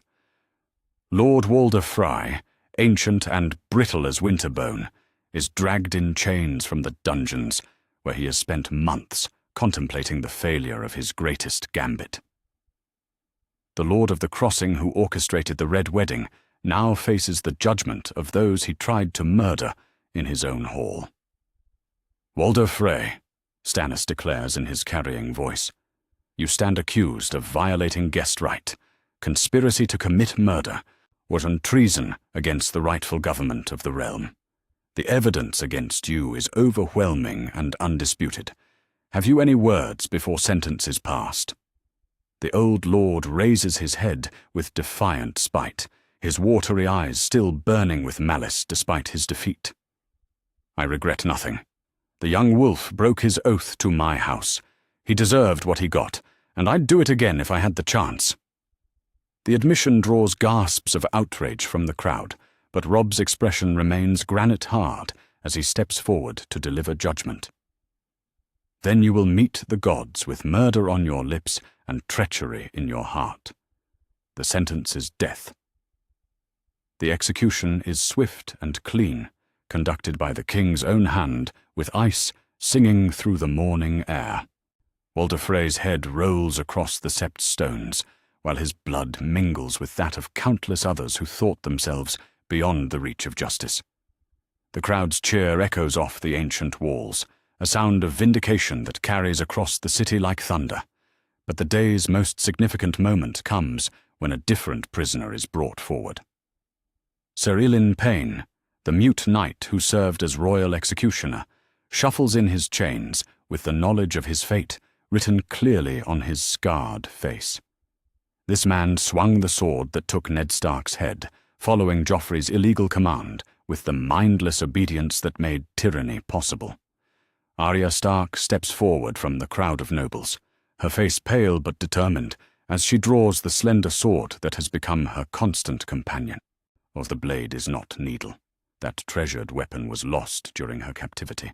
Lord Walder Frey, ancient and brittle as Winterbone, is dragged in chains from the dungeons where he has spent months contemplating the failure of his greatest gambit. The Lord of the Crossing who orchestrated the Red Wedding now faces the judgment of those he tried to murder in his own hall. Walder Frey, Stannis declares in his carrying voice, you stand accused of violating guest right, conspiracy to commit murder, and treason against the rightful government of the realm. The evidence against you is overwhelming and undisputed. Have you any words before sentence is passed? The old lord raises his head with defiant spite, his watery eyes still burning with malice despite his defeat. I regret nothing. The young wolf broke his oath to my house. He deserved what he got, and I'd do it again if I had the chance. The admission draws gasps of outrage from the crowd, but Robb's expression remains granite hard as he steps forward to deliver judgment. Then you will meet the gods with murder on your lips and treachery in your heart. The sentence is death. The execution is swift and clean, conducted by the king's own hand, with ice singing through the morning air. Walder Frey's head rolls across the sept stones, while his blood mingles with that of countless others who thought themselves beyond the reach of justice. The crowd's cheer echoes off the ancient walls, a sound of vindication that carries across the city like thunder. But the day's most significant moment comes when a different prisoner is brought forward. Sir Ilyn Payne, the mute knight who served as royal executioner, shuffles in his chains with the knowledge of his fate written clearly on his scarred face. This man swung the sword that took Ned Stark's head, following Joffrey's illegal command with the mindless obedience that made tyranny possible. Arya Stark steps forward from the crowd of nobles, her face pale but determined, as she draws the slender sword that has become her constant companion. Or the blade is not needle. That treasured weapon was lost during her captivity.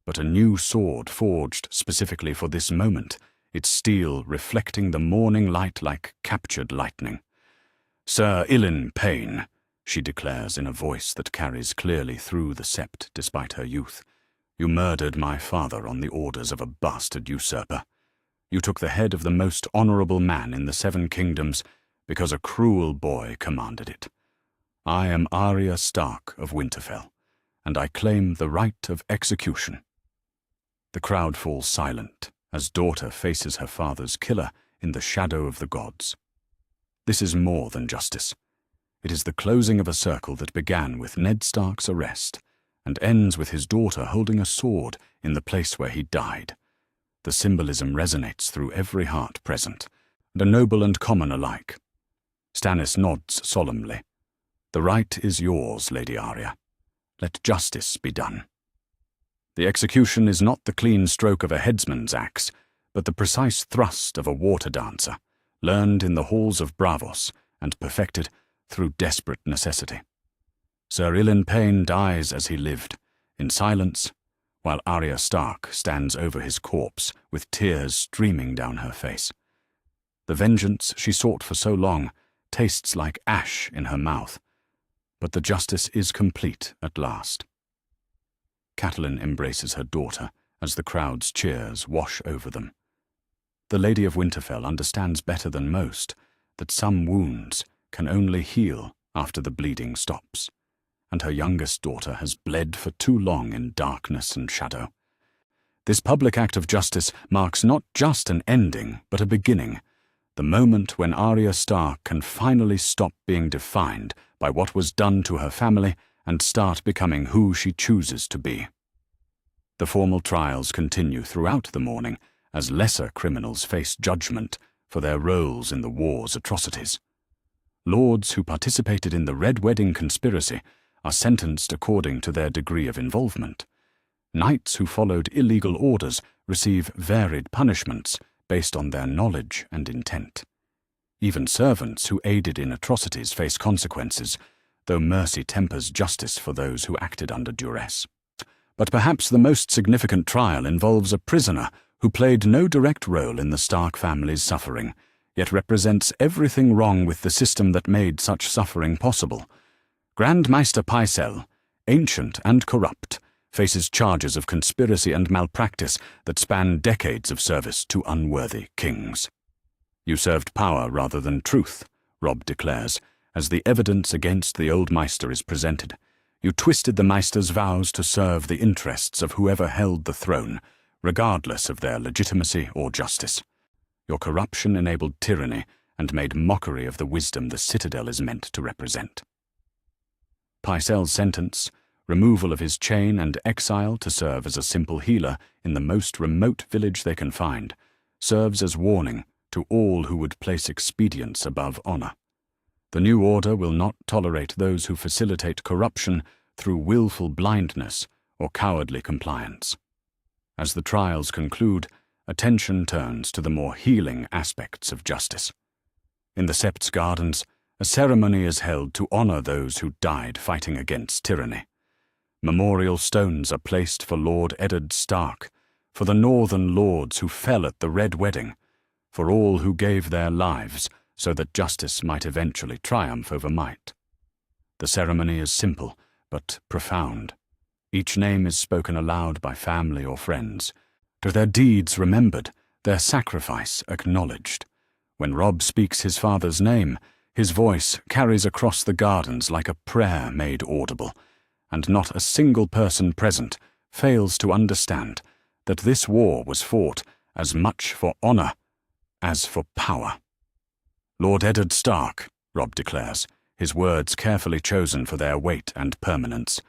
But a new sword forged specifically for this moment, its steel reflecting the morning light like captured lightning. "Sir Ilyn Payne," she declares in a voice that carries clearly through the sept despite her youth, "you murdered my father on the orders of a bastard usurper. You took the head of the most honorable man in the Seven Kingdoms because a cruel boy commanded it. I am Arya Stark of Winterfell, and I claim the right of execution." The crowd falls silent as daughter faces her father's killer in the shadow of the gods. This is more than justice. It is the closing of a circle that began with Ned Stark's arrest and ends with his daughter holding a sword in the place where he died. The symbolism resonates through every heart present, the noble and common alike. Stannis nods solemnly. "The right is yours, Lady Arya. Let justice be done." The execution is not the clean stroke of a headsman's axe, but the precise thrust of a water dancer, learned in the halls of Braavos and perfected through desperate necessity. Sir Ilyn Payne dies as he lived, in silence, while Arya Stark stands over his corpse with tears streaming down her face. The vengeance she sought for so long tastes like ash in her mouth, but the justice is complete at last. Catelyn embraces her daughter as the crowd's cheers wash over them. The Lady of Winterfell understands better than most that some wounds can only heal after the bleeding stops, and her youngest daughter has bled for too long in darkness and shadow. This public act of justice marks not just an ending, but a beginning, the moment when Arya Stark can finally stop being defined by what was done to her family and start becoming who she chooses to be. The formal trials continue throughout the morning as lesser criminals face judgment for their roles in the war's atrocities. Lords who participated in the Red Wedding conspiracy are sentenced according to their degree of involvement. Knights who followed illegal orders receive varied punishments based on their knowledge and intent. Even servants who aided in atrocities face consequences, though mercy tempers justice for those who acted under duress. But perhaps the most significant trial involves a prisoner who played no direct role in the Stark family's suffering, yet represents everything wrong with the system that made such suffering possible. Grand Maester Pycelle, ancient and corrupt, faces charges of conspiracy and malpractice that span decades of service to unworthy kings. "You served power rather than truth," Robb declares, as the evidence against the old Maester is presented. "You twisted the Maester's vows to serve the interests of whoever held the throne, regardless of their legitimacy or justice. Your corruption enabled tyranny and made mockery of the wisdom the Citadel is meant to represent." Pycelle's sentence, removal of his chain and exile to serve as a simple healer in the most remote village they can find, serves as warning to all who would place expedience above honor. The new order will not tolerate those who facilitate corruption through willful blindness or cowardly compliance. As the trials conclude, attention turns to the more healing aspects of justice. In the Sept's Gardens, a ceremony is held to honor those who died fighting against tyranny. Memorial stones are placed for Lord Eddard Stark, for the Northern lords who fell at the Red Wedding, for all who gave their lives so that justice might eventually triumph over might. The ceremony is simple, but profound. Each name is spoken aloud by family or friends, to their deeds remembered, their sacrifice acknowledged. When Robb speaks his father's name, his voice carries across the gardens like a prayer made audible, and not a single person present fails to understand that this war was fought as much for honor as for power. "Lord Eddard Stark," Robb declares, his words carefully chosen for their weight and permanence,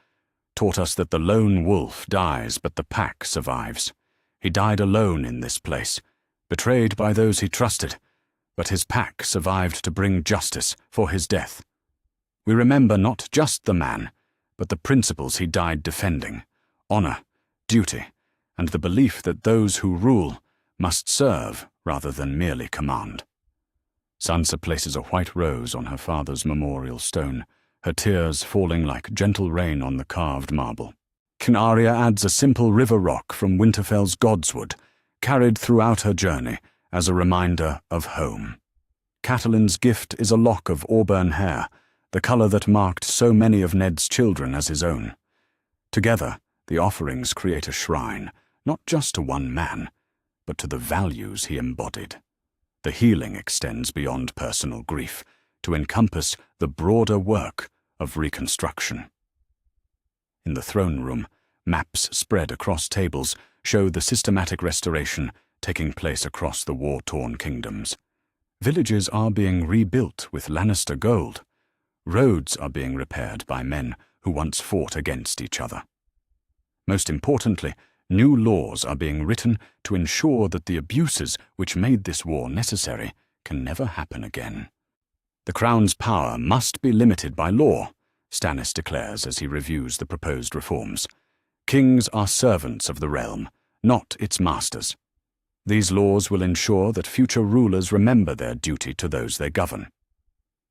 "taught us that the lone wolf dies but the pack survives. He died alone in this place, betrayed by those he trusted, but his pack survived to bring justice for his death. We remember not just the man, but the principles he died defending, honor, duty, and the belief that those who rule must serve rather than merely command." Sansa places a white rose on her father's memorial stone, her tears falling like gentle rain on the carved marble. Arya adds a simple river rock from Winterfell's Godswood, carried throughout her journey as a reminder of home. Catelyn's gift is a lock of auburn hair, the colour that marked so many of Ned's children as his own. Together, the offerings create a shrine, not just to one man, but to the values he embodied. The healing extends beyond personal grief to encompass the broader work of reconstruction. In the throne room, maps spread across tables show the systematic restoration taking place across the war-torn kingdoms. Villages are being rebuilt with Lannister gold. Roads are being repaired by men who once fought against each other. Most importantly, new laws are being written to ensure that the abuses which made this war necessary can never happen again. The Crown's power must be limited by law, Stannis declares as he reviews the proposed reforms. Kings are servants of the realm, not its masters. These laws will ensure that future rulers remember their duty to those they govern.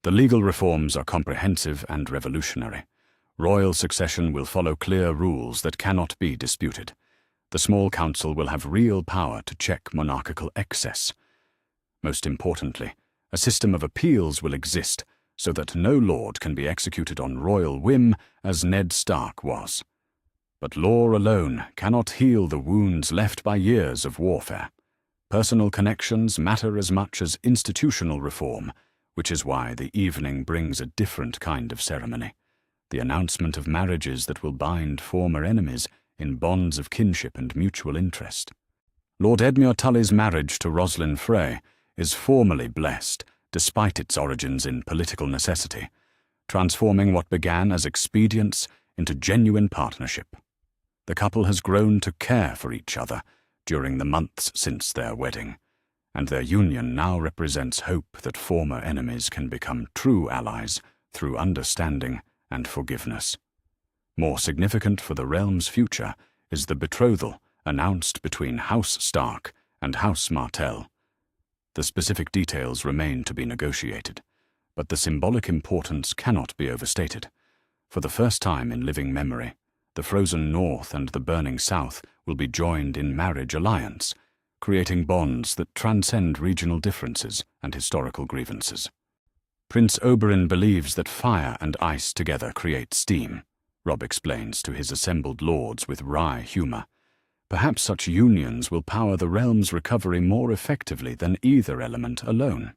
The legal reforms are comprehensive and revolutionary. Royal succession will follow clear rules that cannot be disputed. The small council will have real power to check monarchical excess. Most importantly, a system of appeals will exist so that no lord can be executed on royal whim as Ned Stark was. But law alone cannot heal the wounds left by years of warfare. Personal connections matter as much as institutional reform, which is why the evening brings a different kind of ceremony. The announcement of marriages that will bind former enemies in bonds of kinship and mutual interest. Lord Edmure Tully's marriage to Roslyn Frey is formally blessed, despite its origins in political necessity, transforming what began as expedience into genuine partnership. The couple has grown to care for each other during the months since their wedding, and their union now represents hope that former enemies can become true allies through understanding and forgiveness. More significant for the realm's future is the betrothal announced between House Stark and House Martell. The specific details remain to be negotiated, but the symbolic importance cannot be overstated. For the first time in living memory, the frozen North and the burning South will be joined in marriage alliance, creating bonds that transcend regional differences and historical grievances. Prince Oberyn believes that fire and ice together create steam, Robb explains to his assembled lords with wry humour. Perhaps such unions will power the realm's recovery more effectively than either element alone.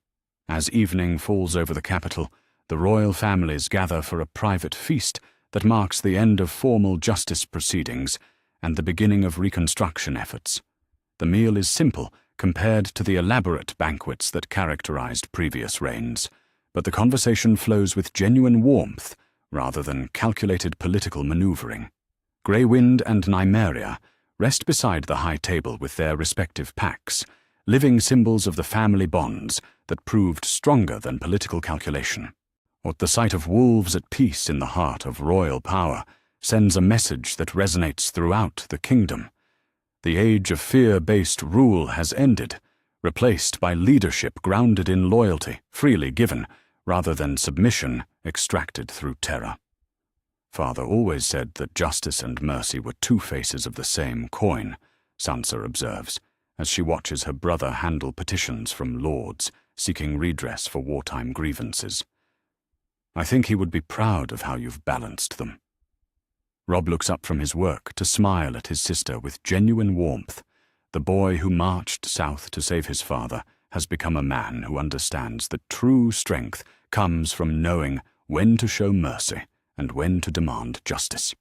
As evening falls over the capital, the royal families gather for a private feast that marks the end of formal justice proceedings and the beginning of reconstruction efforts. The meal is simple compared to the elaborate banquets that characterized previous reigns, but the conversation flows with genuine warmth rather than calculated political maneuvering. Grey Wind and Nymeria rest beside the high table with their respective packs, living symbols of the family bonds that proved stronger than political calculation. What the sight of wolves at peace in the heart of royal power sends a message that resonates throughout the kingdom. The age of fear-based rule has ended, replaced by leadership grounded in loyalty, freely given, rather than submission extracted through terror. Father always said that justice and mercy were two faces of the same coin, Sansa observes, as she watches her brother handle petitions from lords seeking redress for wartime grievances. I think he would be proud of how you've balanced them. Robb looks up from his work to smile at his sister with genuine warmth. The boy who marched south to save his father has become a man who understands that true strength comes from knowing when to show mercy and when to demand justice.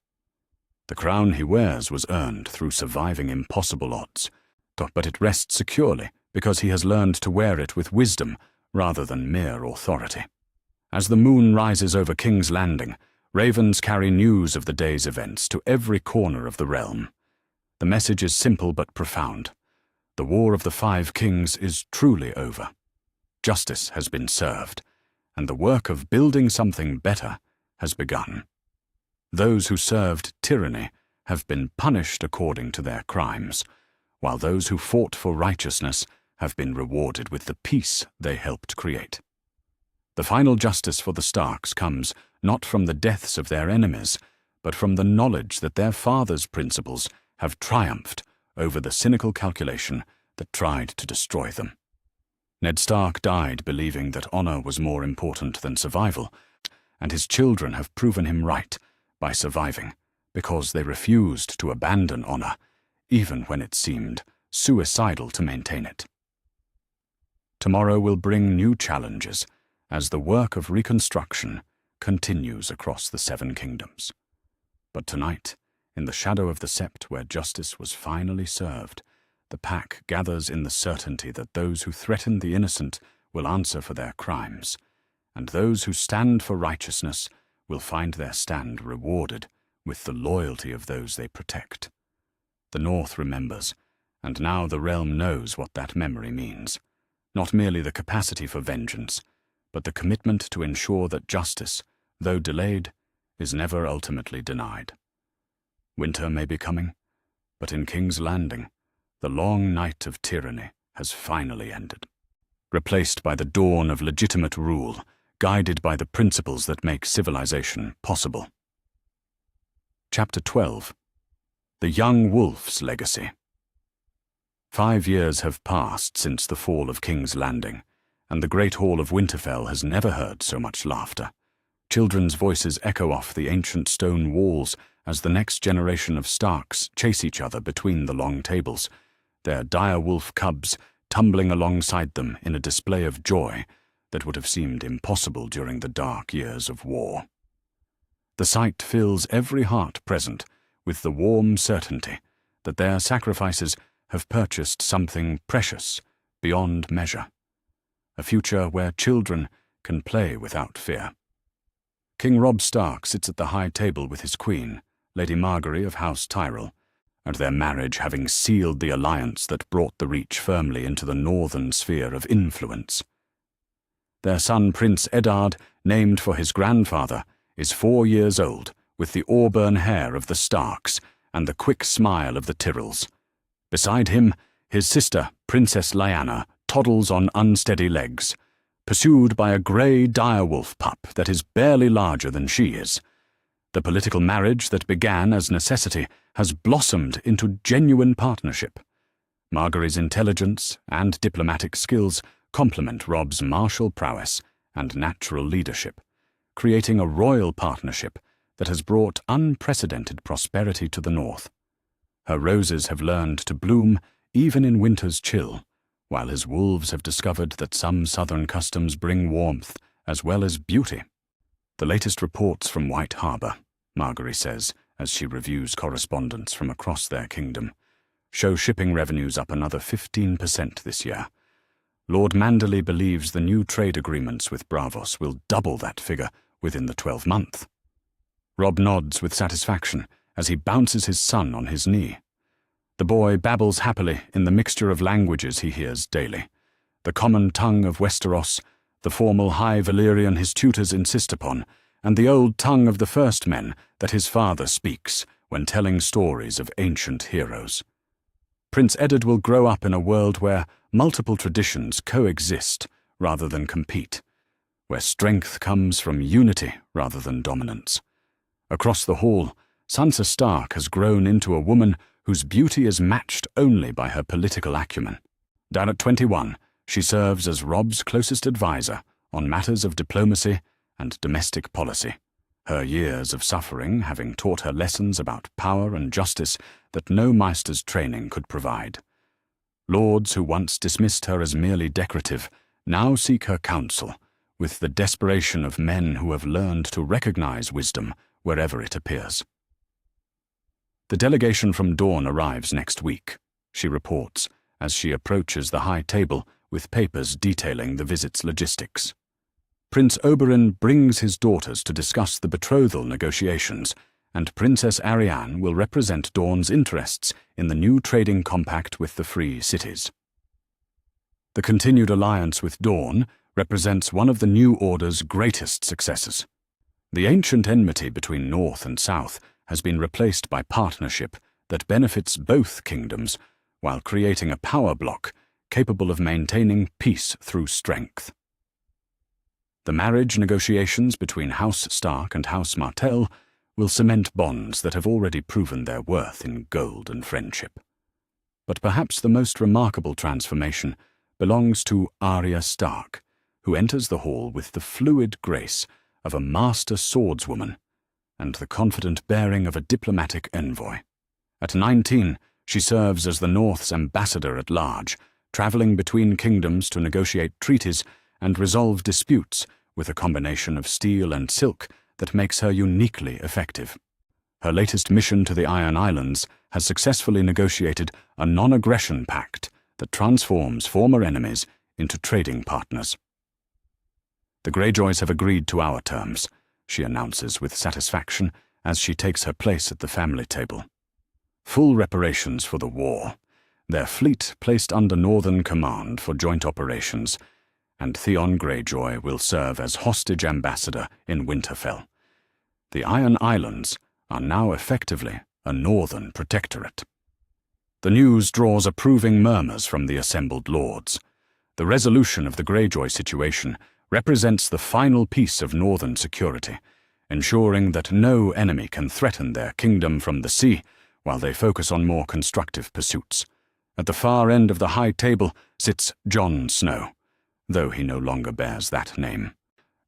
The crown he wears was earned through surviving impossible odds, but it rests securely because he has learned to wear it with wisdom rather than mere authority. As the moon rises over King's Landing, ravens carry news of the day's events to every corner of the realm. The message is simple but profound. The War of the Five Kings is truly over. Justice has been served, and the work of building something better has begun. Those who served tyranny have been punished according to their crimes, while those who fought for righteousness have been rewarded with the peace they helped create. The final justice for the Starks comes not from the deaths of their enemies, but from the knowledge that their father's principles have triumphed over the cynical calculation that tried to destroy them. Ned Stark died believing that honor was more important than survival, and his children have proven him right by surviving, because they refused to abandon honor, even when it seemed suicidal to maintain it. Tomorrow will bring new challenges as the work of reconstruction continues across the Seven Kingdoms. But tonight, in the shadow of the Sept where justice was finally served, the pack gathers in the certainty that those who threaten the innocent will answer for their crimes, and those who stand for righteousness will find their stand rewarded with the loyalty of those they protect. The North remembers, and now the realm knows what that memory means. Not merely the capacity for vengeance, but the commitment to ensure that justice, though delayed, is never ultimately denied. Winter may be coming, but in King's Landing, the long night of tyranny has finally ended, replaced by the dawn of legitimate rule, guided by the principles that make civilization possible. Chapter 12. The Young Wolf's Legacy. 5 years have passed since the fall of King's Landing, and the Great Hall of Winterfell has never heard so much laughter. Children's voices echo off the ancient stone walls as the next generation of Starks chase each other between the long tables, their dire wolf cubs tumbling alongside them in a display of joy that would have seemed impossible during the dark years of war. The sight fills every heart present with the warm certainty that their sacrifices have purchased something precious beyond measure, a future where children can play without fear. King Robb Stark sits at the high table with his queen, Lady Margaery of House Tyrell, and their marriage having sealed the alliance that brought the Reach firmly into the northern sphere of influence. Their son Prince Eddard, named for his grandfather, is 4 years old, with the auburn hair of the Starks and the quick smile of the Tyrells. Beside him, his sister, Princess Lyanna, toddles on unsteady legs, pursued by a grey direwolf pup that is barely larger than she is. The political marriage that began as necessity has blossomed into genuine partnership. Margaery's intelligence and diplomatic skills complement Robb's martial prowess and natural leadership, creating a royal partnership that has brought unprecedented prosperity to the north. Her roses have learned to bloom even in winter's chill, while his wolves have discovered that some southern customs bring warmth as well as beauty. The latest reports from White Harbour, Margaery says as she reviews correspondence from across their kingdom, show shipping revenues up another 15% this year. Lord Manderley believes the new trade agreements with Braavos will double that figure within the 12th month. Robb nods with satisfaction as he bounces his son on his knee. The boy babbles happily in the mixture of languages he hears daily: the common tongue of Westeros, the formal High Valyrian his tutors insist upon, and the old tongue of the First Men that his father speaks when telling stories of ancient heroes. Prince Eddard will grow up in a world where multiple traditions coexist rather than compete, where strength comes from unity rather than dominance. Across the hall, Sansa Stark has grown into a woman whose beauty is matched only by her political acumen. Down at 21, she serves as Robb's closest advisor on matters of diplomacy and domestic policy, her years of suffering having taught her lessons about power and justice that no maester's training could provide. Lords who once dismissed her as merely decorative now seek her counsel with the desperation of men who have learned to recognize wisdom wherever it appears. The delegation from Dorne arrives next week, she reports, as she approaches the high table with papers detailing the visit's logistics. Prince Oberyn brings his daughters to discuss the betrothal negotiations, and Princess Arianne will represent Dorne's interests in the new trading compact with the Free Cities. The continued alliance with Dorne represents one of the New Order's greatest successes. The ancient enmity between North and South has been replaced by partnership that benefits both kingdoms while creating a power block capable of maintaining peace through strength. The marriage negotiations between House Stark and House Martell will cement bonds that have already proven their worth in gold and friendship. But perhaps the most remarkable transformation belongs to Arya Stark, who enters the hall with the fluid grace of a master swordswoman and the confident bearing of a diplomatic envoy. At 19, she serves as the North's ambassador at large, traveling between kingdoms to negotiate treaties and resolve disputes with a combination of steel and silk that makes her uniquely effective. Her latest mission to the Iron Islands has successfully negotiated a non-aggression pact that transforms former enemies into trading partners. "The Greyjoys have agreed to our terms," she announces with satisfaction as she takes her place at the family table. "Full reparations for the war, their fleet placed under Northern Command for joint operations, and Theon Greyjoy will serve as hostage ambassador in Winterfell. The Iron Islands are now effectively a Northern protectorate." The news draws approving murmurs from the assembled lords. The resolution of the Greyjoy situation represents the final piece of Northern security, ensuring that no enemy can threaten their kingdom from the sea while they focus on more constructive pursuits. At the far end of the high table sits Jon Snow, though he no longer bears that name.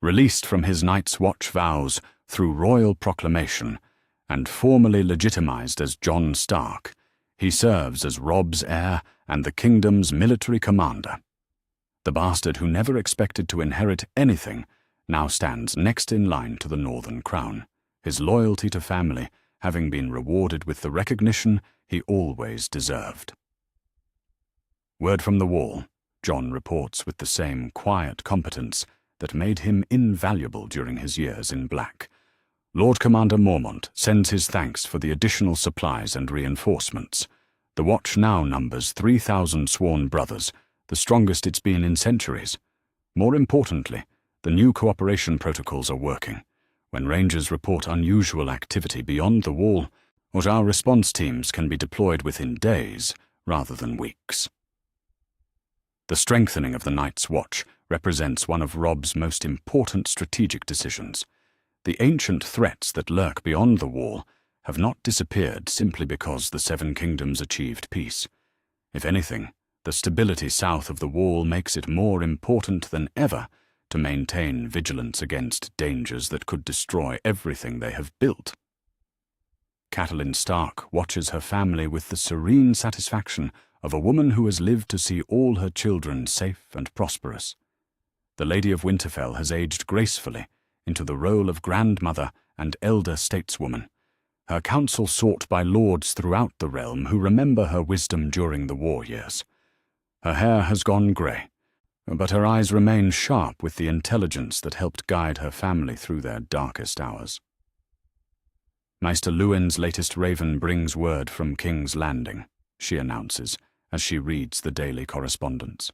Released from his Night's Watch vows through royal proclamation and formally legitimized as Jon Stark, he serves as Robb's heir and the kingdom's military commander. The bastard who never expected to inherit anything now stands next in line to the Northern crown, his loyalty to family having been rewarded with the recognition he always deserved. Word from the Wall, Jon reports with the same quiet competence that made him invaluable during his years in Black. Lord Commander Mormont sends his thanks for the additional supplies and reinforcements. The Watch now numbers 3,000 sworn brothers, the strongest it's been in centuries. More importantly, the new cooperation protocols are working. When Rangers report unusual activity beyond the Wall, our response teams can be deployed within days rather than weeks. The strengthening of the Night's Watch represents one of Robb's most important strategic decisions. The ancient threats that lurk beyond the Wall have not disappeared simply because the Seven Kingdoms achieved peace. If anything, the stability south of the Wall makes it more important than ever to maintain vigilance against dangers that could destroy everything they have built. Catelyn Stark watches her family with the serene satisfaction of a woman who has lived to see all her children safe and prosperous. The Lady of Winterfell has aged gracefully into the role of grandmother and elder stateswoman, her counsel sought by lords throughout the realm who remember her wisdom during the war years. Her hair has gone grey, but her eyes remain sharp with the intelligence that helped guide her family through their darkest hours. Maester Luwin's latest raven brings word from King's Landing, she announces as she reads the daily correspondence.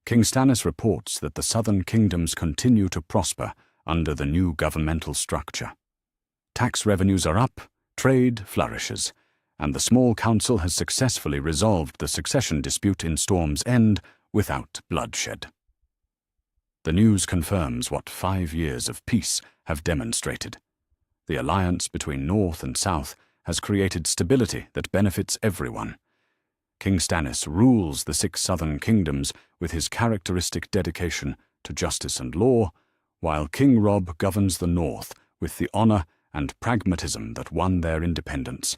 King Stannis reports that the southern kingdoms continue to prosper under the new governmental structure. Tax revenues are up, trade flourishes, and the small council has successfully resolved the succession dispute in Storm's End without bloodshed. The news confirms what 5 years of peace have demonstrated. The alliance between North and South has created stability that benefits everyone. King Stannis rules the 6 southern kingdoms with his characteristic dedication to justice and law, while King Robb governs the North with the honor and pragmatism that won their independence.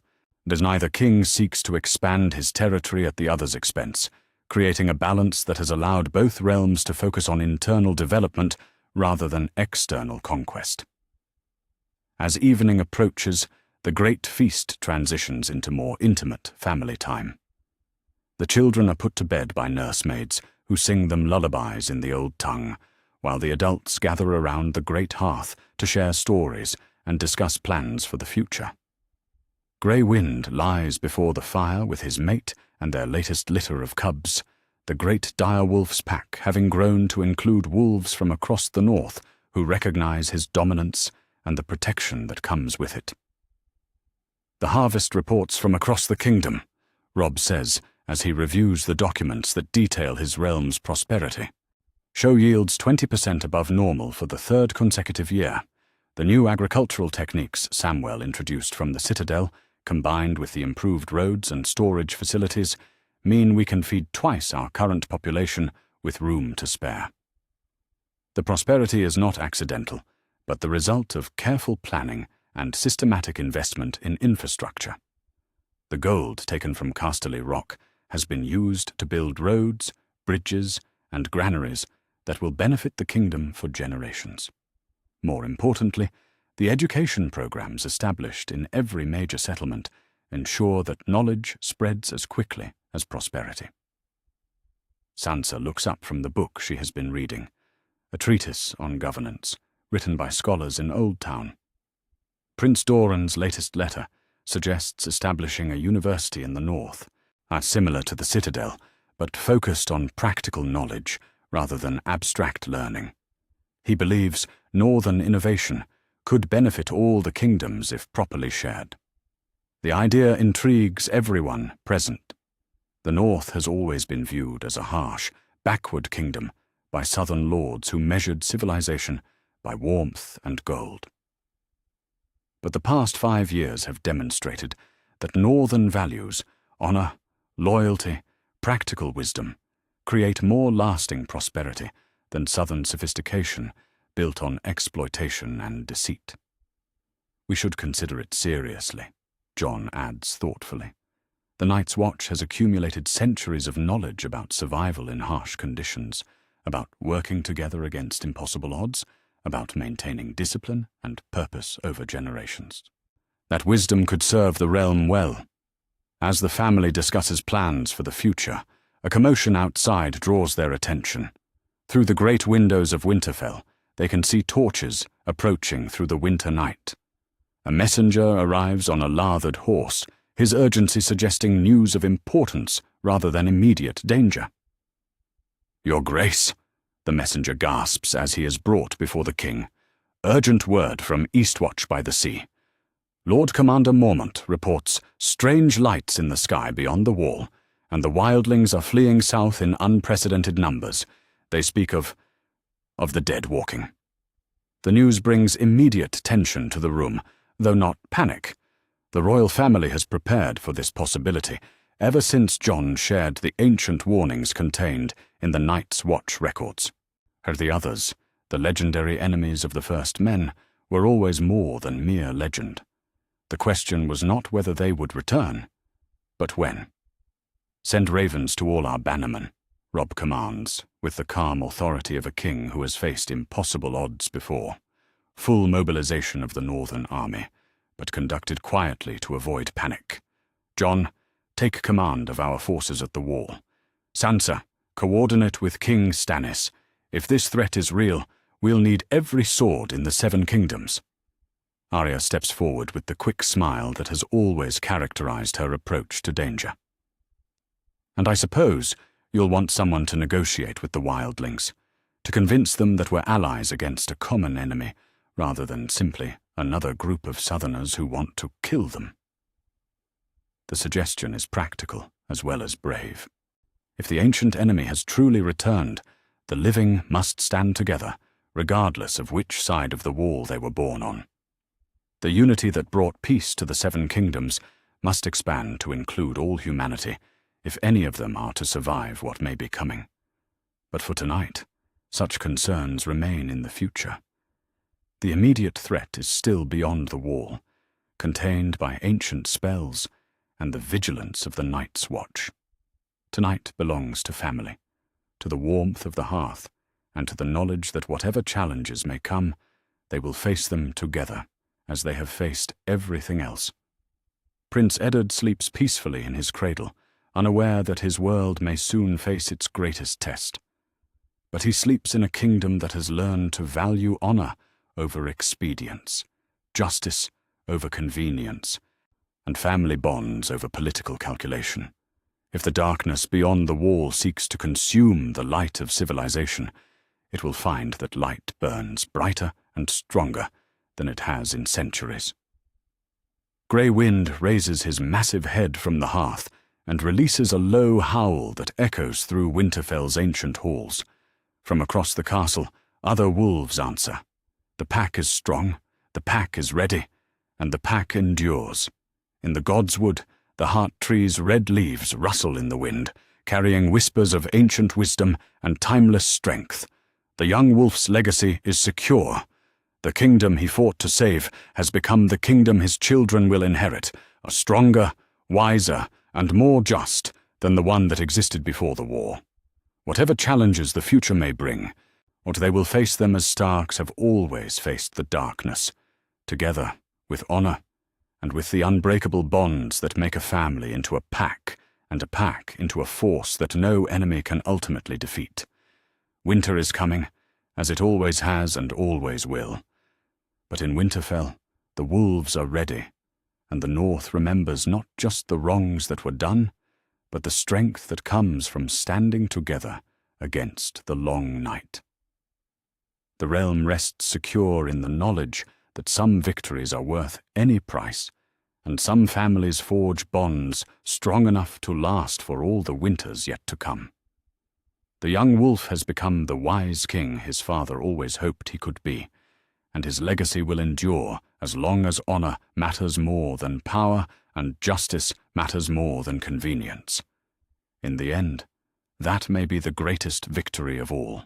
As neither king seeks to expand his territory at the other's expense, creating a balance that has allowed both realms to focus on internal development rather than external conquest. As evening approaches, the great feast transitions into more intimate family time. The children are put to bed by nursemaids who sing them lullabies in the old tongue, while the adults gather around the great hearth to share stories and discuss plans for the future. Grey Wind lies before the fire with his mate and their latest litter of cubs, the great direwolf's pack having grown to include wolves from across the north who recognize his dominance and the protection that comes with it. "The harvest reports from across the kingdom," Robb says as he reviews the documents that detail his realm's prosperity. "Show yields 20% above normal for the 3rd consecutive year. The new agricultural techniques Samwell introduced from the Citadel, combined with the improved roads and storage facilities, mean we can feed twice our current population with room to spare. The prosperity is not accidental, but the result of careful planning and systematic investment in infrastructure. The gold taken from Casterly Rock has been used to build roads, bridges, and granaries that will benefit the kingdom for generations. More importantly, the education programs established in every major settlement ensure that knowledge spreads as quickly as prosperity. Sansa looks up from the book she has been reading, a treatise on governance, written by scholars in Old Town. Prince Doran's latest letter suggests establishing a university in the north, similar to the Citadel, but focused on practical knowledge rather than abstract learning. He believes northern innovation could benefit all the kingdoms if properly shared. The idea intrigues everyone present. The north has always been viewed as a harsh, backward kingdom by southern lords who measured civilization by warmth and gold. But the past 5 years have demonstrated that northern values, honor, loyalty, practical wisdom, create more lasting prosperity than southern sophistication built on exploitation and deceit. We should consider it seriously, Jon adds thoughtfully. The Night's Watch has accumulated centuries of knowledge about survival in harsh conditions, about working together against impossible odds, about maintaining discipline and purpose over generations. That wisdom could serve the realm well. As the family discusses plans for the future, a commotion outside draws their attention. Through the great windows of Winterfell, they can see torches approaching through the winter night. A messenger arrives on a lathered horse, his urgency suggesting news of importance rather than immediate danger. "Your Grace," the messenger gasps as he is brought before the king. "Urgent word from Eastwatch by the Sea. Lord Commander Mormont reports strange lights in the sky beyond the wall, and the wildlings are fleeing south in unprecedented numbers. They speak of the dead walking." The news brings immediate tension to the room, though not panic. The royal family has prepared for this possibility ever since Jon shared the ancient warnings contained in the Night's Watch records. The others, the legendary enemies of the First Men, were always more than mere legend. The question was not whether they would return, but when. "Send ravens to all our bannermen," Robb commands, with the calm authority of a king who has faced impossible odds before. Full mobilization of the northern army, but conducted quietly to avoid panic. "Jon, take command of our forces at the wall. Sansa, coordinate with King Stannis. If this threat is real, we'll need every sword in the Seven Kingdoms." Arya steps forward with the quick smile that has always characterized her approach to danger. "And I suppose you'll want someone to negotiate with the wildlings, to convince them that we're allies against a common enemy, rather than simply another group of Southerners who want to kill them." The suggestion is practical as well as brave. If the ancient enemy has truly returned, the living must stand together, regardless of which side of the wall they were born on. The unity that brought peace to the Seven Kingdoms must expand to include all humanity, if any of them are to survive what may be coming. But for tonight, such concerns remain in the future. The immediate threat is still beyond the wall, contained by ancient spells and the vigilance of the Night's Watch. Tonight belongs to family, to the warmth of the hearth, and to the knowledge that whatever challenges may come, they will face them together, as they have faced everything else. Prince Eddard sleeps peacefully in his cradle, unaware that his world may soon face its greatest test. But he sleeps in a kingdom that has learned to value honor over expedience, justice over convenience, and family bonds over political calculation. If the darkness beyond the wall seeks to consume the light of civilization, it will find that light burns brighter and stronger than it has in centuries. Grey Wind raises his massive head from the hearth and releases a low howl that echoes through Winterfell's ancient halls. From across the castle, other wolves answer. The pack is strong, the pack is ready, and the pack endures. In the Godswood, The heart tree's red leaves rustle in the wind, carrying whispers of ancient wisdom and timeless strength. The young wolf's legacy is secure. The kingdom he fought to save has become the kingdom his children will inherit, a stronger, wiser, and more just than the one that existed before the war. Whatever challenges the future may bring, or they will face them as Starks have always faced the darkness, together, with honor, and with the unbreakable bonds that make a family into a pack, and a pack into a force that no enemy can ultimately defeat. Winter is coming, as it always has and always will. But in Winterfell, the wolves are ready, and the North remembers not just the wrongs that were done, but the strength that comes from standing together against the long night. The realm rests secure in the knowledge that some victories are worth any price, and some families forge bonds strong enough to last for all the winters yet to come. The young wolf has become the wise king his father always hoped he could be, and his legacy will endure as long as honor matters more than power and justice matters more than convenience. In the end, that may be the greatest victory of all.